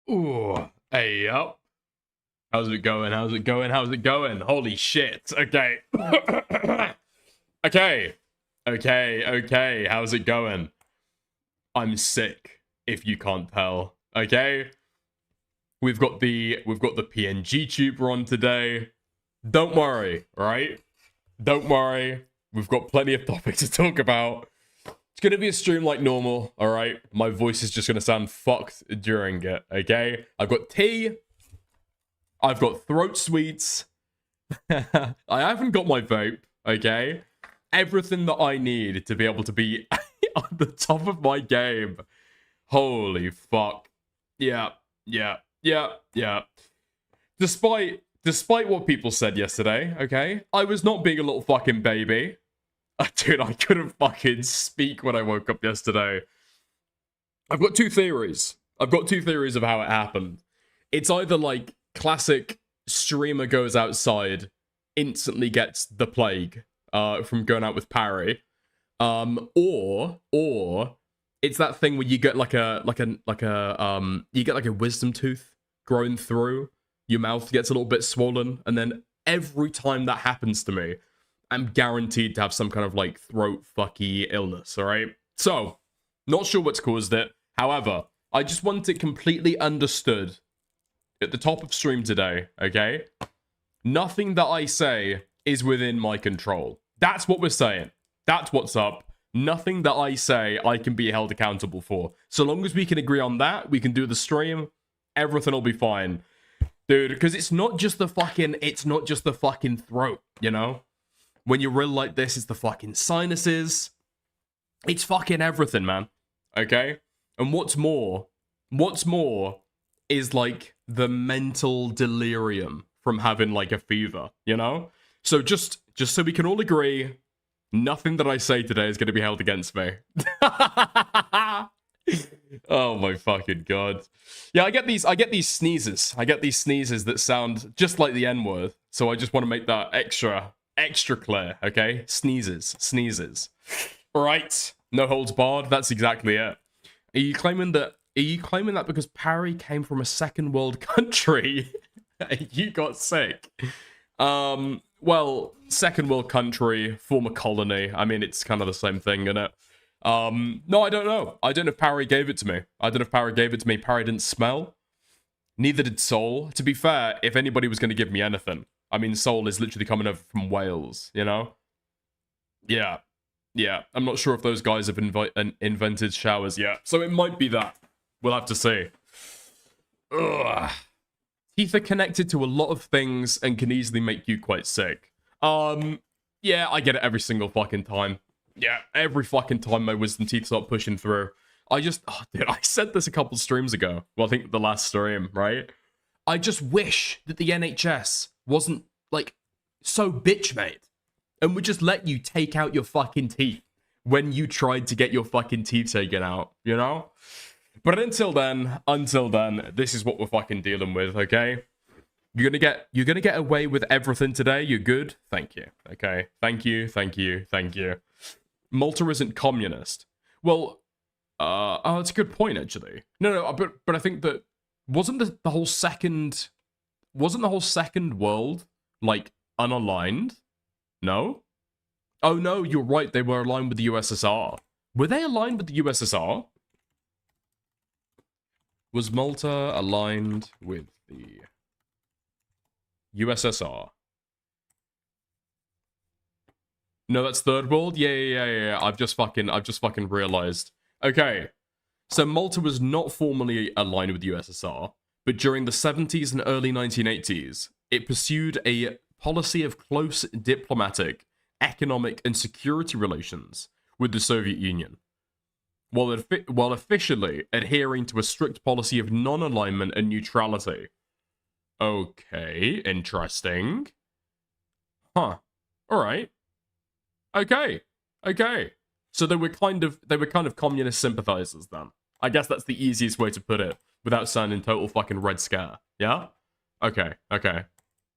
Ooh, hey up. How's it going? How's it going? How's it going? Holy shit. Okay. Okay. How's it going? I'm sick, if you can't tell. Okay? We've got the PNG tuber on today. Don't worry, right? Don't worry. We've got plenty of topics to talk about. It's gonna be a stream like normal, alright? My voice is just gonna sound fucked during it, okay? I've got tea. I've got throat sweets. I haven't got my vape, okay? Everything that I need to be able to be on the top of my game. Holy fuck. Yeah. Despite what people said yesterday, okay? I was not being a little fucking baby. Dude, I couldn't fucking speak when I woke up yesterday. I've got two theories. Of how it happened. It's either like classic streamer goes outside, instantly gets the plague from going out with Parry, or it's that thing where you get like a wisdom tooth growing through your mouth, gets a little bit swollen, and then every time that happens to me, I'm guaranteed to have some kind of like throat fucky illness. All right, so not sure what's caused it. However, I just want it completely understood at the top of stream today, okay? Nothing that I say is within my control. That's what we're saying. That's what's up. Nothing that I say I can be held accountable for. So long as we can agree on that, we can do the stream, everything will be fine. Dude, because it's not just the fucking throat, you know? When you're real like this, it's the fucking sinuses. It's fucking everything, man. Okay? And what's more is like the mental delirium from having like a fever, you know? So just so we can all agree, nothing that I say today is going to be held against me. Oh my fucking god. Yeah, I get these sneezes. I get these sneezes that sound just like the N-word. So I just want to make that extra clear, okay? Sneezes. Right. No holds barred. That's exactly it. Are you claiming that because Parry came from a second world country, you got sick? Well, second world country, former colony. I mean, it's kind of the same thing, isn't it? No, I don't know. I don't know if Parry gave it to me. Parry didn't smell. Neither did Soul. To be fair, if anybody was going to give me anything, I mean, Soul is literally coming over from Wales, you know? Yeah. I'm not sure if those guys have invented showers yet. So it might be that. We'll have to see. Ugh. Teeth are connected to a lot of things and can easily make you quite sick. Yeah, I get it every single fucking time. Yeah, every fucking time my wisdom teeth start pushing through. Dude, I said this a couple streams ago. Well, I think the last stream, right? I just wish that the NHS wasn't, like, so bitch-made and would just let you take out your fucking teeth when you tried to get your fucking teeth taken out, you know? But until then, this is what we're fucking dealing with, okay? You're gonna get away with everything today. You're good? Thank you. Okay. Thank you. Malta isn't communist. Well, oh, that's a good point, actually. No, but I think that wasn't the whole second world like unaligned? No? Oh no, you're right. They were aligned with the USSR. Were they aligned with the USSR? Was Malta aligned with the USSR? No, that's third world? Yeah. I've just fucking realized. Okay. So Malta was not formally aligned with the USSR, but during the 70s and early 1980s, it pursued a policy of close diplomatic, economic, and security relations with the Soviet Union, while officially adhering to a strict policy of non-alignment and neutrality. Okay, interesting. Huh. Alright. Okay. So they were kind of communist sympathizers then. I guess that's the easiest way to put it without sounding total fucking Red Scare. Yeah? Okay.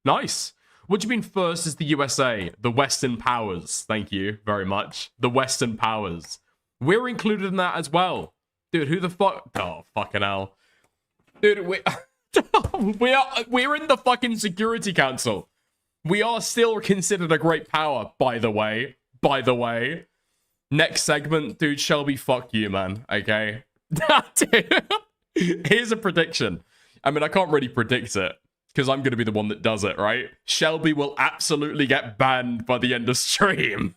Nice. What do you mean first is the USA? The Western powers. Thank you very much. The Western powers. We're included in that as well. Dude, who the fuck? Oh, fucking hell. Dude, we're in the fucking Security Council. We are still considered a great power, by the way. By the way. Next segment, dude, Shelby, fuck you, man. Okay? Dude, here's a prediction. I mean, I can't really predict it, because I'm going to be the one that does it, right? Shelby will absolutely get banned by the end of stream.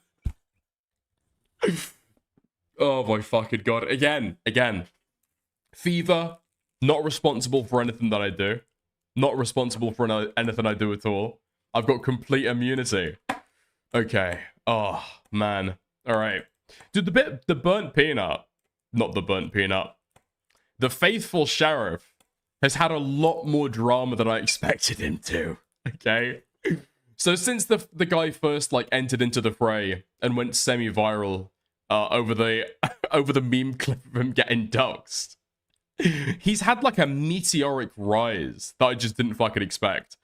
Oh my fucking god. Again. Fever, not responsible for anything that I do. Not responsible for anything I do at all. I've got complete immunity. Okay. Oh, man. Alright. Dude, the burnt peanut. Not the burnt peanut. The faithful sheriff has had a lot more drama than I expected him to. Okay? So since the guy first, like, entered into the fray and went semi-viral over the meme clip of him getting doxxed, he's had, like, a meteoric rise that I just didn't fucking expect.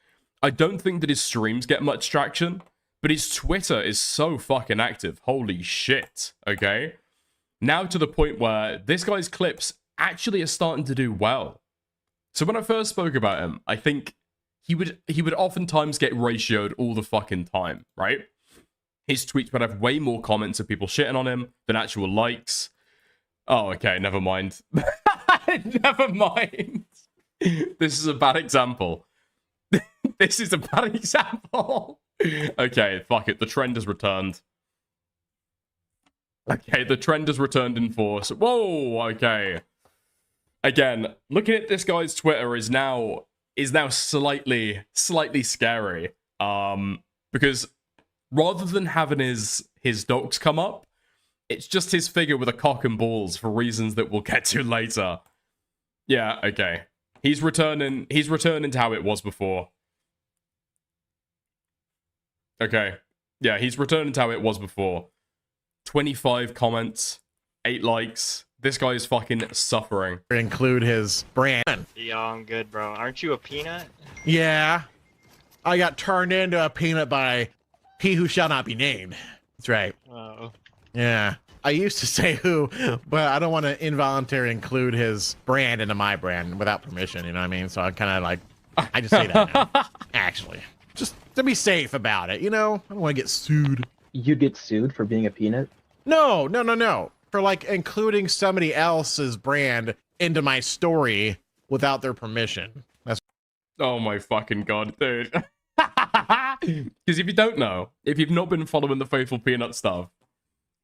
I don't think that his streams get much traction, but his Twitter is so fucking active. Holy shit, okay? Now to the point where this guy's clips actually are starting to do well. So when I first spoke about him, I think he would oftentimes get ratioed all the fucking time, right? His tweets would have way more comments of people shitting on him than actual likes. Oh, okay, never mind. Never mind. This is a bad example. This is a bad example. Okay, fuck it. The trend has returned. Okay, the trend has returned in force. Whoa, okay. Again, looking at this guy's Twitter is now slightly scary. Because rather than having his docs come up, it's just his figure with a cock and balls for reasons that we'll get to later. Yeah, okay. He's returning to how it was before. Okay. Yeah, he's returning to how it was before. 25 comments, 8 likes. This guy is fucking suffering. Include his brand. Yeah, I'm good, bro. Aren't you a peanut? Yeah. I got turned into a peanut by he who shall not be named. That's right. Oh. Yeah. I used to say who, but I don't want to involuntarily include his brand into my brand without permission, you know what I mean? So I kind of like, I just say that now, actually. Just to be safe about it, you know? I don't want to get sued. You'd get sued for being a peanut? No. For like including somebody else's brand into my story without their permission. That's Oh my fucking god, dude. Because if you don't know, if you've not been following the Faithful Peanut stuff,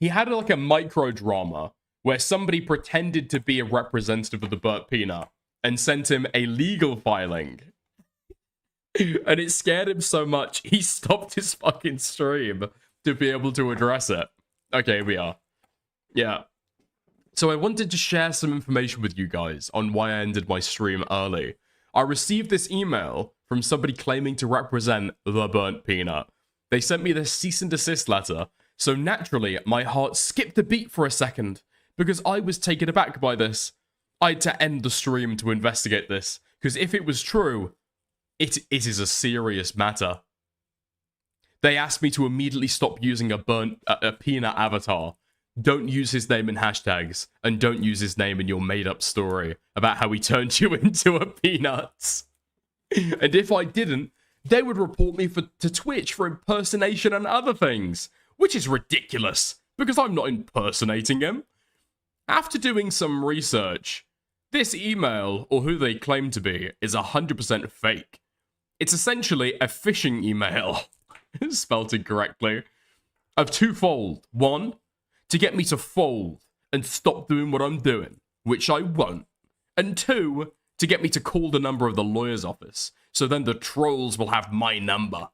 he had like a micro drama where somebody pretended to be a representative of the burnt peanut and sent him a legal filing. And it scared him so much, he stopped his fucking stream to be able to address it. Okay, we are. Yeah. So I wanted to share some information with you guys on why I ended my stream early. I received this email from somebody claiming to represent the burnt peanut. They sent me this cease and desist letter, so naturally my heart skipped a beat for a second because I was taken aback by this. I had to end the stream to investigate this, because if it was true, it is a serious matter. They asked me to immediately stop using a peanut avatar. Don't use his name in hashtags, and don't use his name in your made-up story about how he turned you into a peanut. And if I didn't, they would report me to Twitch for impersonation and other things, which is ridiculous, because I'm not impersonating him. After doing some research, this email, or who they claim to be, is 100% fake. It's essentially a phishing email, spelled incorrectly, of twofold. One, to get me to fold and stop doing what I'm doing, which I won't. And two, to get me to call the number of the lawyer's office, so then the trolls will have my number.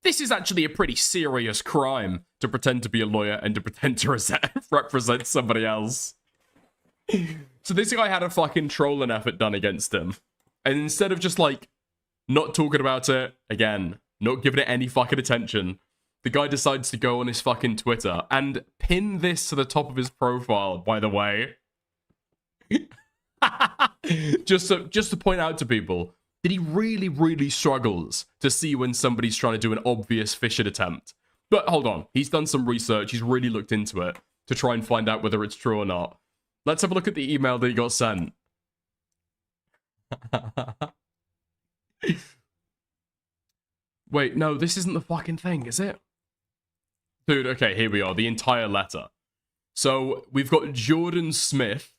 This is actually a pretty serious crime, to pretend to be a lawyer and to pretend to represent somebody else. So this guy had a fucking trolling effort done against him. And instead of just, like, not talking about it, again, not giving it any fucking attention, the guy decides to go on his fucking Twitter and pin this to the top of his profile, by the way. just to point out to people that he really, really struggles to see when somebody's trying to do an obvious phishing attempt. But hold on, he's done some research, he's really looked into it to try and find out whether it's true or not. Let's have a look at the email that he got sent. Wait, no, this isn't the fucking thing, is it? Dude, okay, here we are. The entire letter. So, we've got Jordan Smith.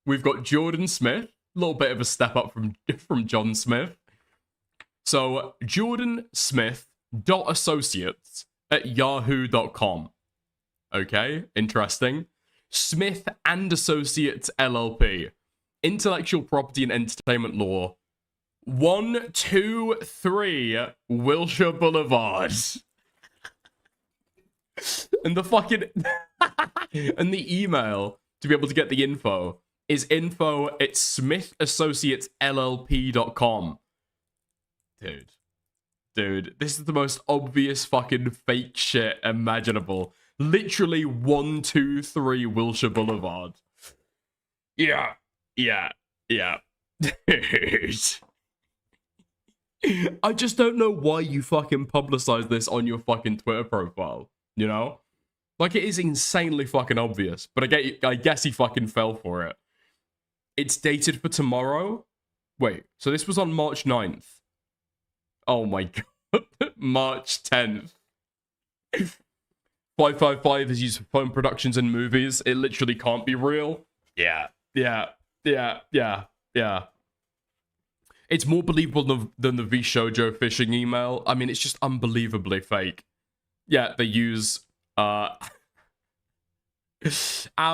We've got Jordan Smith. A little bit of a step up from John Smith. So, Jordan Smith .associates at yahoo.com. Okay, interesting. Smith and Associates LLP. Intellectual Property and Entertainment Law. 123 Wilshire Boulevard. And the fucking... and the email to be able to get the info is info@smithassociatesllp.com. Dude, this is the most obvious fucking fake shit imaginable. Literally 123 Wilshire Boulevard. Yeah. Dude. I just don't know why you fucking publicize this on your fucking Twitter profile, you know? Like, it is insanely fucking obvious, but I guess he fucking fell for it. It's dated for tomorrow? Wait, so this was on March 9th. Oh my god. March 10th. 555 is used for phone productions and movies. It literally can't be real. Yeah. It's more believable than the V Shoujo phishing email. I mean, it's just unbelievably fake. Yeah, they use... Our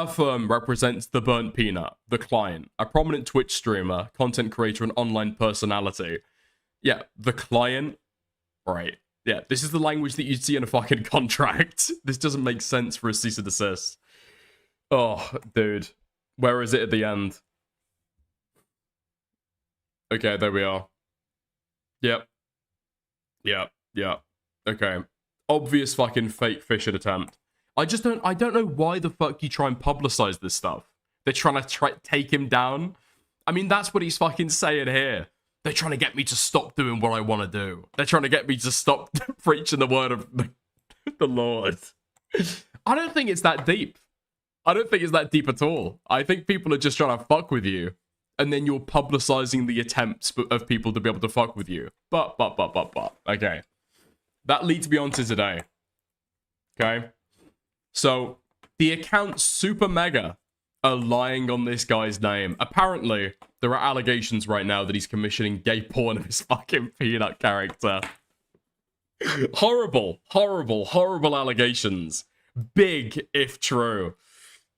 firm represents the Burnt Peanut, the client, a prominent Twitch streamer, content creator, and online personality. Yeah, the client... Right. Yeah, this is the language that you'd see in a fucking contract. This doesn't make sense for a cease and desist. Oh, dude. Where is it at the end? Okay, there we are. Yep. Okay. Obvious fucking fake phishing attempt. I don't know why the fuck you try and publicize this stuff. They're trying to take him down. I mean, that's what he's fucking saying here. They're trying to get me to stop doing what I want to do. They're trying to get me to stop preaching the word of the Lord. I don't think it's that deep. I don't think it's that deep at all. I think people are just trying to fuck with you. And then you're publicizing the attempts of people to be able to fuck with you. But. Okay. That leads me on to today. Okay. So, the account Super Mega are lying on this guy's name. Apparently, there are allegations right now that he's commissioning gay porn of his fucking Peanut character. Horrible allegations. Big, if true.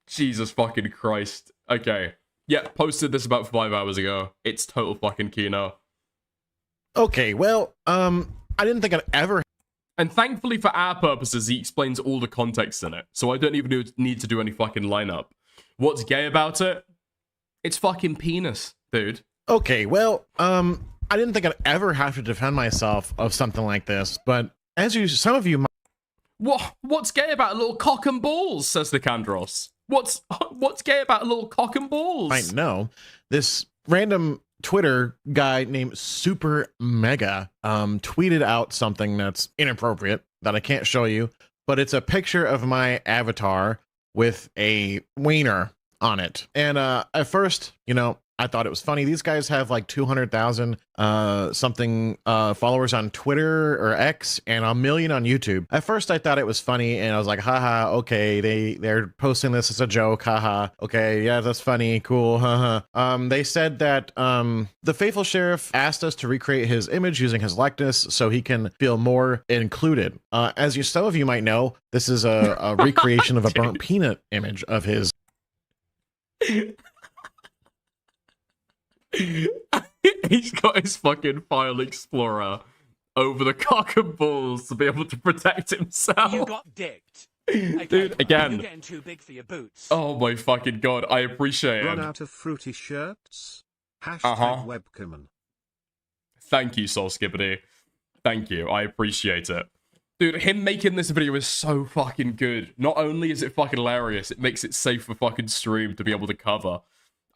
Jesus fucking Christ. Okay. Yeah, posted this about 5 hours ago. It's total fucking Kino. Okay, well, I didn't think I'd ever... And thankfully for our purposes, he explains all the context in it. So I don't even need to do any fucking lineup. What's gay about it? It's fucking penis, dude. Okay, well, I didn't think I'd ever have to defend myself of something like this, but some of you might... What's gay about a little cock and balls, says the Candros. What's gay about a little cock and balls? I know. This random Twitter guy named Super Mega tweeted out something that's inappropriate that I can't show you, but it's a picture of my avatar with a wiener on it. And at first, I thought it was funny. These guys have like 200,000 something followers on Twitter or X and 1 million on YouTube. At first I thought it was funny and I was like, haha, okay, they're posting this as a joke, haha. Okay, yeah, that's funny, cool, haha. They said that the faithful sheriff asked us to recreate his image using his likeness so he can feel more included. As some of you might know, this is a recreation of a burnt peanut image of his. He's got his fucking file explorer over the cock and balls to be able to protect himself. You got dicked. Okay, dude, again. You're getting too big for your boots. Oh my fucking god, I appreciate it. Run out of fruity shirts? Hashtag webcommon. Thank you, Soul Skippity. Thank you, I appreciate it. Dude, him making this video is so fucking good. Not only is it fucking hilarious, it makes it safe for fucking stream to be able to cover.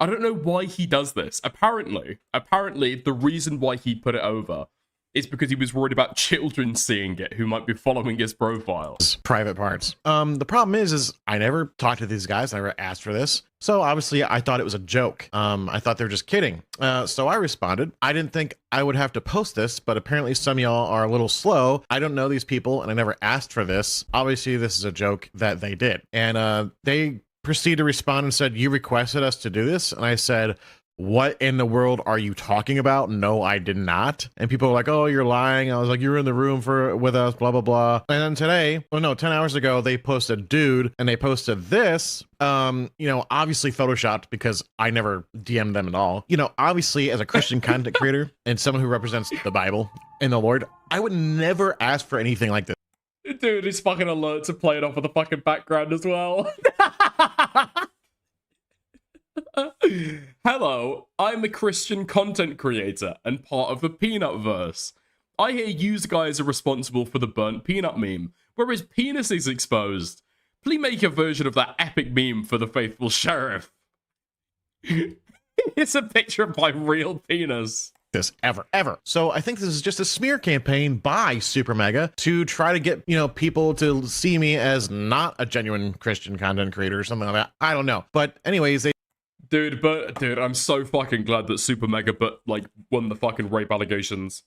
I don't know why he does this. Apparently, the reason why he put it over it's because he was worried about children seeing it who might be following his profile. Private parts. The problem is I never talked to these guys. I never asked for this. So obviously I thought it was a joke. I thought they were just kidding. So I responded. I didn't think I would have to post this, but apparently some of y'all are a little slow. I don't know these people and I never asked for this. Obviously this is a joke that they did. And they proceeded to respond and said, you requested us to do this? And I said, what in the world are you talking about? No, I did not. And people were like, oh, you're lying. I was like, you were in the room with us, blah, blah, blah. And then today, well, no, 10 hours ago, they posted dude and they posted this, obviously photoshopped because I never DM'd them at all. Obviously as a Christian content creator and someone who represents the Bible and the Lord, I would never ask for anything like this. Dude, he's fucking alert to play it off with the fucking background as well. Hello, I'm a Christian content creator and part of the Peanut verse. I hear you guys are responsible for the burnt peanut meme, where his penis is exposed. Please make a version of that epic meme for the faithful sheriff. It's a picture of my real penis. This ever. So I think this is just a smear campaign by Super Mega to try to get, people to see me as not a genuine Christian content creator or something like that. I don't know. But anyways, Dude, I'm so fucking glad that Super Mega won the fucking rape allegations.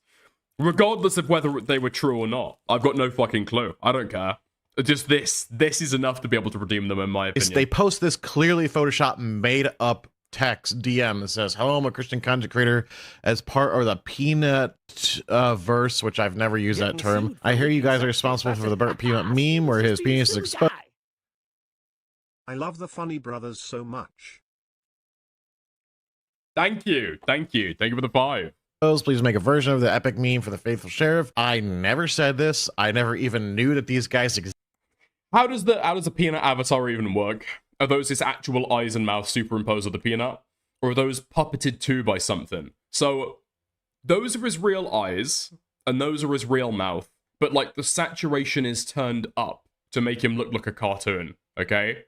Regardless of whether they were true or not. I've got no fucking clue. I don't care. Just this is enough to be able to redeem them in my opinion. They post this clearly Photoshop made up text DM that says, hello, I'm a Christian content creator as part of the peanut verse, which I've never used that term. I hear you guys are responsible for the burnt peanut meme where his penis is exposed. I love the funny brothers so much. Thank you for the 5. Please make a version of the epic meme for the faithful sheriff. I never said this. I never even knew that these guys existed. How does the peanut avatar even work? Are those his actual eyes and mouth superimposed on the peanut? Or are those puppeted too by something? So, those are his real eyes, and those are his real mouth, but the saturation is turned up to make him look like a cartoon, okay?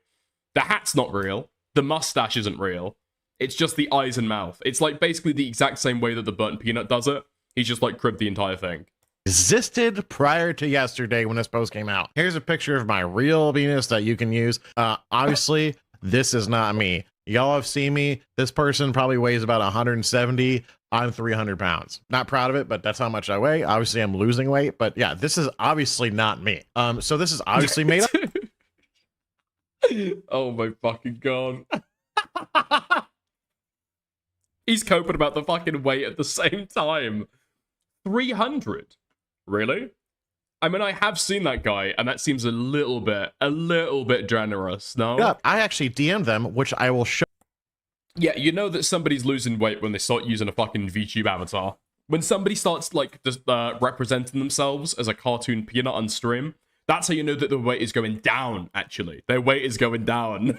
The hat's not real, the mustache isn't real, it's just the eyes and mouth. It's basically the exact same way that the burnt peanut does it. He's just cribbed the entire thing. Existed prior to yesterday when this post came out. Here's a picture of my real penis that you can use. Obviously, this is not me. Y'all have seen me. This person probably weighs about 170. I'm 300 pounds. Not proud of it, but that's how much I weigh. Obviously, I'm losing weight, but yeah, this is obviously not me. So this is obviously made up. Oh my fucking god. He's coping about the fucking weight at the same time. 300? Really? I mean, I have seen that guy, and that seems a little bit generous, no? Yeah, I actually DM'd them, which I will show. Yeah, you know that somebody's losing weight when they start using a fucking VTube avatar. When somebody starts, just representing themselves as a cartoon peanut on stream, that's how you know that the weight is going down, actually. Their weight is going down.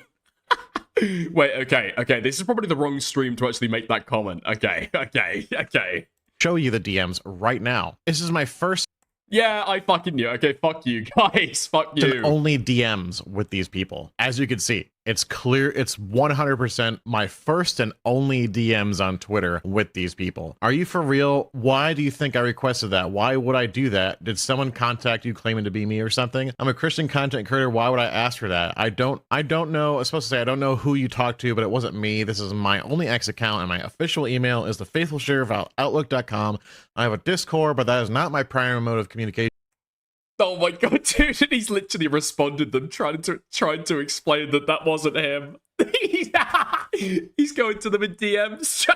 Wait, okay, this is probably the wrong stream to actually make that comment. Okay. Show you the DMs right now. This is my first. Yeah, I fucking knew. Okay, fuck you guys. Fuck you. Only DMs with these people. As you can see, it's clear. It's 100% my first and only DMs on Twitter with these people. Are you for real? Why do you think I requested that? Why would I do that? Did someone contact you claiming to be me or something? I'm a Christian content creator. Why would I ask for that? I don't know. I was supposed to say I don't know who you talked to, but it wasn't me. This is my only X account, and my official email is thefaithfulsheriff@outlook.com. I have a Discord, but that is not my primary mode of communication. Oh my god, dude, and he's literally responded them trying to explain that wasn't him. He's going to them in DMs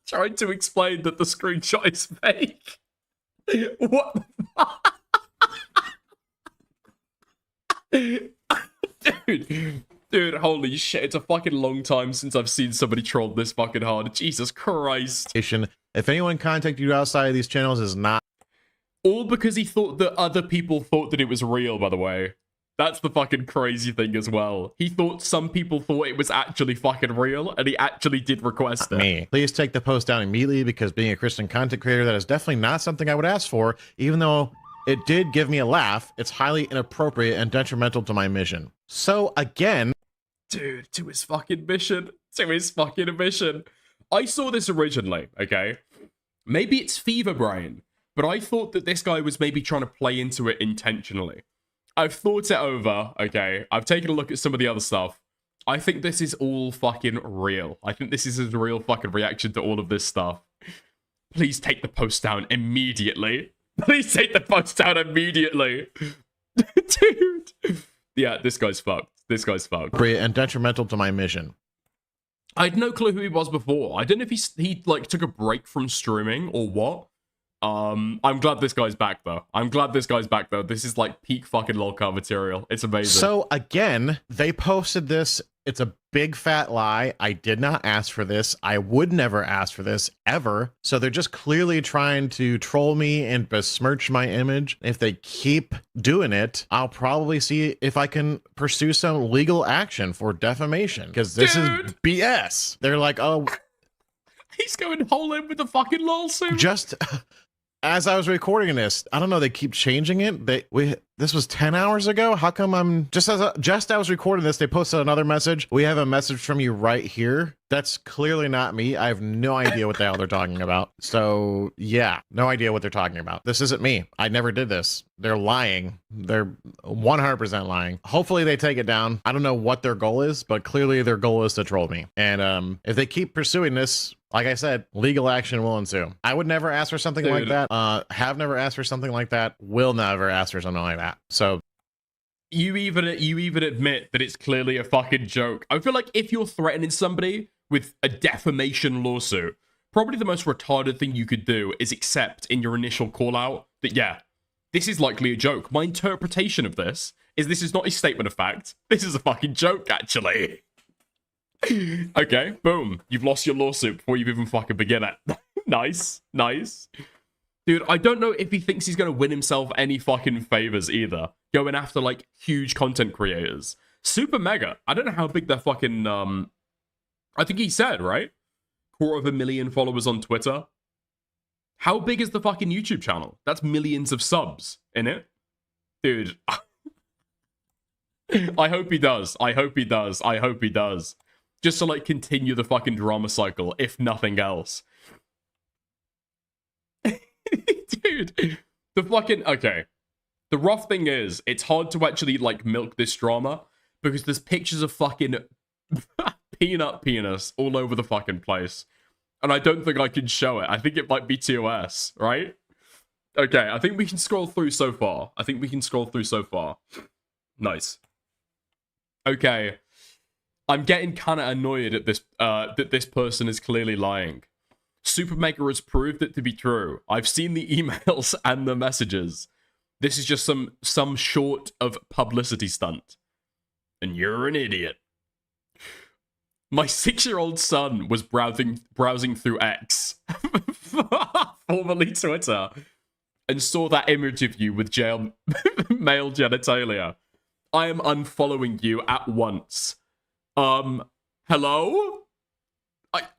trying to explain that the screenshot is fake. What the fuck? Dude, holy shit, it's a fucking long time since I've seen somebody troll this fucking hard. Jesus Christ. If anyone contacted you outside of these channels is not. All because he thought that other people thought that it was real, by the way. That's the fucking crazy thing as well. He thought some people thought it was actually fucking real, and he actually did request it. Me. Please take the post down immediately, because being a Christian content creator, that is definitely not something I would ask for, even though it did give me a laugh. It's highly inappropriate and detrimental to my mission. So again... Dude, to his fucking mission. I saw this originally, okay? Maybe it's fever brain. but I thought that this guy was maybe trying to play into it intentionally. I've thought it over, okay? I've taken a look at some of the other stuff. I think this is all fucking real. I think this is his real fucking reaction to all of this stuff. Please take the post down immediately. Please take the post down immediately. Dude. Yeah, this guy's fucked. This guy's fucked. And detrimental to my mission. I had no clue who he was before. I don't know if he like took a break from streaming or what. I'm glad this guy's back though. This is like peak fucking lolcow material. It's amazing. So again, they posted this. It's a big fat lie. I did not ask for this. I would never ask for this ever. So they're just clearly trying to troll me and besmirch my image. If they keep doing it, I'll probably see if I can pursue some legal action for defamation, because this is BS. They're like, oh, he's going whole in with the fucking lawsuit. Just as I was recording this, I don't know, they keep changing it. This was 10 hours ago. How come I'm just as I was recording this, they posted another message. We have a message from you right here. That's clearly not me. I have no idea what the hell they're talking about. So yeah, no idea what they're talking about. This isn't me. I never did this. They're lying. They're 100% lying. Hopefully they take it down. I don't know what their goal is, but clearly their goal is to troll me. And if they keep pursuing this, like I said, legal action will ensue. I would never ask for something like that. Have never asked for something like that. Will never ask for something like that. So you even admit that it's clearly a fucking joke. I feel like if you're threatening somebody with a defamation lawsuit, probably the most retarded thing you could do is accept in your initial call out that, yeah, this is likely a joke. My interpretation of this is not a statement of fact. This is a fucking joke, actually. Okay, boom. You've lost your lawsuit before you've even fucking begun it. Nice. Dude, I don't know if he thinks he's going to win himself any fucking favors either. Going after, like, huge content creators. Super mega. I don't know how big their fucking, I think he said, right? 250,000 followers on Twitter. How big is the fucking YouTube channel? That's millions of subs in it. Dude. I hope he does. Just to, like, continue the fucking drama cycle, if nothing else. Dude, the fucking... Okay. The rough thing is, it's hard to actually, like, milk this drama, because there's pictures of fucking peanut penis all over the fucking place. And I don't think I can show it. I think it might be TOS, right? Okay, I think we can scroll through so far. Nice. Okay. I'm getting kind of annoyed at this, that this person is clearly lying. Super Mega has proved it to be true. I've seen the emails and the messages. This is just some sort of publicity stunt. And you're an idiot. My 6-year-old son was browsing through X, formerly Twitter, and saw that image of you with male genitalia. I am unfollowing you at once. Hello?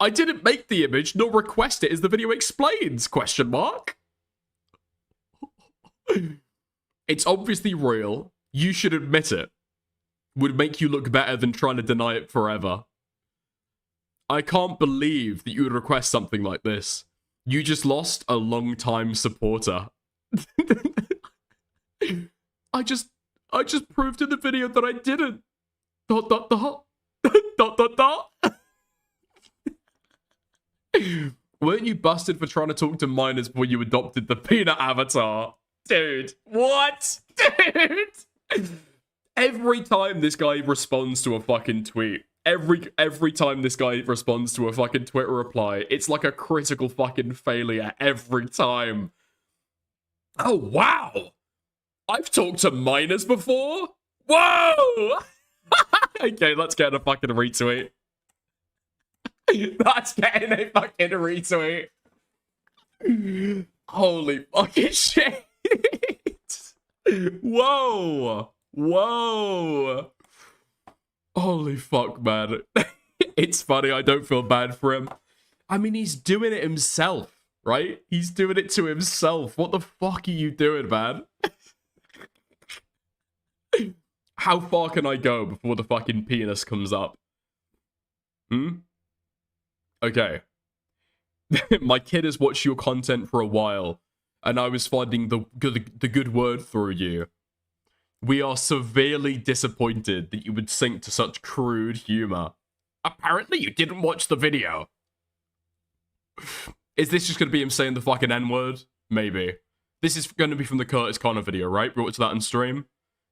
I didn't make the image, nor request it, as the video explains, question mark. It's obviously real. You should admit it. Would make you look better than trying to deny it forever. I can't believe that you would request something like this. You just lost a long-time supporter. I just proved in the video that I didn't. ... Weren't you busted for trying to talk to minors before you adopted the peanut avatar? Dude, what? Dude! Every time this guy responds to a fucking tweet, every time this guy responds to a fucking Twitter reply, it's like a critical fucking failure every time. Oh, wow! I've talked to minors before? Whoa! Okay, let's get a fucking retweet. That's getting a fucking retweet. Holy fucking shit. Whoa. Whoa. Holy fuck, man. It's funny, I don't feel bad for him. I mean, he's doing it himself, right? He's doing it to himself. What the fuck are you doing, man? How far can I go before the fucking penis comes up? Okay. My kid has watched your content for a while, and I was finding the good word through you. We are severely disappointed that you would sink to such crude humor. Apparently you didn't watch the video. Is this just going to be him saying the fucking N-word? Maybe. This is going to be from the Curtis Connor video, right? We watched that on stream.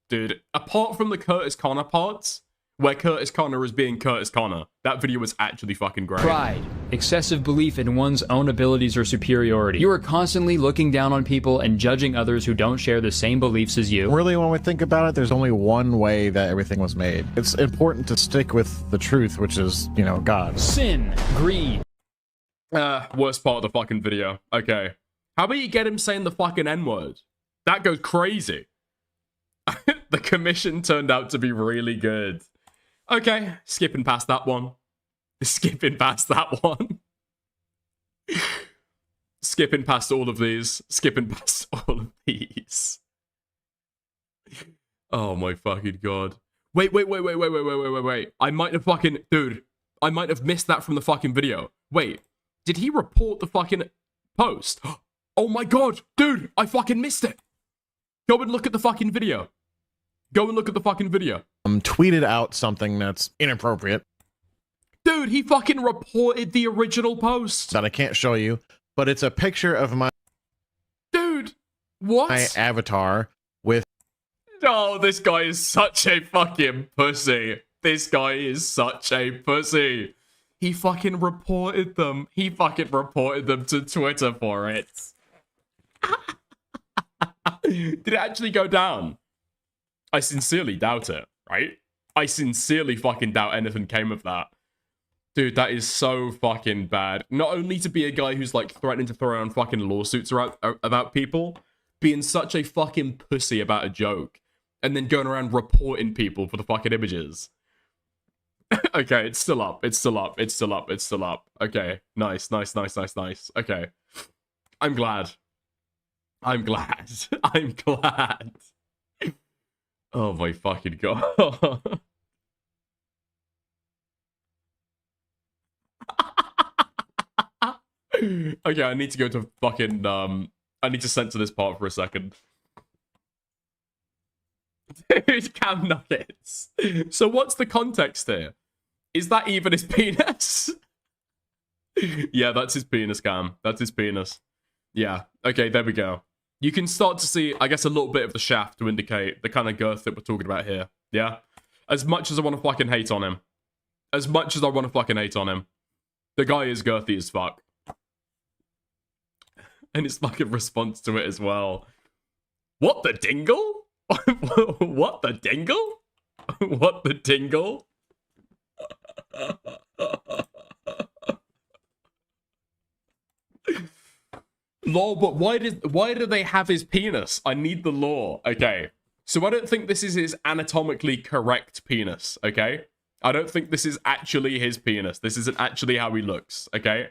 Dude, apart from the Curtis Connor parts, where Curtis Connor is being Curtis Connor, that video was actually fucking great. Pride, excessive belief in one's own abilities or superiority. You are constantly looking down on people and judging others who don't share the same beliefs as you. Really, when we think about it, there's only one way that everything was made. It's important to stick with the truth, which is, you know, God. Sin, greed. Worst part of the fucking video. Okay. How about you get him saying the fucking N-word? That goes crazy. The commission turned out to be really good. Okay, skipping past that one. Skipping past that one. Skipping past all of these. Skipping past all of these. Oh my fucking god. Wait. I might have fucking... Dude, I might have missed that from the fucking video. Wait, did he report the fucking post? Oh my god, dude, I fucking missed it. Go and look at the fucking video. Go and look at the fucking video. Tweeted out something that's inappropriate. Dude, he fucking reported the original post. That I can't show you, but it's a picture of my... Dude, what? My avatar with... Oh, this guy is such a fucking pussy. This guy is such a pussy. He fucking reported them. He fucking reported them to Twitter for it. Did it actually go down? I sincerely doubt it, right? I sincerely fucking doubt anything came of that. Dude, that is so fucking bad. Not only to be a guy who's like threatening to throw around fucking lawsuits about people, being such a fucking pussy about a joke, and then going around reporting people for the fucking images. Okay, it's still up. It's still up. It's still up. It's still up. Okay, nice. Okay. I'm glad. I'm glad. I'm glad. Oh my fucking god. Okay, I need to go to fucking, I need to censor this part for a second. Dude, Cam Nuggets. So what's the context here? Is that even his penis? Yeah, that's his penis, Cam. That's his penis. Yeah, okay, there we go. You can start to see, I guess, a little bit of the shaft to indicate the kind of girth that we're talking about here. Yeah? As much as I want to fucking hate on him. As much as I want to fucking hate on him. The guy is girthy as fuck. And his fucking response to it as well. What the dingle? What the dingle? What the dingle? Lol, but why do they have his penis? I need the lore. Okay. So I don't think this is his anatomically correct penis, okay? I don't think this is actually his penis. This isn't actually how he looks, okay?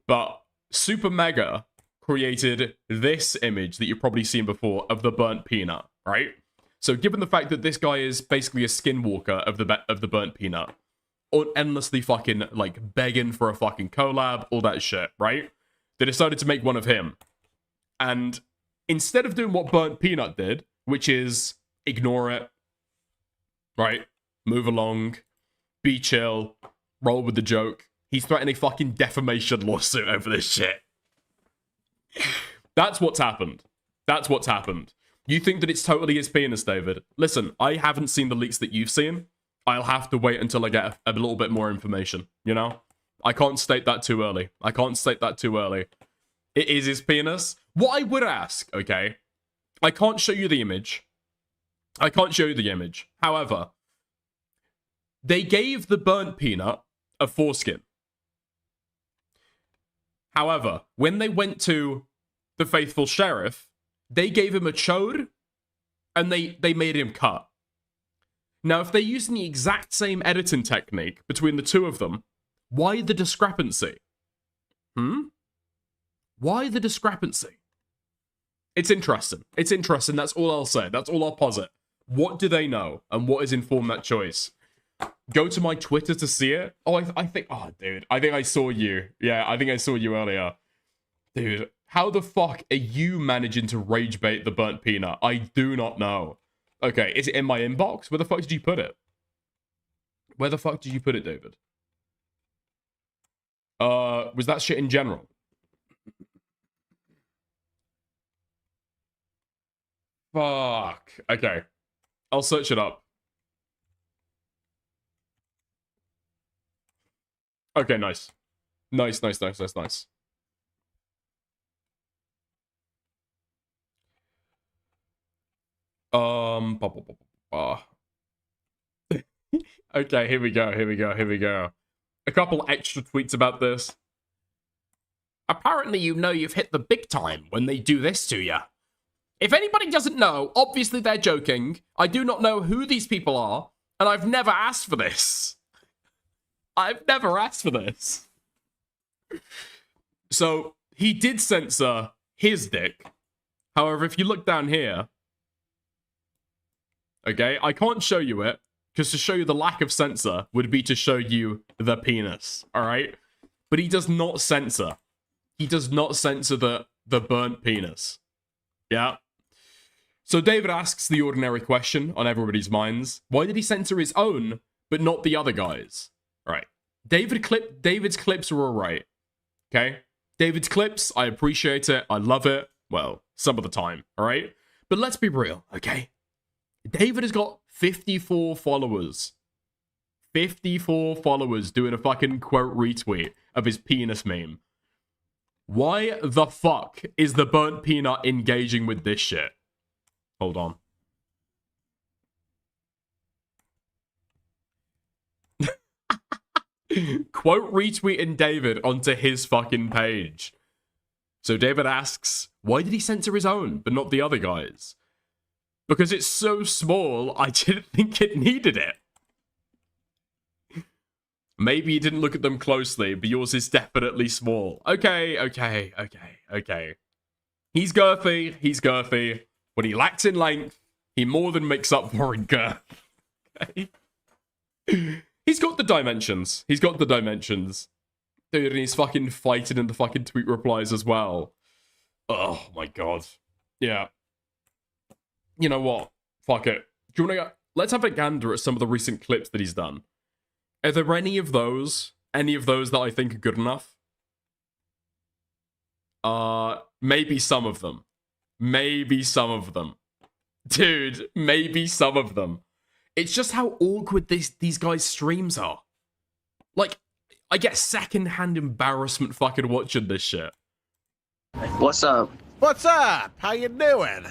But Super Mega created this image that you've probably seen before of the burnt peanut, right? So given the fact that this guy is basically a skinwalker of the burnt peanut, or endlessly fucking like begging for a fucking collab, all that shit, right? They decided to make one of him. And instead of doing what Burnt Peanut did, which is ignore it, right? Move along, be chill, roll with the joke. He's threatening a fucking defamation lawsuit over this shit. That's what's happened. That's what's happened. You think that it's totally his penis, David? Listen, I haven't seen the leaks that you've seen. I'll have to wait until I get a little bit more information, you know? I can't state that too early. I can't state that too early. It is his penis. What I would ask, okay? I can't show you the image. I can't show you the image. However, they gave the burnt peanut a foreskin. However, when they went to the faithful sheriff, they gave him a chode and they made him cut. Now, if they're using the exact same editing technique between the two of them, why the discrepancy? Why the discrepancy? It's interesting. It's interesting. That's all I'll say. That's all I'll posit. What do they know? And what has informed that choice? Go to my Twitter to see it. Oh, I think... Oh, dude. I think I saw you. Yeah, I think I saw you earlier. Dude, How the fuck are you managing to rage bait the burnt peanut? I do not know. Okay, is it in my inbox? Where the fuck did you put it? Where the fuck did you put it, David? Was that shit in general? Fuck. Okay. I'll search it up. Okay, nice. Nice. Bah, bah, bah, bah, bah. Okay, here we go. A couple extra tweets about this. Apparently you know you've hit the big time when they do this to you. If anybody doesn't know, obviously they're joking. I do not know who these people are, and I've never asked for this. So, he did censor his dick. However, if you look down here, okay, I can't show you it, because to show you the lack of censor would be to show you the penis, alright? But he does not censor. He does not censor the burnt penis. Yeah? So David asks the ordinary question on everybody's minds. Why did he censor his own, but not the other guys? Right. David's clips were alright. Okay? David's clips, I appreciate it. I love it. Well, some of the time, alright? But let's be real, okay? David has got 54 followers. 54 followers doing a fucking quote retweet of his penis meme. Why the fuck is the burnt peanut engaging with this shit? Hold on. Quote retweeting David onto his fucking page. So David asks, why did he censor his own, but not the other guys? Because it's so small, I didn't think it needed it. Maybe you didn't look at them closely, but yours is definitely small. Okay. He's girthy. When he lacks in length, he more than makes up for in girth. Okay? He's got the dimensions. Dude, and he's fucking fighting in the fucking tweet replies as well. Oh my god. Yeah. You know what? Fuck it. Do you wanna go? Let's have a gander at some of the recent clips that he's done. Are there any of those that I think are good enough? Maybe some of them. Dude, maybe some of them. It's just how awkward these guys' streams are. Like, I get secondhand embarrassment fucking watching this shit. What's up? How you doing?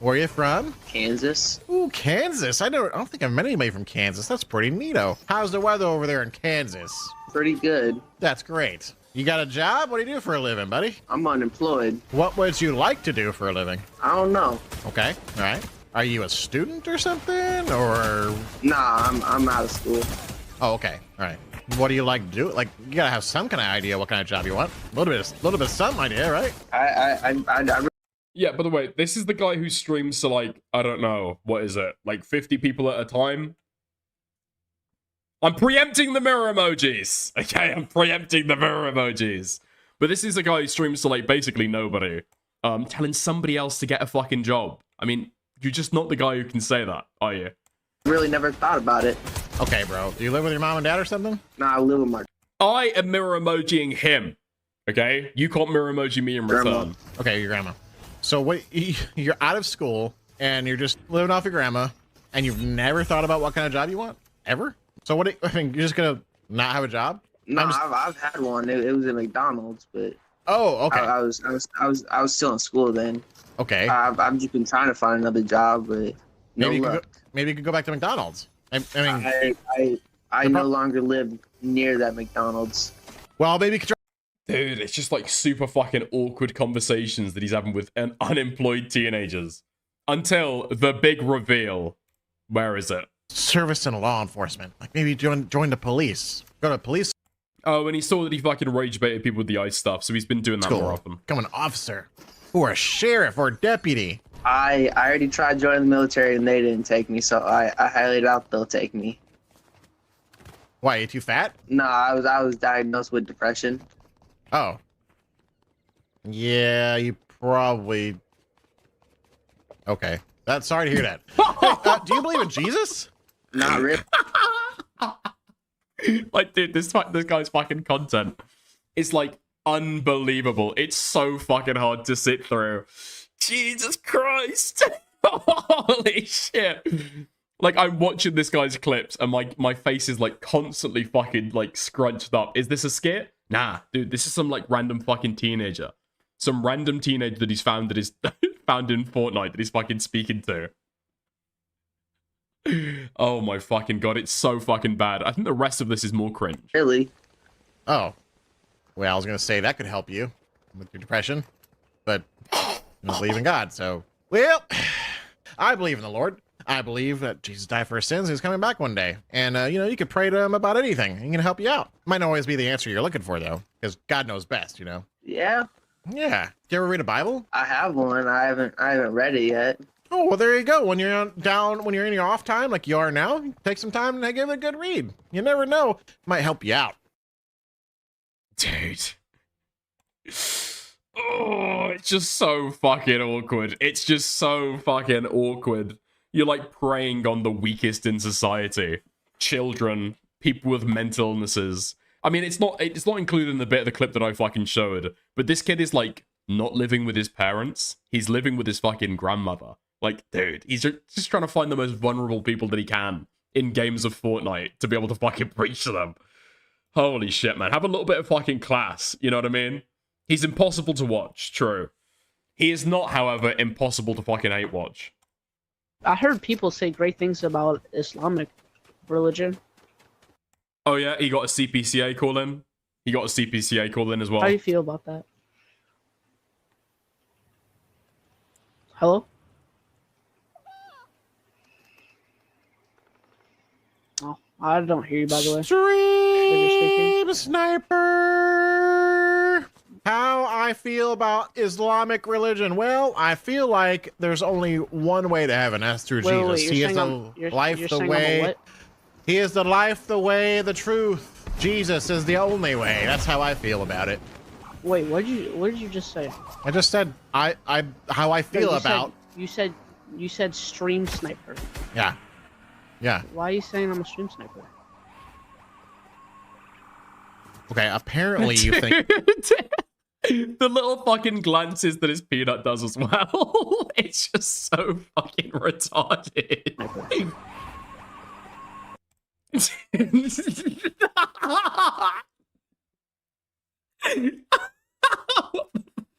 Where you from? Kansas. Ooh, Kansas. I don't think I've met anybody from Kansas. That's pretty neato. How's the weather over there in Kansas? Pretty good. That's great. You got a job? What do you do for a living, buddy? I'm unemployed. What would you like to do for a living? I don't know. Okay, all right. Are you a student or something, or? Nah, I'm out of school. Oh, okay, all right. What do you like to do? Like, you gotta have some kind of idea what kind of job you want. A little bit of some idea, right? I Yeah, by the way, this is the guy who streams to, like, I don't know, what is it? Like 50 people at a time? I'm preempting the mirror emojis! Okay, I'm preempting the mirror emojis. But this is a guy who streams to, like, basically nobody. Telling somebody else to get a fucking job. I mean, you're just not the guy who can say that, are you? really never thought about it. Okay, bro. Do you live with your mom and dad or something? Nah, I live with my I am mirror emojiing him. Okay? You can't mirror emoji me in grandma. return. Okay, your grandma. So what? You're out of school and you're just living off your grandma, and you've never thought about what kind of job you want ever. So what? I mean, you're just gonna not have a job? No, I've had one. It was at McDonald's, but oh, okay. I was still in school then. Okay. I've just been trying to find another job, but no luck. Maybe you could go back to McDonald's. I mean, I no longer live near that McDonald's. Well, maybe you could try. Dude, it's just like super fucking awkward conversations that he's having with unemployed teenagers. Until the big reveal. Where is it? Service in law enforcement. Like maybe join the police. Go to police. Oh, and he saw that he fucking rage baited people with the ice stuff, so he's been doing that more often. Become an officer. Or a sheriff or a deputy. I already tried joining the military and they didn't take me, so I highly doubt they'll take me. Why, you too fat? No, I was diagnosed with depression. Oh. Yeah, you probably. Okay. That's sorry to hear that. Hey, do you believe in Jesus? Not really. Like, dude, this guy's fucking content is like unbelievable. It's so fucking hard to sit through. Jesus Christ. Holy shit. Like, I'm watching this guy's clips and my face is like constantly fucking like scrunched up. Is this a skit? Nah, dude, this is some like random fucking teenager. Some random teenager that he's found that is found in Fortnite that he's fucking speaking to. Oh my fucking god, it's so fucking bad. I think the rest of this is more cringe. Really? Oh. Well, I was going to say that could help you with your depression, but I don't believe in God, so. Well, I believe in the Lord. I believe that Jesus died for our sins and he's coming back one day. And, you know, you could pray to him about anything. He can help you out. Might not always be the answer you're looking for, though, because God knows best, you know? Yeah. Yeah. Do you ever read a Bible? I have one. I haven't read it yet. Oh, well, there you go. When you're when you're in your off time, like you are now, take some time and give it a good read. You never know. It might help you out. Dude. Oh, it's just so fucking awkward. It's just so fucking awkward. You're like preying on the weakest in society. Children, people with mental illnesses. I mean, it's not included in the bit of the clip that I fucking showed, but this kid is like not living with his parents. He's living with his fucking grandmother. Like, dude, he's just trying to find the most vulnerable people that he can in games of Fortnite to be able to fucking preach to them. Holy shit, man. Have a little bit of fucking class, you know what I mean? He's impossible to watch, true. He is not, however, impossible to fucking hate watch. I heard people say great things about Islamic religion. Oh yeah, he got a CPCA call in. He got a CPCA call in as well. How do you feel about that? Hello? Oh, I don't hear you, by the way. Stream Sniper! How I feel about Islamic religion? Well, I feel like there's only one way to heaven. That's through Jesus. He is the life, the way. He is the life, the way, the truth. Jesus is the only way. That's how I feel about it. Wait, what did you just say? I just said how I feel about. You said stream sniper. Yeah. Yeah. Why are you saying I'm a stream sniper? Okay, apparently you think the little fucking glances that his peanut does as well. It's just so fucking retarded.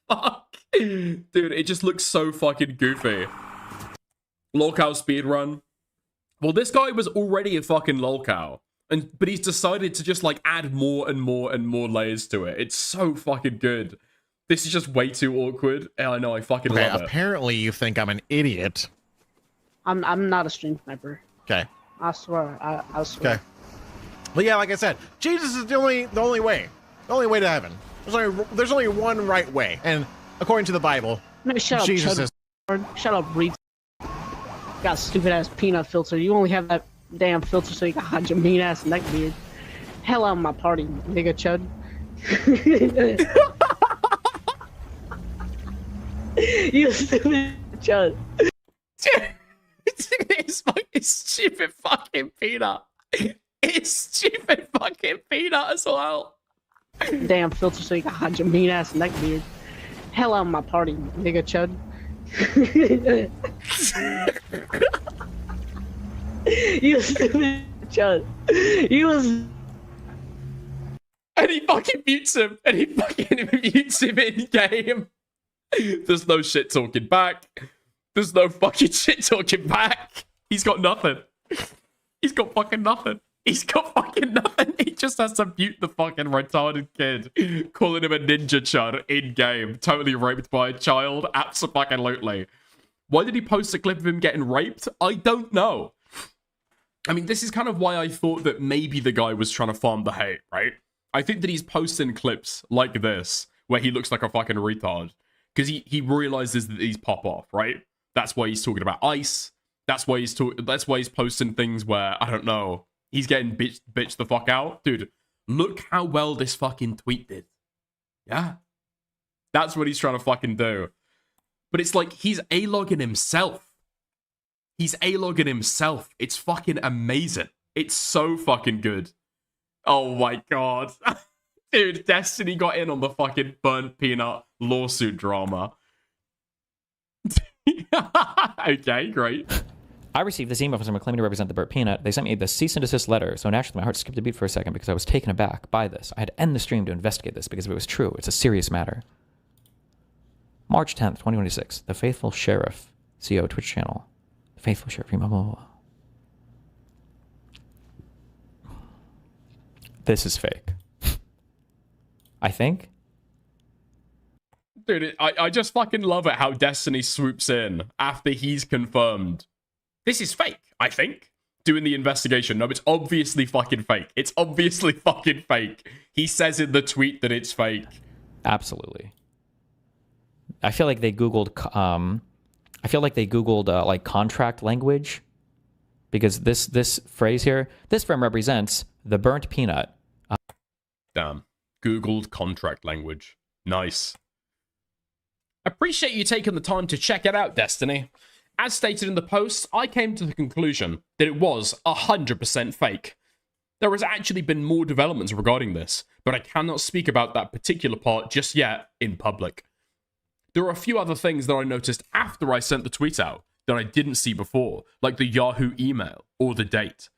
Fuck. Dude, it just looks so fucking goofy. Lolcow speedrun. Well, this guy was already a fucking lolcow. But he's decided to just like add more and more and more layers to it. It's so fucking good. This is just way too awkward. And I know, I fucking love it. Apparently you think I'm an idiot. I'm not a stream sniper. Okay. I swear. I swear. Okay. Well, yeah, like I said, Jesus is the only way. The only way to heaven. There's only one right way. And according to the Bible, No, shut up, Jesus is shut up, Reed. Got a stupid ass peanut filter. You only have that damn filter so you can hide your mean ass neck beard. Hell out of my party, nigga chud. You stupid chud. It's fucking stupid fucking peanut. It's stupid fucking peanut as well. Damn filter so you can hide your mean ass neck beard. Hell out of my party, nigga chud. You stupid chud. You was. And he fucking mutes him. And he fucking mutes him in game. There's no shit talking back. There's no fucking shit talking back. He's got nothing. He's got fucking nothing. He's got fucking nothing. He just has to mute the fucking retarded kid, calling him a ninja chud in game, totally raped by a child. Absolutely. Why did he post a clip of him getting raped? I don't know. I mean, this is kind of why I thought that maybe the guy was trying to farm the hate, right? I think that he's posting clips like this, where he looks like a fucking retard, because he realizes that these pop off, right? That's why he's talking about ice. That's why he's posting things where, I don't know, he's getting bitched the fuck out. Dude, look how well this fucking tweet did. Yeah. That's what he's trying to fucking do. But it's like, he's A-logging himself. He's A-logging himself. It's fucking amazing. It's so fucking good. Oh my god. Dude, Destiny got in on the fucking burnt peanut lawsuit drama. Okay, great. I received this email from someone claiming to represent the burnt peanut. They sent me the cease and desist letter, so naturally my heart skipped a beat for a second because I was taken aback by this. I had to end the stream to investigate this because if it was true, it's a serious matter. March 10th, 2026. The Faithful Sheriff, CEO Twitch channel. The Faithful Sheriff, blah, blah, blah. This is fake. I think. Dude, I just fucking love it how Destiny swoops in after he's confirmed. This is fake, I think. Doing the investigation. No, it's obviously fucking fake. It's obviously fucking fake. He says in the tweet that it's fake. Absolutely. I feel like they Googled, like contract language, because this phrase here, this firm represents the burnt peanut. Damn. Googled contract language. Nice. Appreciate you taking the time to check it out, Destiny. As stated in the post, I came to the conclusion that it was 100% fake. There has actually been more developments regarding this, but I cannot speak about that particular part just yet in public. There are a few other things that I noticed after I sent the tweet out that I didn't see before, like the Yahoo email or the date.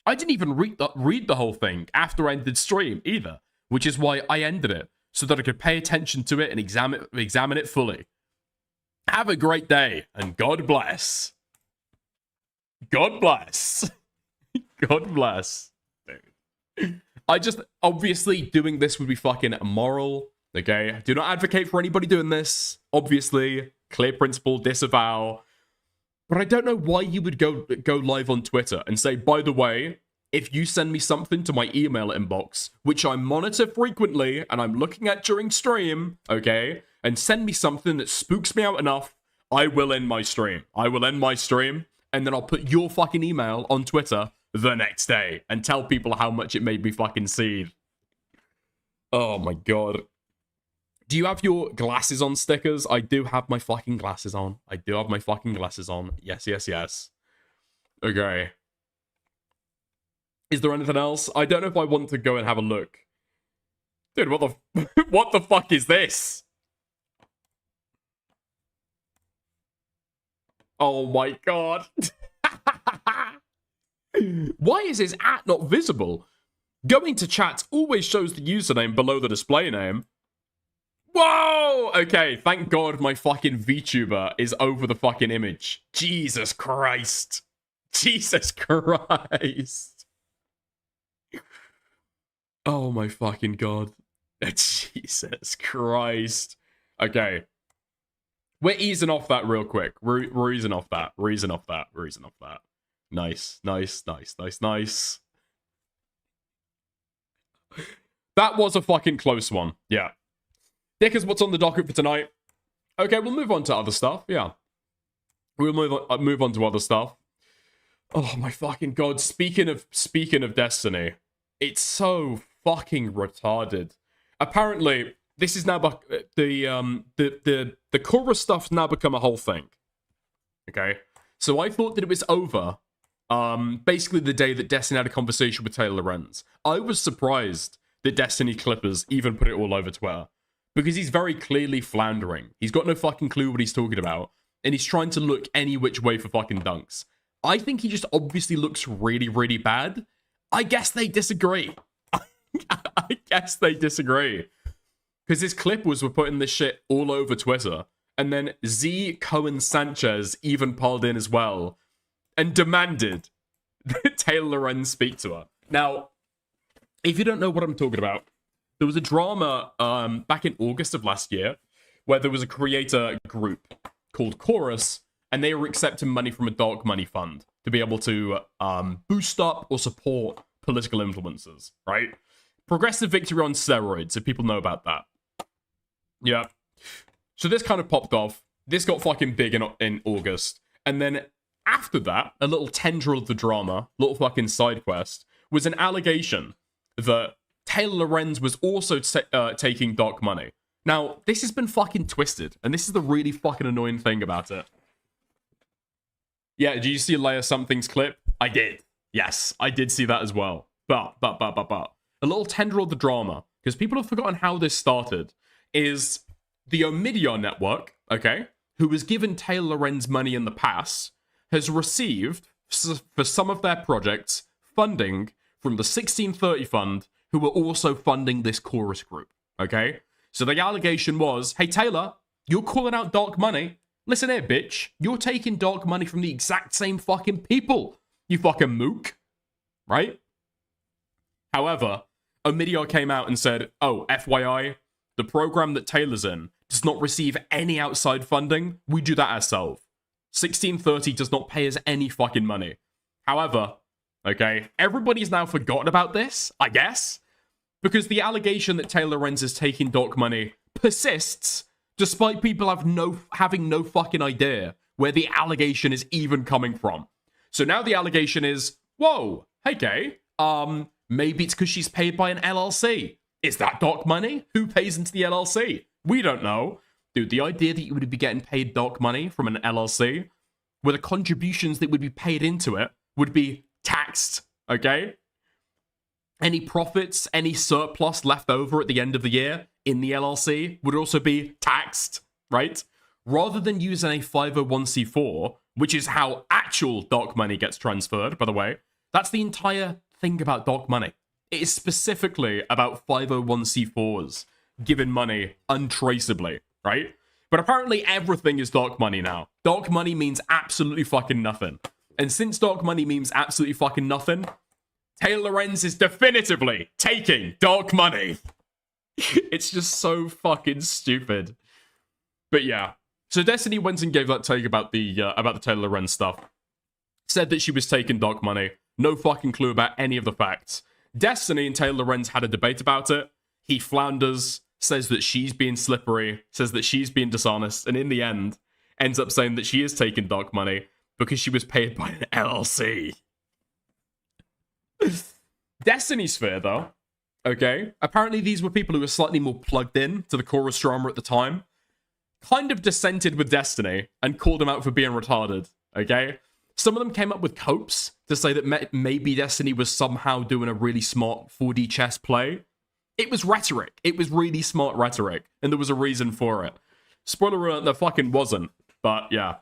I didn't even read the whole thing after I ended stream either, which is why I ended it, so that I could pay attention to it and examine it fully. Have a great day, and God bless. God bless. God bless. Dude. I just, obviously, doing this would be fucking immoral. Okay? I do not advocate for anybody doing this. Obviously, clear principle, disavow. But I don't know why you would go live on Twitter and say, by the way, if you send me something to my email inbox, which I monitor frequently and I'm looking at during stream, okay, and send me something that spooks me out enough, I will end my stream. I will end my stream, and then I'll put your fucking email on Twitter the next day and tell people how much it made me fucking seethe. Oh my god. Do you have your glasses on stickers? I do have my fucking glasses on. I do have my fucking glasses on. Yes, yes, yes. Okay. Is there anything else? I don't know if I want to go and have a look. Dude, what the what the fuck is this? Oh my god. Why is his @ not visible? Going to chat always shows the username below the display name. Whoa! Okay, thank God my fucking VTuber is over the fucking image. Jesus Christ. Jesus Christ. Oh my fucking God. Jesus Christ. Okay. We're easing off that real quick. We're easing off that. We're easing off that. We're easing off that. Nice, nice, nice, nice, nice. That was a fucking close one. Yeah. Dick is what's on the docket for tonight. Okay, we'll move on to other stuff. Yeah. We'll move on to other stuff. Oh my fucking God. Speaking of Destiny, it's so fucking retarded. Apparently, this is now the chorus stuff's now become a whole thing. Okay? So I thought that it was over. Basically the day that Destiny had a conversation with Taylor Lorenz. I was surprised that Destiny Clippers even put it all over Twitter. Because he's very clearly floundering. He's got no fucking clue what he's talking about. And he's trying to look any which way for fucking dunks. I think he just obviously looks really, really bad. I guess they disagree. I guess they disagree. Because his clippers were putting this shit all over Twitter. And then Z Cohen Sanchez even piled in as well. And demanded that Taylor Lorenz speak to her. Now, if you don't know what I'm talking about, there was a drama back in August of last year where there was a creator group called Chorus, and they were accepting money from a dark money fund to be able to boost up or support political influencers, right? Progressive victory on steroids, if people know about that. Yeah. So this kind of popped off. This got fucking big in August. And then after that, a little tendril of the drama, little fucking side quest, was an allegation that Taylor Lorenz was also taking dark money. Now, this has been fucking twisted, and this is the really fucking annoying thing about it. Yeah, did you see Leia Something's clip? I did. Yes, I did see that as well. But. A little tendril of the drama, because people have forgotten how this started, is the Omidyar network, okay, who was given Taylor Lorenz money in the past, has received, for some of their projects, funding from the 1630 Fund, who were also funding this chorus group, okay? So the allegation was, hey, Taylor, you're calling out dark money. Listen here, bitch. You're taking dark money from the exact same fucking people, you fucking mook, right? However, Omidyar came out and said, oh, FYI, the program that Taylor's in does not receive any outside funding. We do that ourselves. 1630 does not pay us any fucking money. However, okay, everybody's now forgotten about this, I guess, because the allegation that Taylor Lorenz is taking dark money persists, despite people having no fucking idea where the allegation is even coming from. So now the allegation is, whoa, hey, gay, maybe it's because she's paid by an LLC. Is that dark money? Who pays into the LLC? We don't know. Dude, the idea that you would be getting paid dark money from an LLC, where the contributions that would be paid into it would be taxed, okay? Any profits, any surplus left over at the end of the year in the LLC would also be taxed, right? Rather than using a 501c4, which is how actual dark money gets transferred, by the way, that's the entire thing about dark money. It is specifically about 501c4s giving money untraceably, right? But apparently everything is dark money now. Dark money means absolutely fucking nothing. And since dark money means absolutely fucking nothing, Taylor Lorenz is definitively taking dark money. It's just so fucking stupid. But yeah. So Destiny went and gave that take about the Taylor Lorenz stuff. Said that she was taking dark money. No fucking clue about any of the facts. Destiny and Taylor Lorenz had a debate about it. He flounders, says that she's being slippery, says that she's being dishonest, and in the end, ends up saying that she is taking dark money because she was paid by an LLC. Destiny's fair, though. Okay? Apparently these were people who were slightly more plugged in to the chorus drama at the time. Kind of dissented with Destiny and called him out for being retarded. Okay? Some of them came up with copes to say that maybe Destiny was somehow doing a really smart 4D chess play. It was rhetoric. It was really smart rhetoric, and there was a reason for it. Spoiler alert, there fucking wasn't. But yeah,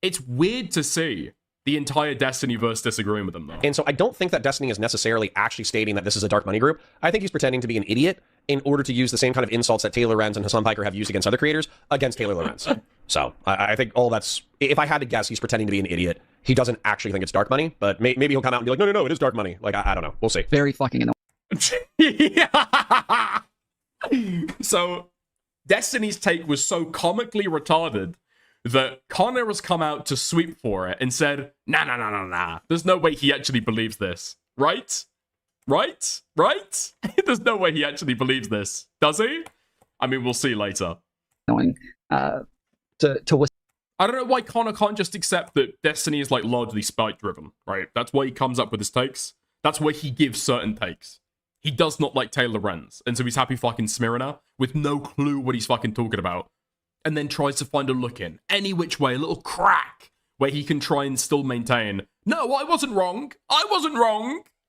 it's weird to see the entire Destiny-verse disagreeing with them, though. And so I don't think that Destiny is necessarily actually stating that this is a dark money group. I think he's pretending to be an idiot in order to use the same kind of insults that Taylor Lorenz and Hassan Piker have used against other creators against Taylor Lorenz. So I think all that's... If I had to guess, he's pretending to be an idiot. He doesn't actually think it's dark money, but maybe he'll come out and be like, no, it is dark money. Like, I don't know. We'll see. Very fucking annoying. So, Destiny's take was so comically retarded that Connor has come out to sweep for it and said, nah. There's no way he actually believes this. Right? There's no way he actually believes this. Does he? I mean, we'll see later. I don't know why Connor can't just accept that Destiny is like largely spite driven, right? That's why he comes up with his takes. That's why he gives certain takes. He does not like Taylor Lorenz, and so he's happy fucking smearing her with no clue what he's fucking talking about, and then tries to find a look in any which way, a little crack where he can try and still maintain, no, I wasn't wrong.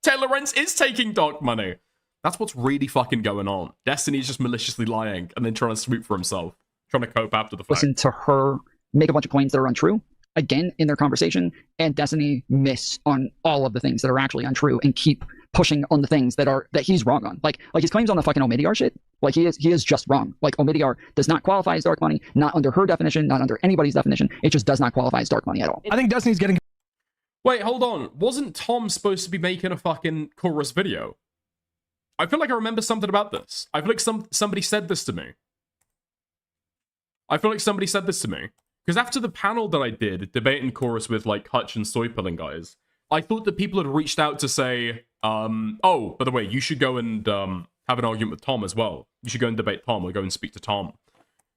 Taylor Lorenz is taking dark money. That's what's really fucking going on. Destiny's just maliciously lying and then trying to swoop for himself, trying to cope after the fact. Listen to her make a bunch of claims that are untrue, again, in their conversation, and Destiny miss on all of the things that are actually untrue and keep pushing on the things that he's wrong on. Like his claims on the fucking Omidyar shit, like he is just wrong. Like Omidyar does not qualify as dark money, not under her definition, not under anybody's definition. It just does not qualify as dark money at all. I think Destiny's getting... Wait, hold on. Wasn't Tom supposed to be making a fucking chorus video? I feel like I remember something about this. I feel like somebody said this to me. Because after the panel that I did, debating chorus with like Hutch and Soy Pilling guys, I thought that people had reached out to say, oh, by the way, you should go and have an argument with Tom as well. You should go and debate Tom or go and speak to Tom.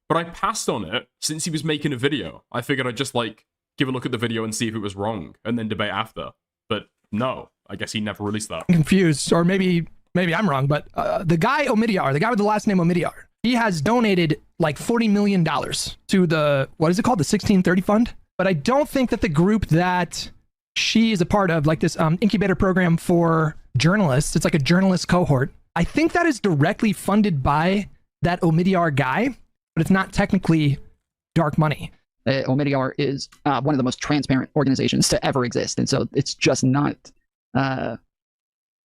But I passed on it since he was making a video. I figured I'd just like give a look at the video and see if it was wrong and then debate after. But no, I guess he never released that. Confused, or maybe I'm wrong, but the guy Omidyar, the guy with the last name Omidyar, he has donated like $40 million to the, what is it called? The 1630 Fund. But I don't think that the group that she is a part of, like this incubator program for journalists, it's like a journalist cohort. I think that is directly funded by that Omidyar guy, but it's not technically dark money. Omidyar is one of the most transparent organizations to ever exist, and so it's just not a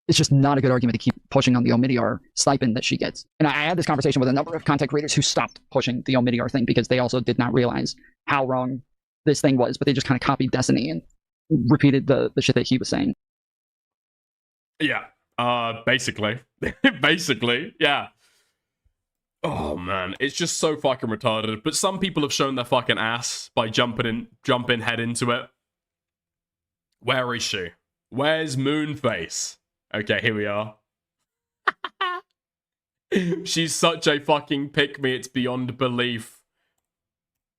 good argument to keep pushing on the Omidyar stipend that she gets. And I had this conversation with a number of content creators who stopped pushing the Omidyar thing because they also did not realize how wrong this thing was, but they just kind of copied Destiny and repeated the shit that he was saying. Yeah, basically. Basically, yeah. Oh man, it's just so fucking retarded. But some people have shown their fucking ass by jumping head into it. Where is she? Where's Moonface? Okay, here we are. She's such a fucking pick-me, it's beyond belief.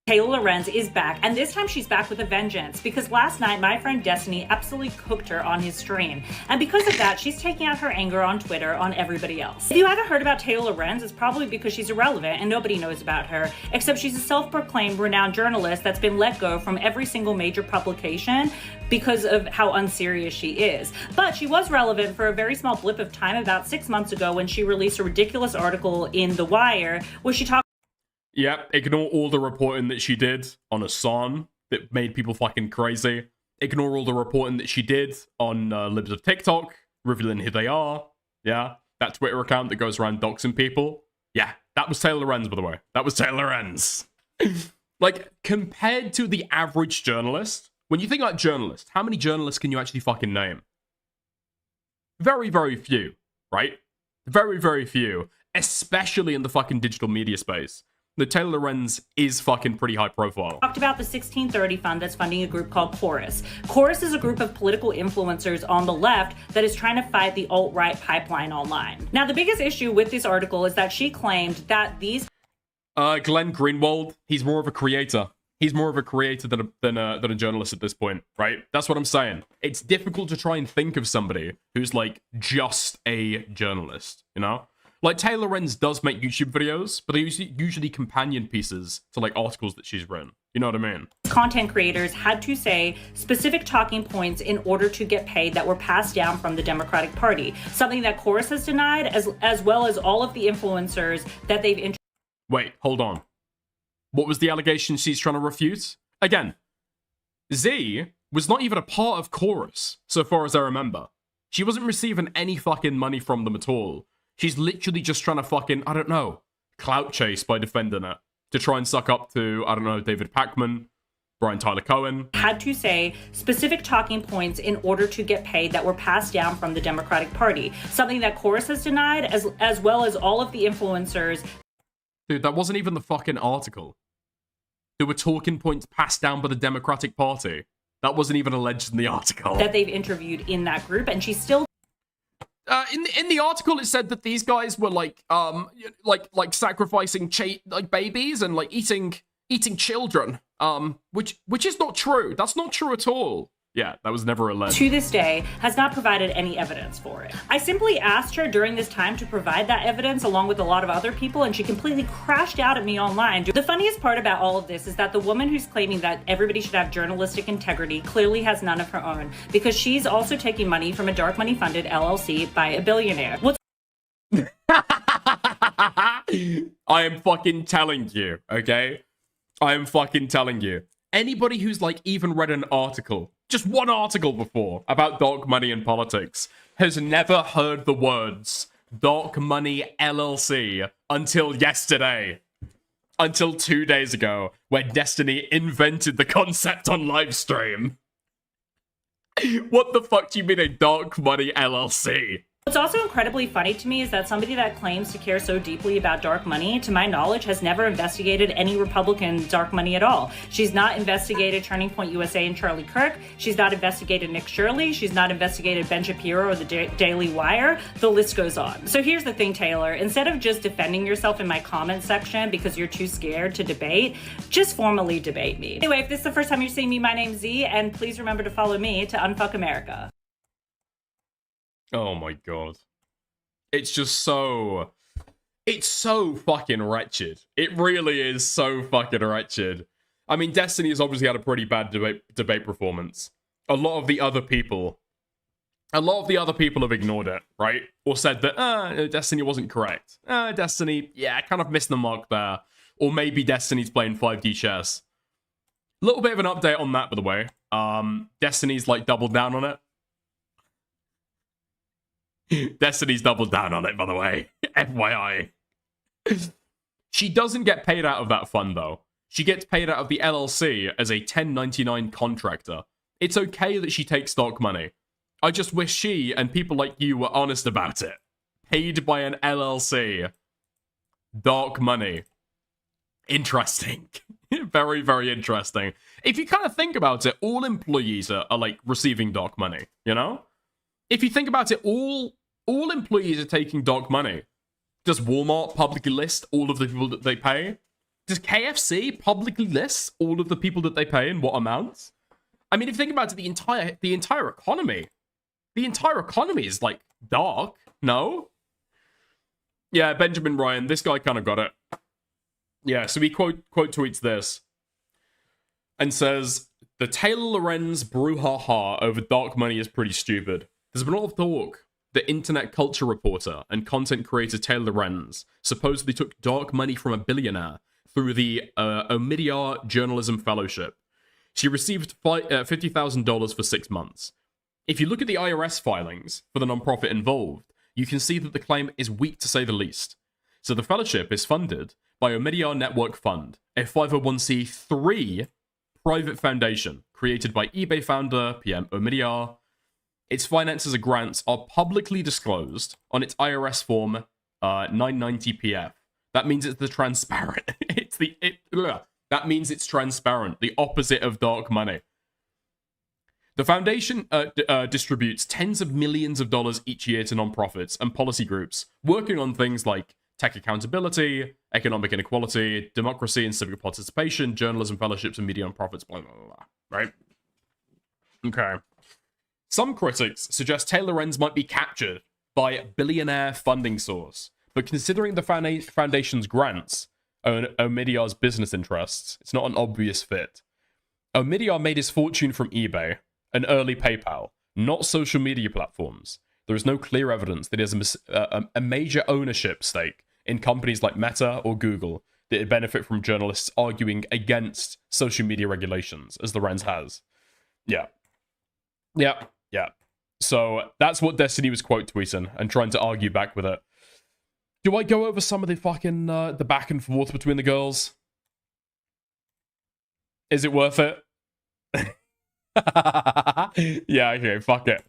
Taylor Lorenz is back, and this time she's back with a vengeance, because last night my friend Destiny absolutely cooked her on his stream, and because of that she's taking out her anger on Twitter on everybody else. If you haven't heard about Taylor Lorenz, it's probably because she's irrelevant and nobody knows about her, except she's a self-proclaimed renowned journalist that's been let go from every single major publication because of how unserious she is. But she was relevant for a very small blip of time about 6 months ago when she released a ridiculous article in The Wire where she talked. Yep, ignore all the reporting that she did on a song that made people fucking crazy. Ignore all the reporting that she did on Libs of TikTok, revealing who they are. Yeah, that Twitter account that goes around doxing people. Yeah, that was Taylor Lorenz, by the way. That was Taylor Lorenz. Like, compared to the average journalist, when you think like journalist, how many journalists can you actually fucking name? Very, very few, right? Very, very few. Especially in the fucking digital media space. The Taylor Lorenz is fucking pretty high profile. Talked about the 1630 Fund that's funding a group called Chorus. Chorus is a group of political influencers on the left that is trying to fight the alt-right pipeline online. Now, the biggest issue with this article is that she claimed that these... Glenn Greenwald, he's more of a creator. He's more of a creator than a journalist at this point, right? That's what I'm saying. It's difficult to try and think of somebody who's, like, just a journalist, you know? Like, Taylor Lorenz does make YouTube videos, but they're usually companion pieces to, like, articles that she's written. You know what I mean? Content creators had to say specific talking points in order to get paid that were passed down from the Democratic Party. Something that Chorus has denied, as well as all of the influencers that they've... Wait, hold on. What was the allegation she's trying to refute? Again, Z was not even a part of Chorus, so far as I remember. She wasn't receiving any fucking money from them at all. She's literally just trying to fucking, I don't know, clout chase by defending it. To try and suck up to, I don't know, David Pakman, Brian Tyler Cohen. Had to say specific talking points in order to get paid that were passed down from the Democratic Party. Something that Chorus has denied, as well as all of the influencers. Dude, that wasn't even the fucking article. There were talking points passed down by the Democratic Party. That wasn't even alleged in the article. That they've interviewed in that group, and she's still... In the article, it said that these guys were like sacrificing babies and like eating children. Which is not true. That's not true at all. Yeah, that was never alleged. To this day, has not provided any evidence for it. I simply asked her during this time to provide that evidence along with a lot of other people, and she completely crashed out at me online. The funniest part about all of this is that the woman who's claiming that everybody should have journalistic integrity clearly has none of her own, because she's also taking money from a dark money funded LLC by a billionaire. I am fucking telling you, okay? I am fucking telling you. Anybody who's like even read an article, just one article before about dark money and politics, has never heard the words dark money LLC until yesterday. Until 2 days ago, where Destiny invented the concept on livestream. What the fuck do you mean a dark money LLC? What's also incredibly funny to me is that somebody that claims to care so deeply about dark money, to my knowledge, has never investigated any Republican dark money at all. She's not investigated Turning Point USA and Charlie Kirk. She's not investigated Nick Shirley. She's not investigated Ben Shapiro or the Daily Wire. The list goes on. So here's the thing, Taylor. Instead of just defending yourself in my comment section because you're too scared to debate, just formally debate me. Anyway, if this is the first time you're seeing me, my name's Z, and please remember to follow me to Unfuck America. Oh my god. It's just so... It's so fucking wretched. It really is so fucking wretched. I mean, Destiny has obviously had a pretty bad debate performance. A lot of the other people have ignored it, right? Or said that, Destiny wasn't correct. Destiny, yeah, kind of missed the mark there. Or maybe Destiny's playing 5D chess. A little bit of an update on that, by the way. Destiny's, like, doubled down on it. Destiny's doubled down on it, by the way. FYI. She doesn't get paid out of that fund, though. She gets paid out of the LLC as a 1099 contractor. It's okay that she takes stock money. I just wish she and people like you were honest about it. Paid by an LLC. Dark money. Interesting. Very, very interesting. If you kind of think about it, all employees are like receiving dark money, you know? If you think about it, all employees are taking dark money. Does Walmart publicly list all of the people that they pay? Does KFC publicly list all of the people that they pay and what amounts? I mean, if you think about it, the entire economy. The entire economy is, like, dark, no? Yeah, Benjamin Ryan, this guy kind of got it. Yeah, so he quote tweets this. And says, the Taylor Lorenz brouhaha over dark money is pretty stupid. There's been a lot of talk. The internet culture reporter and content creator Taylor Lorenz supposedly took dark money from a billionaire through the Omidyar Journalism Fellowship. She received $50,000 for 6 months. If you look at the IRS filings for the nonprofit involved, you can see that the claim is weak to say the least. So the fellowship is funded by Omidyar Network Fund, a 501c3 private foundation created by eBay founder PM Omidyar. Its finances and grants are publicly disclosed on its IRS form 990PF. That means it's the transparent. That means it's transparent. The opposite of dark money. The foundation distributes tens of millions of dollars each year to nonprofits and policy groups working on things like tech accountability, economic inequality, democracy and civic participation, journalism fellowships, and media nonprofits, blah, blah, blah, right? Okay. Some critics suggest Taylor Lorenz might be captured by a billionaire funding source, but considering the foundation's grants and Omidyar's business interests, it's not an obvious fit. Omidyar made his fortune from eBay, an early PayPal, not social media platforms. There is no clear evidence that he has a major ownership stake in companies like Meta or Google that would benefit from journalists arguing against social media regulations, as Lorenz has. Yeah. So that's what Destiny was quote tweeting and trying to argue back with it. Do I go over some of the fucking the back and forth between the girls? Is it worth it? Yeah, okay, fuck it.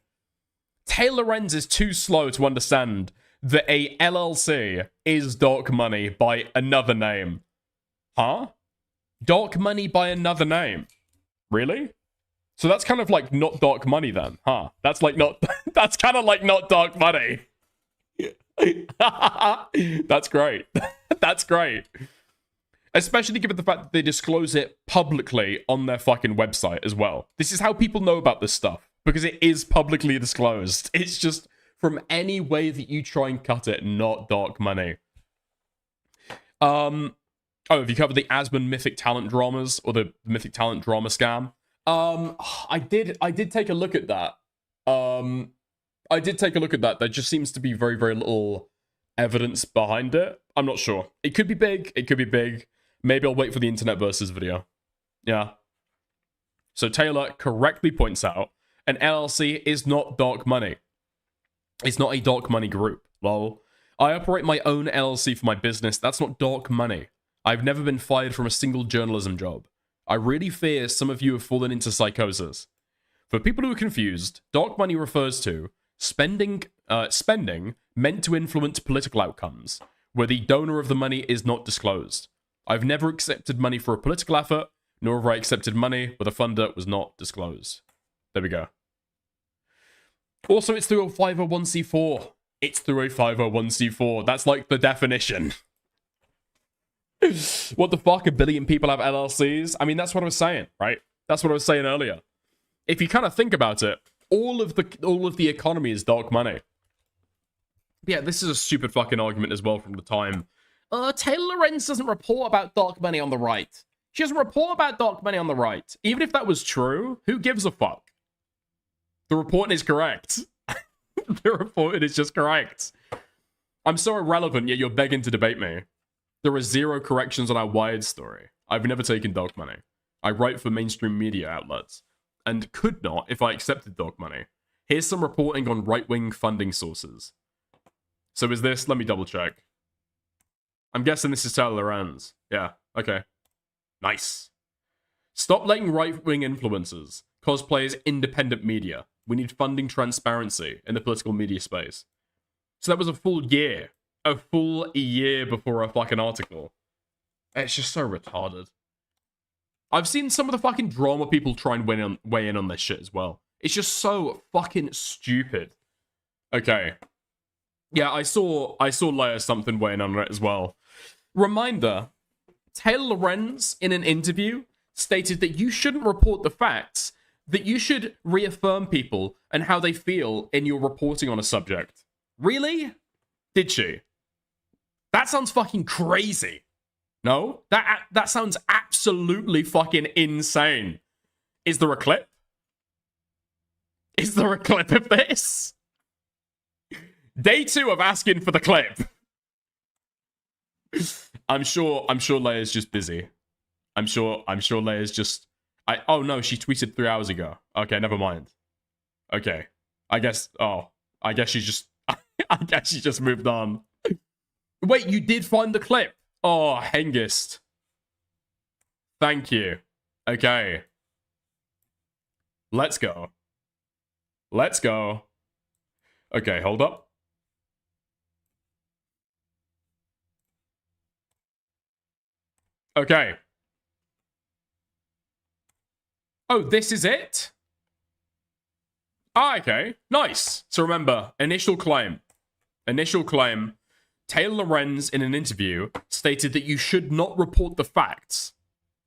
Taylor Lorenz is too slow to understand that a LLC is dark money by another name. Huh? Dark money by another name? Really? So that's kind of like not dark money then, huh? That's like not, that's kind of like not dark money. That's great. That's great. Especially given the fact that they disclose it publicly on their fucking website as well. This is how people know about this stuff, because it is publicly disclosed. It's just, from any way that you try and cut it, not dark money. Oh, have you covered the Asmund Mythic Talent dramas, or the Mythic Talent drama scam? I did take a look at that. I did take a look at that. There just seems to be very, very little evidence behind it. I'm not sure. It could be big. It could be big. Maybe I'll wait for the Internet Versus video. Yeah. So Taylor correctly points out, an LLC is not dark money. It's not a dark money group. Lol. I operate my own LLC for my business. That's not dark money. I've never been fired from a single journalism job. I really fear some of you have fallen into psychosis. For people who are confused, dark money refers to spending meant to influence political outcomes, where the donor of the money is not disclosed. I've never accepted money for a political effort, nor have I accepted money where the funder was not disclosed. There we go. Also, it's through a 501c4. It's through a 501c4. That's like the definition. What the fuck? 1 billion people have LLCs? I mean, that's what I was saying, right? That's what I was saying earlier. If you kind of think about it, all of the economy is dark money. Yeah, this is a stupid fucking argument as well from the time. Taylor Lorenz doesn't report about dark money on the right. She doesn't report about dark money on the right. Even if that was true, who gives a fuck? The reporting is correct. The reporting is just correct. I'm so irrelevant, yet you're begging to debate me. There are 0 corrections on our Wired story. I've never taken dark money. I write for mainstream media outlets, and could not if I accepted dark money. Here's some reporting on right-wing funding sources. So is this? Let me double check. I'm guessing this is Taylor Lorenz. Yeah, okay. Nice. Stop letting right-wing influencers cosplay as independent media. We need funding transparency in the political media space. So that was a full year. A full year before a fucking article. It's just so retarded. I've seen some of the fucking drama people try and weigh in on this shit as well. It's just so fucking stupid. Okay. Yeah, I saw Leia something weighing on it as well. Reminder, Taylor Lorenz in an interview stated that you shouldn't report the facts, that you should reaffirm people and how they feel in your reporting on a subject. Really? Did she? That sounds fucking crazy. No? That sounds absolutely fucking insane. Is there a clip? Is there a clip of this? Day 2 of asking for the clip. I'm sure Leia's just busy. I'm sure Leia's just... Oh no, she tweeted 3 hours ago. Okay, never mind. Okay. I guess she just... I guess she just moved on. Wait, you did find the clip? Oh, Hengist. Thank you. Okay. Let's go. Let's go. Okay, hold up. Okay. Oh, this is it? Ah, okay. Nice. So remember, initial claim. Taylor Lorenz, in an interview, stated that you should not report the facts.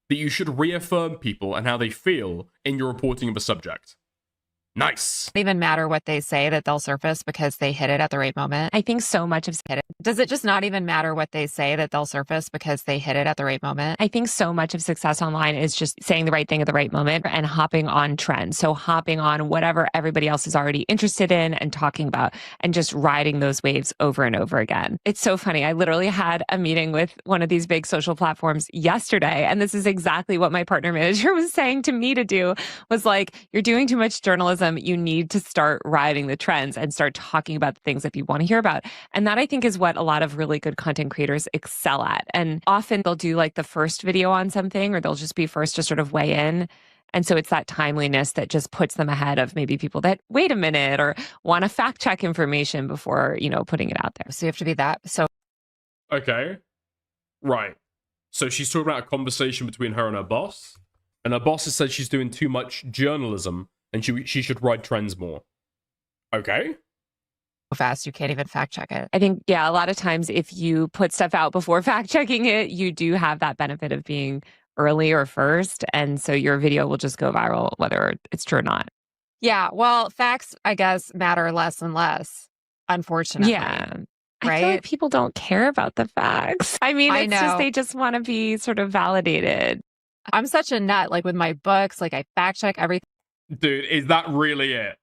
That you should reaffirm people and how they feel in your reporting of a subject. Nice. Doesn't even matter what they say that they'll surface because they hit it at the right moment. I think so much of it. Does it just not even matter what they say that they'll surface because they hit it at the right moment? I think so much of success online is just saying the right thing at the right moment and hopping on trends. So hopping on whatever everybody else is already interested in and talking about and just riding those waves over and over again. It's so funny. I literally had a meeting with one of these big social platforms yesterday, and this is exactly what my partner manager was saying to me to do, was like, you're doing too much journalism. You need to start riding the trends and start talking about the things that people want to hear about. And that, I think, is what a lot of really good content creators excel at. And often they'll do like the first video on something, or they'll just be first to sort of weigh in. And so it's that timeliness that just puts them ahead of maybe people that wait a minute or want to fact check information before, putting it out there. So you have to be that. So. Okay. Right. So she's talking about a conversation between her and her boss. And her boss has said she's doing too much journalism and she should ride trends more. Okay. Fast, you can't even fact check it. I think, yeah, a lot of times if you put stuff out before fact checking it, you do have that benefit of being early or first. And so your video will just go viral, whether it's true or not. Yeah, well, facts, I guess, matter less and less, unfortunately. Yeah. Right? I feel like people don't care about the facts. I mean, it's just, they just want to be sort of validated. I'm such a nut, like with my books, like I fact check everything. Dude, is that really it?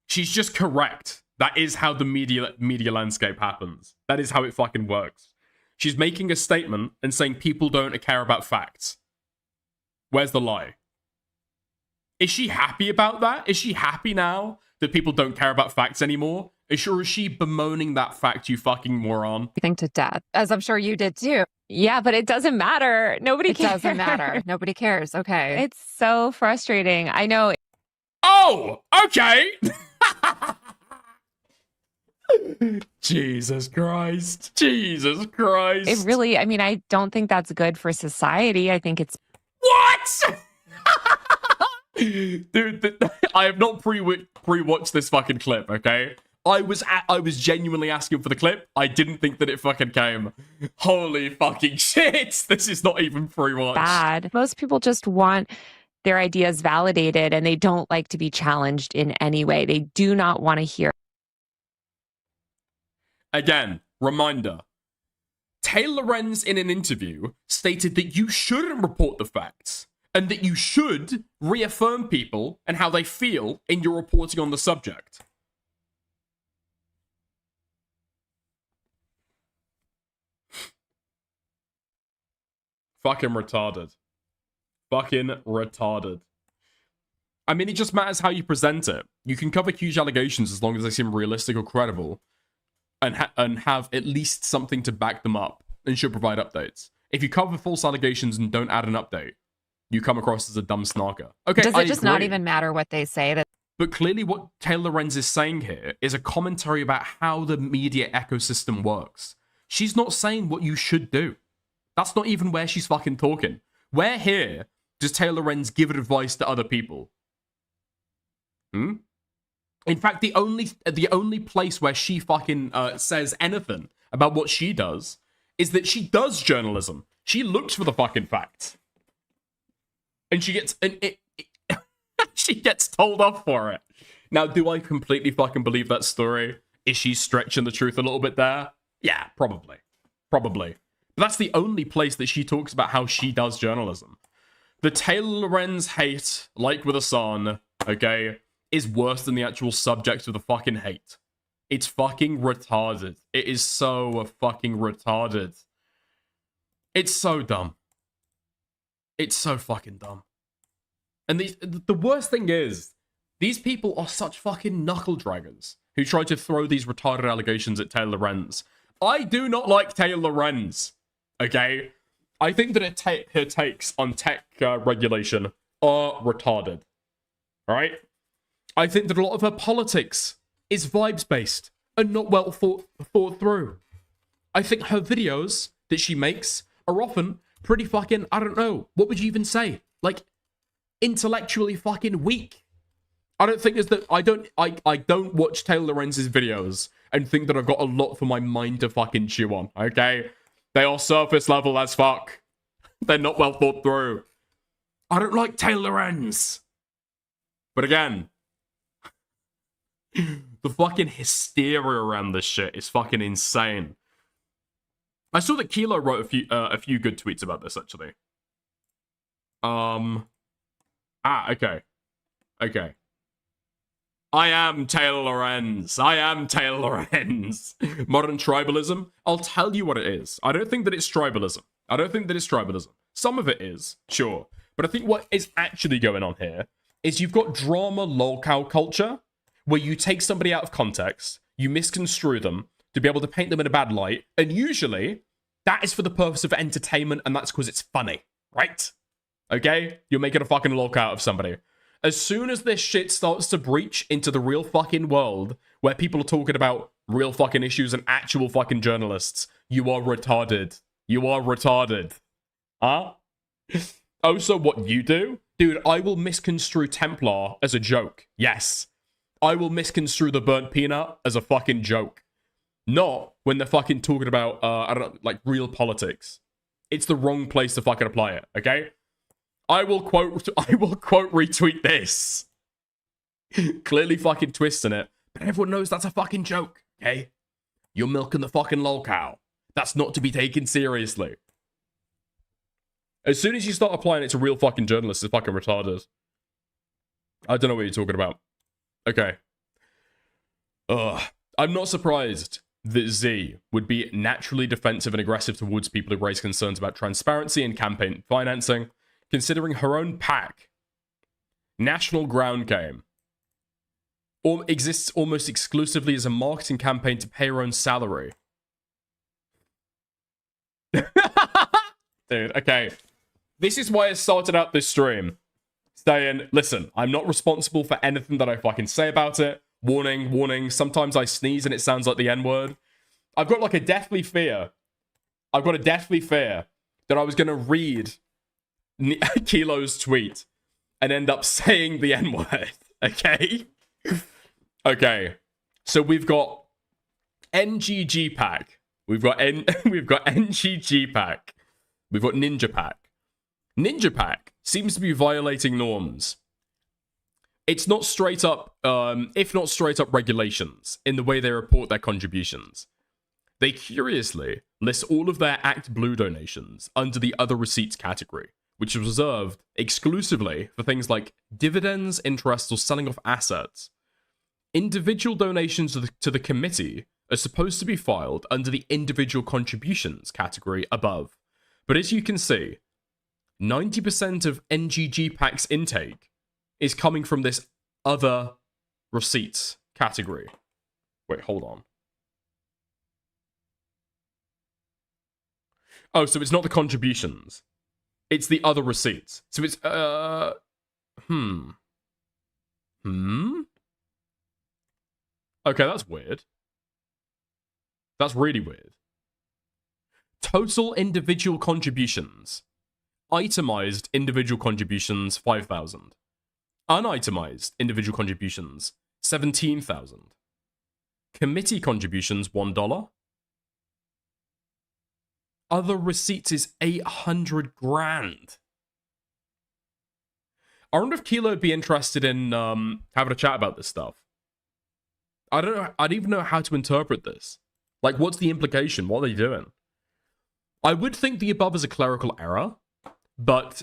She's just correct. That is how the media landscape happens. That is how it fucking works. She's making a statement and saying people don't care about facts. Where's the lie? Is she happy about that? Is she happy now that people don't care about facts anymore? Is she bemoaning that fact, you fucking moron? I think to death, as I'm sure you did too. Yeah, but it doesn't matter. Nobody cares. It doesn't matter. Nobody cares. Okay. It's so frustrating. I know. Oh, okay. Jesus Christ. Jesus Christ. It really, I mean, I don't think that's good for society. I think it's... What? Dude, I have not pre-watched this fucking clip, okay? I was genuinely asking for the clip. I didn't think that it fucking came. Holy fucking shit. This is not even pre-watched. Bad. Most people just want their ideas validated and they don't like to be challenged in any way. They do not want to hear. again, reminder. Taylor Lorenz in an interview stated that you shouldn't report the facts and that you should reaffirm people and how they feel in your reporting on the subject. Fucking retarded. Fucking retarded. I mean, it just matters how you present it. You can cover huge allegations as long as they seem realistic or credible and have at least something to back them up and should provide updates. If you cover false allegations and don't add an update, you come across as a dumb snarker. Okay, Does it just not even matter what they say? But clearly what Taylor Lorenz is saying here is a commentary about how the media ecosystem works. She's not saying what you should do. That's not even where she's fucking talking. Where here does Taylor Lorenz give advice to other people? In fact, the only place where she fucking says anything about what she does is that she does journalism. She looks for the fucking facts. And she gets she gets told off for it. Now, do I completely fucking believe that story? Is she stretching the truth a little bit there? Yeah, probably. Probably. But that's the only place that she talks about how she does journalism. The Taylor Lorenz hate, like with Hassan, okay, is worse than the actual subject of the fucking hate. It's fucking retarded. It is so fucking retarded. It's so dumb. It's so fucking dumb. And the worst thing is, these people are such fucking knuckle draggers who try to throw these retarded allegations at Taylor Lorenz. I do not like Taylor Lorenz. Okay? I think that her takes on tech regulation are retarded. Alright? I think that a lot of her politics is vibes-based and not well thought through. I think her videos that she makes are often pretty fucking, I don't know, what would you even say? Like, intellectually fucking weak. I don't think it's that, I don't watch Taylor Lorenz's videos and think that I've got a lot for my mind to fucking chew on, okay? They are surface level as fuck. They're not well thought through. I don't like Taylor Lorenz. But again, the fucking hysteria around this shit is fucking insane. I saw that Kilo wrote a few good tweets about this, actually. Okay. Okay. I am Taylor Lorenz. I am Taylor Lorenz. Modern tribalism? I'll tell you what it is. I don't think that it's tribalism. I don't think that it's tribalism. Some of it is, sure. But I think what is actually going on here is you've got drama lolcow culture, where you take somebody out of context, you misconstrue them to be able to paint them in a bad light, and usually that is for the purpose of entertainment, and that's because it's funny, right? Okay? You're making a fucking lolcow out of somebody. As soon as this shit starts to breach into the real fucking world, where people are talking about real fucking issues and actual fucking journalists, you are retarded. You are retarded. Huh? Also, what you do? Dude, I will misconstrue Templar as a joke. Yes. I will misconstrue the burnt peanut as a fucking joke. Not when they're fucking talking about, I don't know, like real politics. It's the wrong place to fucking apply it, okay? I will quote retweet this. Clearly fucking twisting it. But everyone knows that's a fucking joke, okay? You're milking the fucking lolcow. That's not to be taken seriously. As soon as you start applying it to real fucking journalists, it's fucking retarded. I don't know what you're talking about. Okay. I'm not surprised that Z would be naturally defensive and aggressive towards people who raise concerns about transparency and campaign financing, considering her own PAC, National Ground Game, exists almost exclusively as a marketing campaign to pay her own salary. Dude, okay. This is why I started out this stream saying, listen, I'm not responsible for anything that I fucking say about it. Warning, warning. Sometimes I sneeze and it sounds like the N-word. I've got like a deathly fear. I've got a deathly fear that I was going to read Kilo's tweet and end up saying the N-word. Okay? Okay. So we've got NGG Pack. We've got NGG Pack. We've got Ninja Pack. Ninja Pack seems to be violating norms. It's not straight up, if not straight up regulations in the way they report their contributions. they curiously list all of their Act Blue donations under the other receipts category, which is reserved exclusively for things like dividends, interest, or selling off assets. Individual donations to the committee are supposed to be filed under the individual contributions category above. But as you can see, 90% of NGG PAC's intake is coming from this other receipts category. Wait, hold on. Oh, so it's not the contributions. It's the other receipts. So it's, Okay, that's weird. That's really weird. Total individual contributions. Itemized individual contributions, 5,000. Unitemized individual contributions, 17,000. Committee contributions, $1. Other receipts is 800 grand. I wonder if Kilo would be interested in having a chat about this stuff. I don't know. I don't even know how to interpret this. Like, what's the implication? What are they doing? I would think the above is a clerical error, but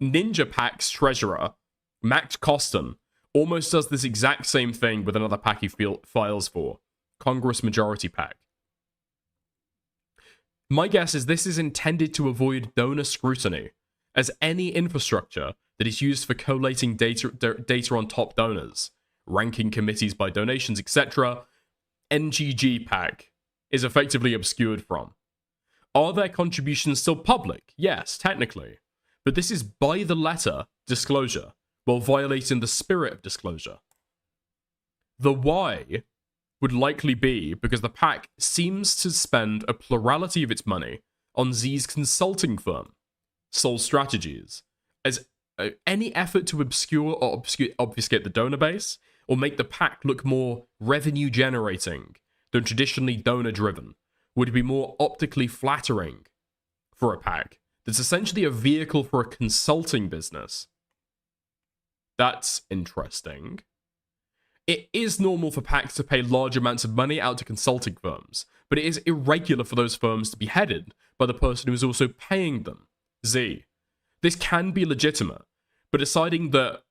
Ninja Pack's treasurer, Max Coston, almost does this exact same thing with another pack he files for, Congress Majority Pack. My guess is this is intended to avoid donor scrutiny, as any infrastructure that is used for collating data on top donors, ranking committees by donations, etc., NGG Pack is effectively obscured from. Are their contributions still public? Yes, technically. But this is by the letter disclosure, while violating the spirit of disclosure. The why would likely be because the pack seems to spend a plurality of its money on Z's consulting firm, Soul Strategies, as any effort to obscure or obfuscate the donor base, or make the pack look more revenue-generating than traditionally donor-driven, would be more optically flattering for a pack that's essentially a vehicle for a consulting business. That's interesting. It is normal for packs to pay large amounts of money out to consulting firms, but it is irregular for those firms to be headed by the person who is also paying them, Z. This can be legitimate, but deciding that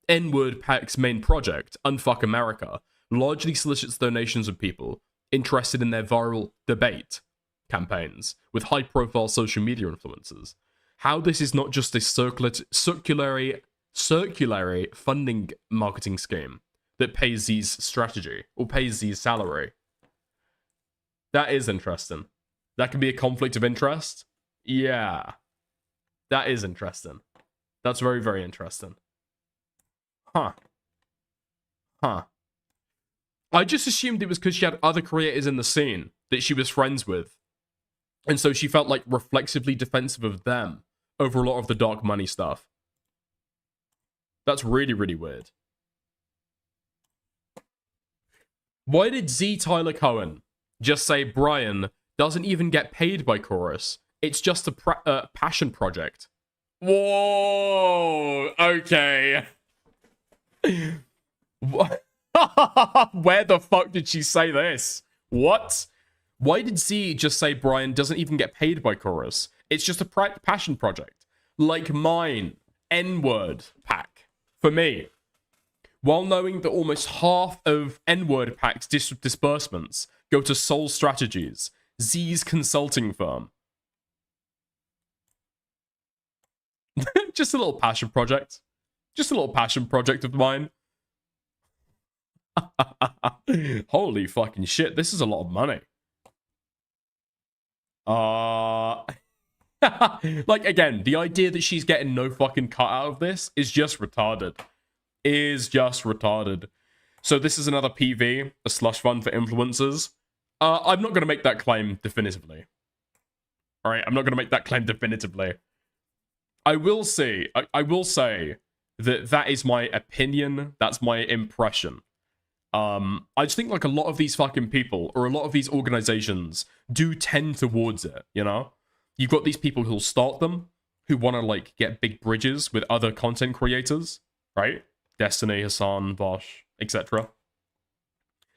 N-word pack's main project, Unfuck America, largely solicits donations of people interested in their viral debate campaigns with high-profile social media influencers. How this is not just a circulary funding marketing scheme that pays Z's strategy, or pays Z's salary. That is interesting. That can be a conflict of interest? Yeah. That is interesting. That's very, very interesting. Huh. I just assumed it was because she had other creators in the scene that she was friends with. And so she felt like reflexively defensive of them over a lot of the dark money stuff. That's really, really weird. Why did Z Tyler Cohen just say Brian doesn't even get paid by Chorus? It's just a passion project. Whoa, okay. What? Where the fuck did she say this? What? Why did Z just say Brian doesn't even get paid by Chorus? It's just a passion project. Like mine, N-word pack. For me. While knowing that almost half of N-word pack's disbursements go to Soul Strategies, Z's consulting firm. Just a little passion project. Just a little passion project of mine. Holy fucking shit, this is a lot of money. Like, again, the idea that she's getting no fucking cut out of this is just retarded. So this is another PV, a slush fund for influencers. I'm not going to make that claim definitively. Alright, I'm not going to make that claim definitively. I will say that that is my opinion, that's my impression. I just think like a lot of these fucking people, or a lot of these organizations, do tend towards it, you know? You've got these people who'll start them, who want to like get big bridges with other content creators, right? Destiny, Hassan, Bosch, etc.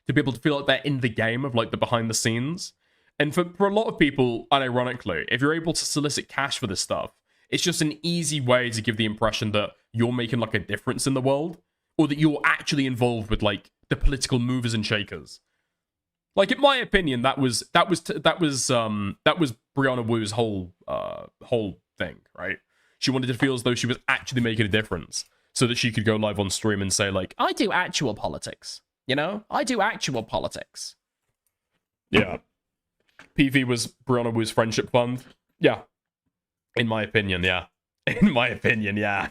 to be able to feel like they're in the game of like the behind the scenes. And for a lot of people, unironically, if you're able to solicit cash for this stuff, it's just an easy way to give the impression that you're making like a difference in the world, or that you're actually involved with like the political movers and shakers. Like, in my opinion, that was Brianna Wu's whole thing, right? She wanted to feel as though she was actually making a difference, so that she could go live on stream and say like, I do actual politics, you know? I do actual politics. Yeah. PV was Brianna Wu's friendship fund. Yeah. In my opinion, yeah. In my opinion, yeah.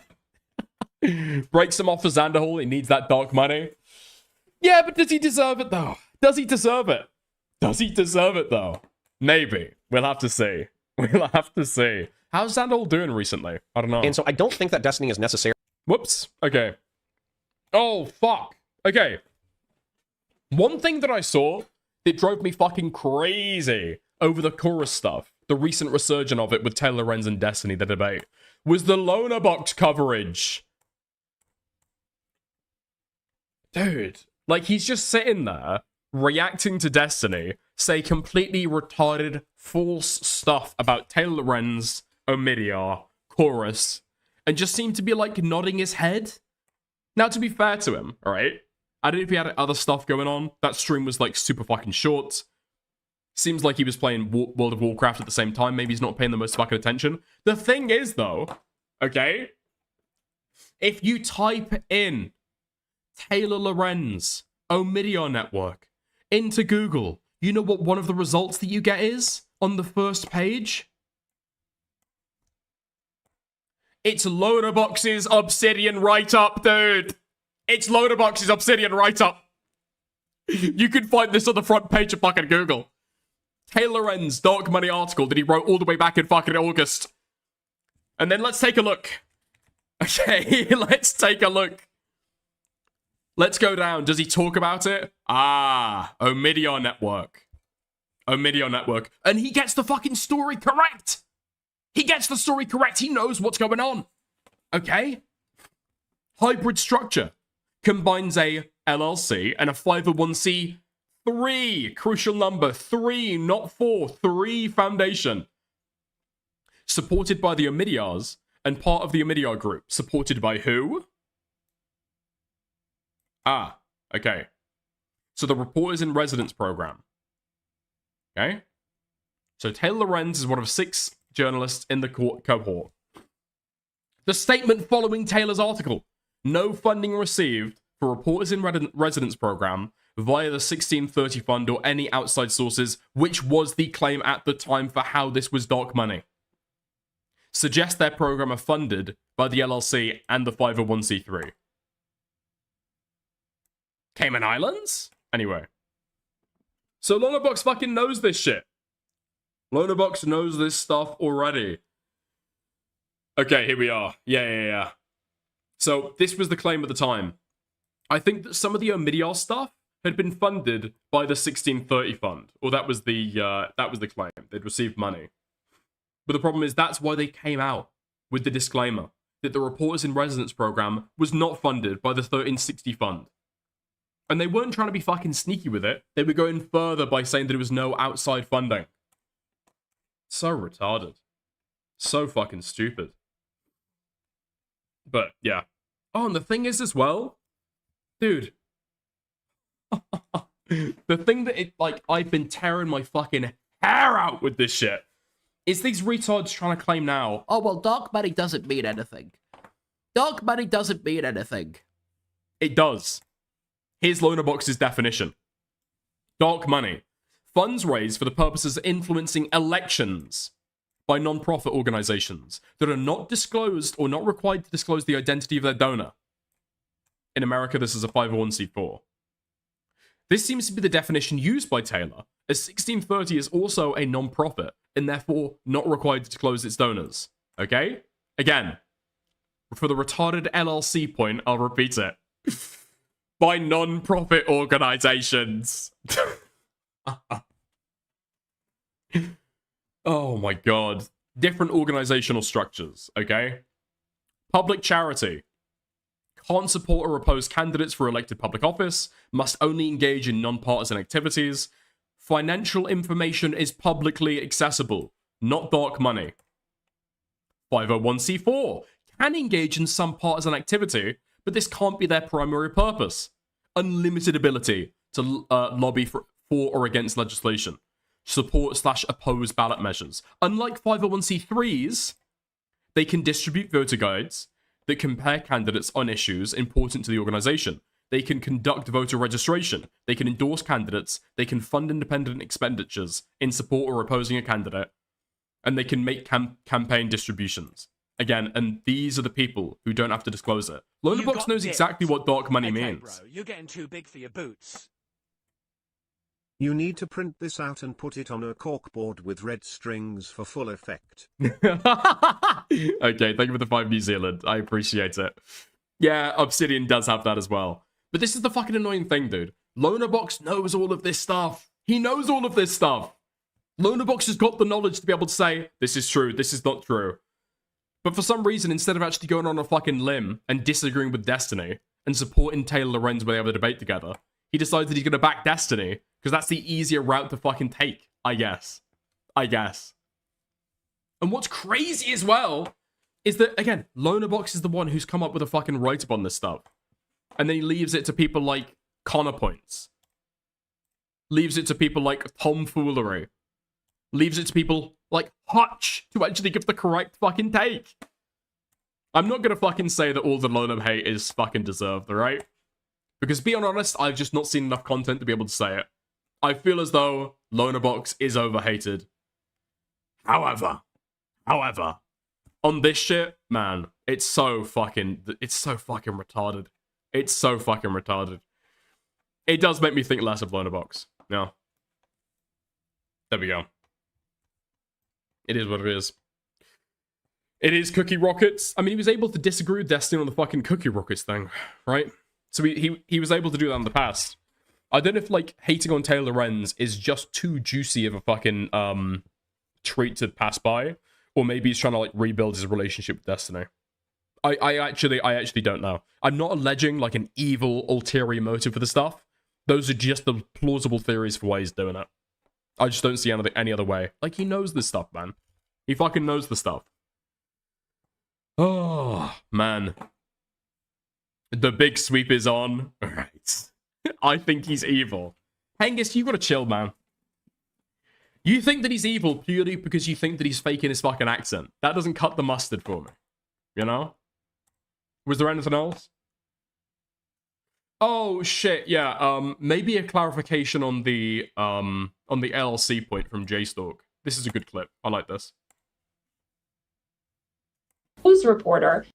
Breaks him off for Xanderhall. He needs that dark money. Yeah, but does he deserve it, though? Does he deserve it? Does he deserve it, though? Maybe. We'll have to see. We'll have to see. How's Xanderhall doing recently? I don't know. And so I don't think that Destiny is necessary. Whoops. Okay. Oh, fuck. Okay. One thing that I saw that drove me fucking crazy over the chorus stuff, the recent resurgence of it with Taylor Lorenz and Destiny, the debate, was the Loner Box coverage. Dude, like, he's just sitting there, reacting to Destiny, say completely retarded, false stuff about Taylor Lorenz, Omidyar, Chorus, and just seemed to be, like, nodding his head. Now, to be fair to him, alright? I don't know if he had other stuff going on. That stream was, like, super fucking short. Seems like he was playing World of Warcraft at the same time. Maybe he's not paying the most fucking attention. The thing is, though, okay? If you type in Taylor Lorenz, Omidyar Network, into Google, you know what one of the results that you get is? On the first page? It's Loaderbox's Obsidian write-up, dude! It's Loaderbox's Obsidian write-up! You can find this on the front page of fucking Google. Taylor Lorenz Dark Money article that he wrote all the way back in fucking August. And then let's take a look. Okay, let's take a look. Let's go down. Does he talk about it? Ah, Omidyar Network. Omidyar Network. And he gets the fucking story correct. He gets the story correct. He knows what's going on. Okay? Hybrid structure. Combines a LLC and a 501c3. Crucial number. 3, not 4. 3 foundation. Supported by the Omidyars and part of the Omidyar group. Supported by who? Ah, okay. So the Reporters in Residence program. Okay? So Taylor Lorenz is one of 6 journalists in the cohort. The statement following Taylor's article. No funding received for Reporters in Residence program via the 1630 fund or any outside sources, which was the claim at the time for how this was dark money. Suggest their program are funded by the LLC and the 501c3. Cayman Islands? Anyway. So Lonerbox fucking knows this shit. Lonerbox knows this stuff already. Okay, here we are. Yeah. So this was the claim at the time. I think that some of the Omidyar stuff had been funded by the 1630 fund. Or that was the claim. They'd received money. But the problem is that's why they came out with the disclaimer that the Reporters in Residence program was not funded by the 1360 fund. And they weren't trying to be fucking sneaky with it. They were going further by saying that there was no outside funding. So retarded. So fucking stupid. But, yeah. Oh, and the thing is as well, dude. The thing that, I've been tearing my fucking hair out with this shit is these retards trying to claim now, oh, well, dark money doesn't mean anything. Dark money doesn't mean anything. It does. Here's Lonerbox's definition. Dark money. Funds raised for the purposes of influencing elections by non-profit organizations that are not disclosed or not required to disclose the identity of their donor. In America, this is a 501c4. This seems to be the definition used by Taylor, as 1630 is also a non-profit and therefore not required to disclose its donors. Okay? Again, for the retarded LLC point, I'll repeat it. By non-profit organizations. Oh my god. Different organizational structures, okay? Public charity. can't support or oppose candidates for elected public office, must only engage in non-partisan activities. Financial information is publicly accessible, not dark money. 501c4 can engage in some partisan activity, but this can't be their primary purpose. Unlimited ability to lobby for or against legislation. Support/oppose ballot measures. Unlike 501c3s, they can distribute voter guides that compare candidates on issues important to the organization. They can conduct voter registration. They can endorse candidates. They can fund independent expenditures in support or opposing a candidate. And they can make campaign distributions. Again, and these are the people who don't have to disclose it. Loanerbox knows exactly what dark money means. Bro, you're getting too big for your boots. You need to print this out and put it on a corkboard with red strings for full effect. Okay, thank you for the 5 New Zealand. I appreciate it. Yeah, Obsidian does have that as well. But this is the fucking annoying thing, dude. Loanerbox knows all of this stuff. He knows all of this stuff. Loanerbox has got the knowledge to be able to say, this is true, this is not true. But for some reason, instead of actually going on a fucking limb and disagreeing with Destiny and supporting Taylor Lorenz when they have a debate together, he decides that he's going to back Destiny because that's the easier route to fucking take, I guess. And what's crazy as well is that, again, Loanerbox is the one who's come up with a fucking write-up on this stuff. And then he leaves it to people like Connor Points. Leaves it to people like Tomfoolery. Leaves it to people like Hutch to actually give the correct fucking take. I'm not gonna fucking say that all the Loner hate is fucking deserved, alright? Because being honest, I've just not seen enough content to be able to say it. I feel as though Loanerbox is overhated. However, on this shit, man, it's so fucking retarded. It's so fucking retarded. It does make me think less of Loanerbox. Yeah. There we go. It is what it is. It is Cookie Rockets. I mean, he was able to disagree with Destiny on the fucking Cookie Rockets thing, right? So he was able to do that in the past. I don't know if, like, hating on Taylor Lorenz is just too juicy of a fucking treat to pass by, or maybe he's trying to, like, rebuild his relationship with Destiny. I actually don't know. I'm not alleging, like, an evil, ulterior motive for the stuff. Those are just the plausible theories for why he's doing it. I just don't see any other way. Like, he knows this stuff, man. He fucking knows the stuff. Oh, man. The big sweep is on. Alright. I think he's evil. Hengist, you gotta chill, man. You think that he's evil purely because you think that he's faking his fucking accent. That doesn't cut the mustard for me. You know? Was there anything else? Oh shit, yeah. Maybe a clarification on the LLC point from JStalk. This is a good clip. I like this. News reporter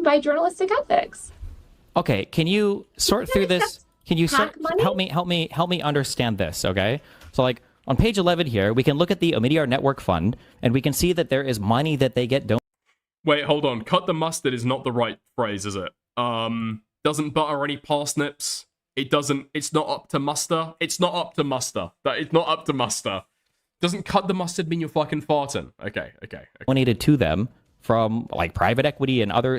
by journalistic ethics. Okay, can you sort through this? Can you help me understand this? Okay, so like on page 11 here, we can look at the Omidyar Network Fund, and we can see that there is money that they get. Wait, hold on. Cut the mustard is not the right phrase, is it? Doesn't butter any parsnips. It doesn't. It's not up to muster. It's not up to muster. It's not up to muster. Doesn't cut the mustard mean you're fucking farting? Okay. Donated to them from like private equity and other.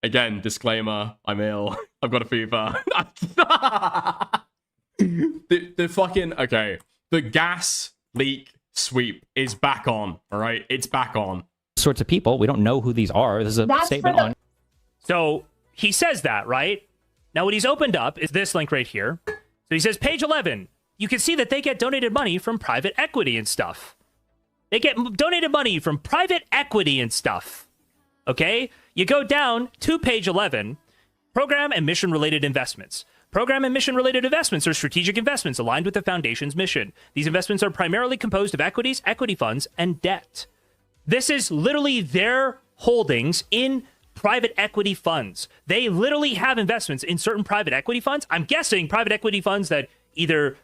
Again, disclaimer. I'm ill. I've got a fever. the fucking okay. The gas leak sweep is back on. All right, it's back on. Sorts of people. We don't know who these are. This is a statement on. So he says that, right? Now what he's opened up is this link right here. So he says, page 11, you can see that they get donated money from private equity and stuff. They get donated money from private equity and stuff. Okay? You go down to page 11, program and mission-related investments. Program and mission-related investments are strategic investments aligned with the foundation's mission. These investments are primarily composed of equities, equity funds, and debt. This is literally their holdings in private equity funds. They literally have investments in certain private equity funds. I'm guessing private equity funds that either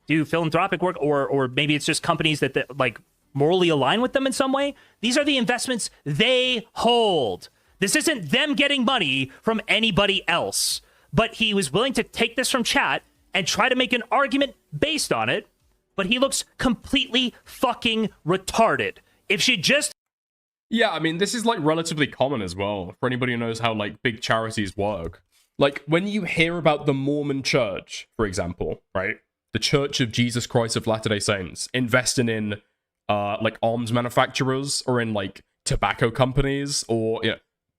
do philanthropic work or maybe it's just companies that like morally align with them in some way. These are the investments they hold. This isn't them getting money from anybody else. But he was willing to take this from chat and try to make an argument based on it. But he looks completely fucking retarded. If she just... Yeah, I mean, this is like relatively common as well for anybody who knows how like big charities work. Like when you hear about the Mormon Church, for example, right? The Church of Jesus Christ of Latter-day Saints investing in like arms manufacturers or in like tobacco companies or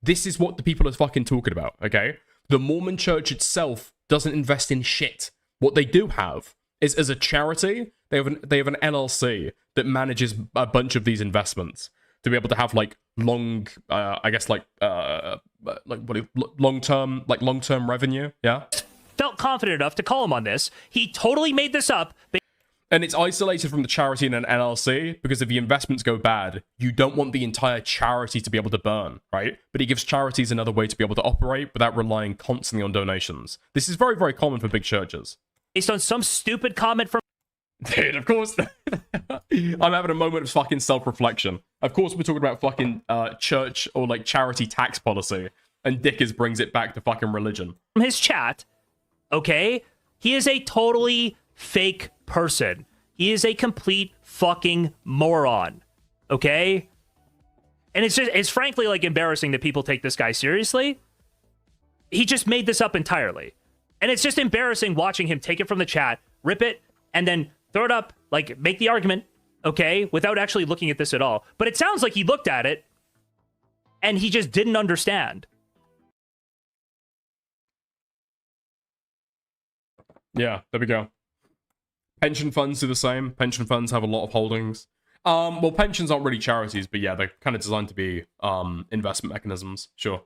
this is what the people are fucking talking about, okay? The Mormon Church itself doesn't invest in shit. What they do have is as a charity, they have an LLC that manages a bunch of these investments to be able to have like long, I guess like long-term revenue, yeah? Felt confident enough to call him on this. He totally made this up. And it's isolated from the charity in an LLC because if the investments go bad, you don't want the entire charity to be able to burn, right? But he gives charities another way to be able to operate without relying constantly on donations. This is very, very common for big churches. Based on some stupid comment from... Dude, of course. I'm having a moment of fucking self-reflection. Of course, we're talking about fucking church or like charity tax policy, and Dickers brings it back to fucking religion. From his chat, okay, he is a totally fake person. He is a complete fucking moron, okay? And it's frankly like embarrassing that people take this guy seriously. He just made this up entirely. And it's just embarrassing watching him take it from the chat, rip it, and then throw it up, like, make the argument, okay, without actually looking at this at all. But it sounds like he looked at it, and he just didn't understand. Yeah, there we go. Pension funds do the same. Pension funds have a lot of holdings. Well, pensions aren't really charities, but yeah, they're kind of designed to be investment mechanisms. Sure.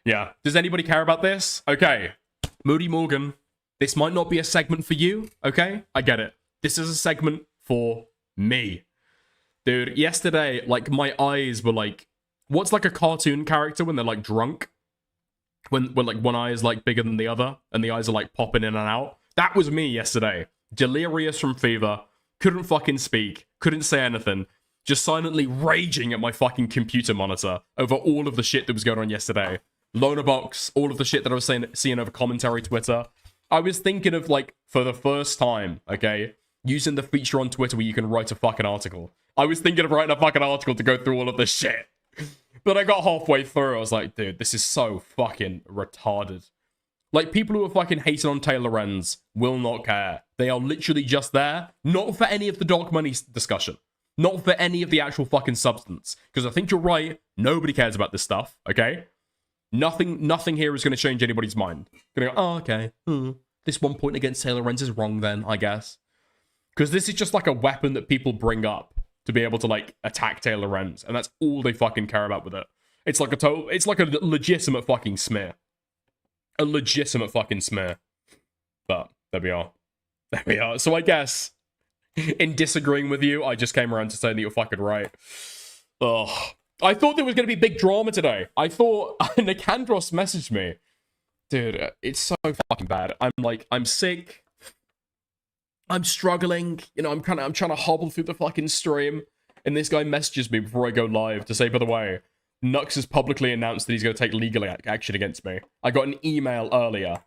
Yeah. Does anybody care about this? Okay. Moody Morgan. This might not be a segment for you, okay? I get it. This is a segment for me. Dude, yesterday, like, my eyes were like... What's like a cartoon character when they're, like, drunk? When like, one eye is, like, bigger than the other, and the eyes are, like, popping in and out? That was me yesterday. Delirious from fever. Couldn't fucking speak. Couldn't say anything. Just silently raging at my fucking computer monitor over all of the shit that was going on yesterday. Loner box, all of the shit that I was seeing over commentary Twitter. I was thinking of, like, for the first time, okay, using the feature on Twitter where you can write a fucking article. I was thinking of writing a fucking article to go through all of this shit. But I got halfway through, I was like, dude, this is so fucking retarded. Like, people who are fucking hating on Taylor Lorenz will not care. They are literally just there, not for any of the dark money discussion. Not for any of the actual fucking substance. Because I think you're right, nobody cares about this stuff, okay? Nothing here is going to change anybody's mind. Going to go, oh, okay. This one point against Taylor Lorenz is wrong then, I guess. Because this is just like a weapon that people bring up to be able to, like, attack Taylor Lorenz. And that's all they fucking care about with it. It's like a legitimate fucking smear. A legitimate fucking smear. But there we are. There we are. So I guess, in disagreeing with you, I just came around to say that you're fucking right. Ugh. I thought there was going to be big drama today. I thought Nicandros messaged me. Dude, it's so fucking bad. I'm sick. I'm struggling. You know, I'm trying to hobble through the fucking stream. And this guy messages me before I go live to say, by the way, Nux has publicly announced that he's going to take legal action against me. I got an email earlier.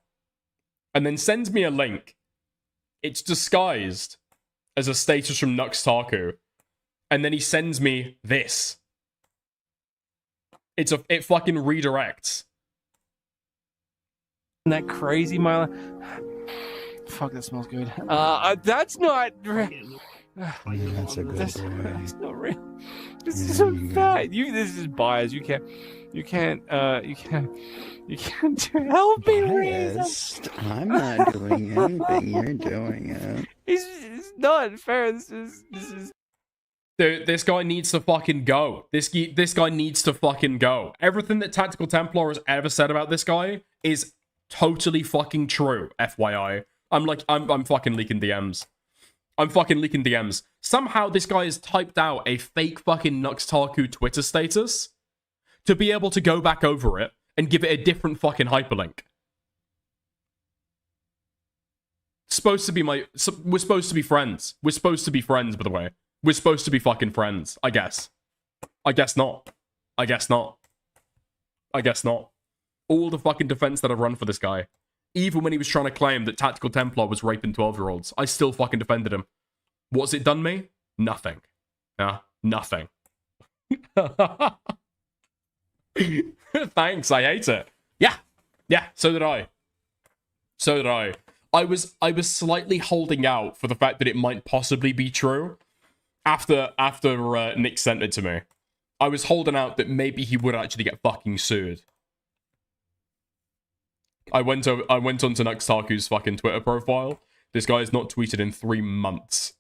And then sends me a link. It's disguised as a status from Nux Taku. And then he sends me this. It fucking redirects. Isn't that crazy, Milo? Fuck, that smells good. That's not. That's a good boy. That's not real. This is so bad. This is biased. You can't help me, Biased? I'm not doing anything. You're doing it. It's not fair. This is. Dude, this guy needs to fucking go. This guy needs to fucking go. Everything that Tactical Templar has ever said about this guy is totally fucking true, FYI. I'm fucking leaking DMs. I'm fucking leaking DMs. Somehow this guy has typed out a fake fucking Nuxtaku Twitter status to be able to go back over it and give it a different fucking hyperlink. We're supposed to be friends. We're supposed to be friends, by the way. We're supposed to be fucking friends, I guess. I guess not. I guess not. I guess not. All the fucking defense that I've run for this guy. Even when he was trying to claim that Tactical Templar was raping 12-year-olds, I still fucking defended him. What's it done me? Nothing. Yeah, nothing. Thanks, I hate it. Yeah, so did I. I was slightly holding out for the fact that it might possibly be true after Nick sent it to me. I was holding out that maybe he would actually get fucking sued. I went onto Nuxtaku's fucking Twitter profile. This guy has not tweeted in 3 months.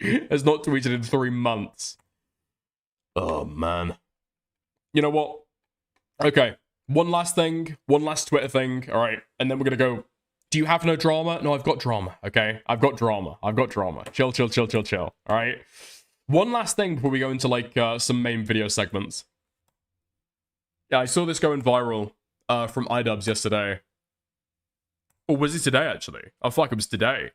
Has not tweeted in 3 months. Oh, man. You know what? Okay. One last thing. One last Twitter thing. All right. And then we're going to go. Do you have no drama? No, I've got drama. Okay. I've got drama. Chill. All right. One last thing before we go into like some main video segments. Yeah, I saw this going viral from iDubbbz yesterday. Or was it today, actually? Oh, fuck, it was today.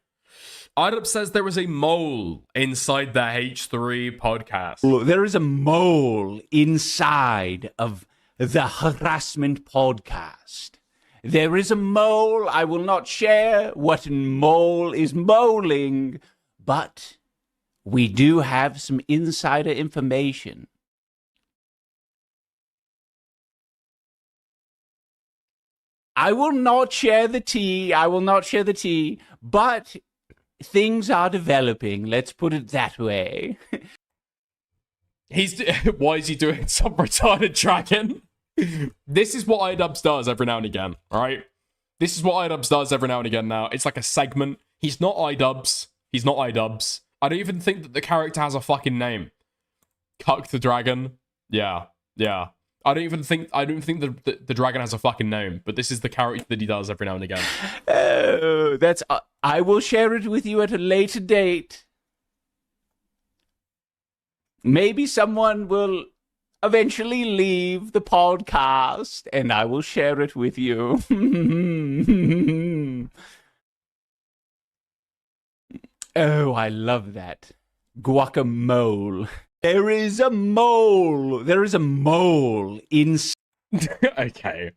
iDubbbz says there is a mole inside the H3 podcast. There is a mole inside of the harassment podcast. There is a mole. I will not share what mole is moling, but we do have some insider information. I will not share the tea. But things are developing. Let's put it that way. Why is he doing some retarded dragon? This is what iDubbbz does every now and again, alright? This is what iDubbbz does every now and again now. It's like a segment. He's not iDubbbz. I don't even think that the character has a fucking name. Cuck the dragon. Yeah. I don't think the dragon has a fucking name, but this is the character that he does every now and again. Oh, that's... I will share it with you at a later date. Maybe someone will eventually leave the podcast, and I will share it with you. Oh, I love that. Guacamole. There is a mole. There is a mole in... Okay.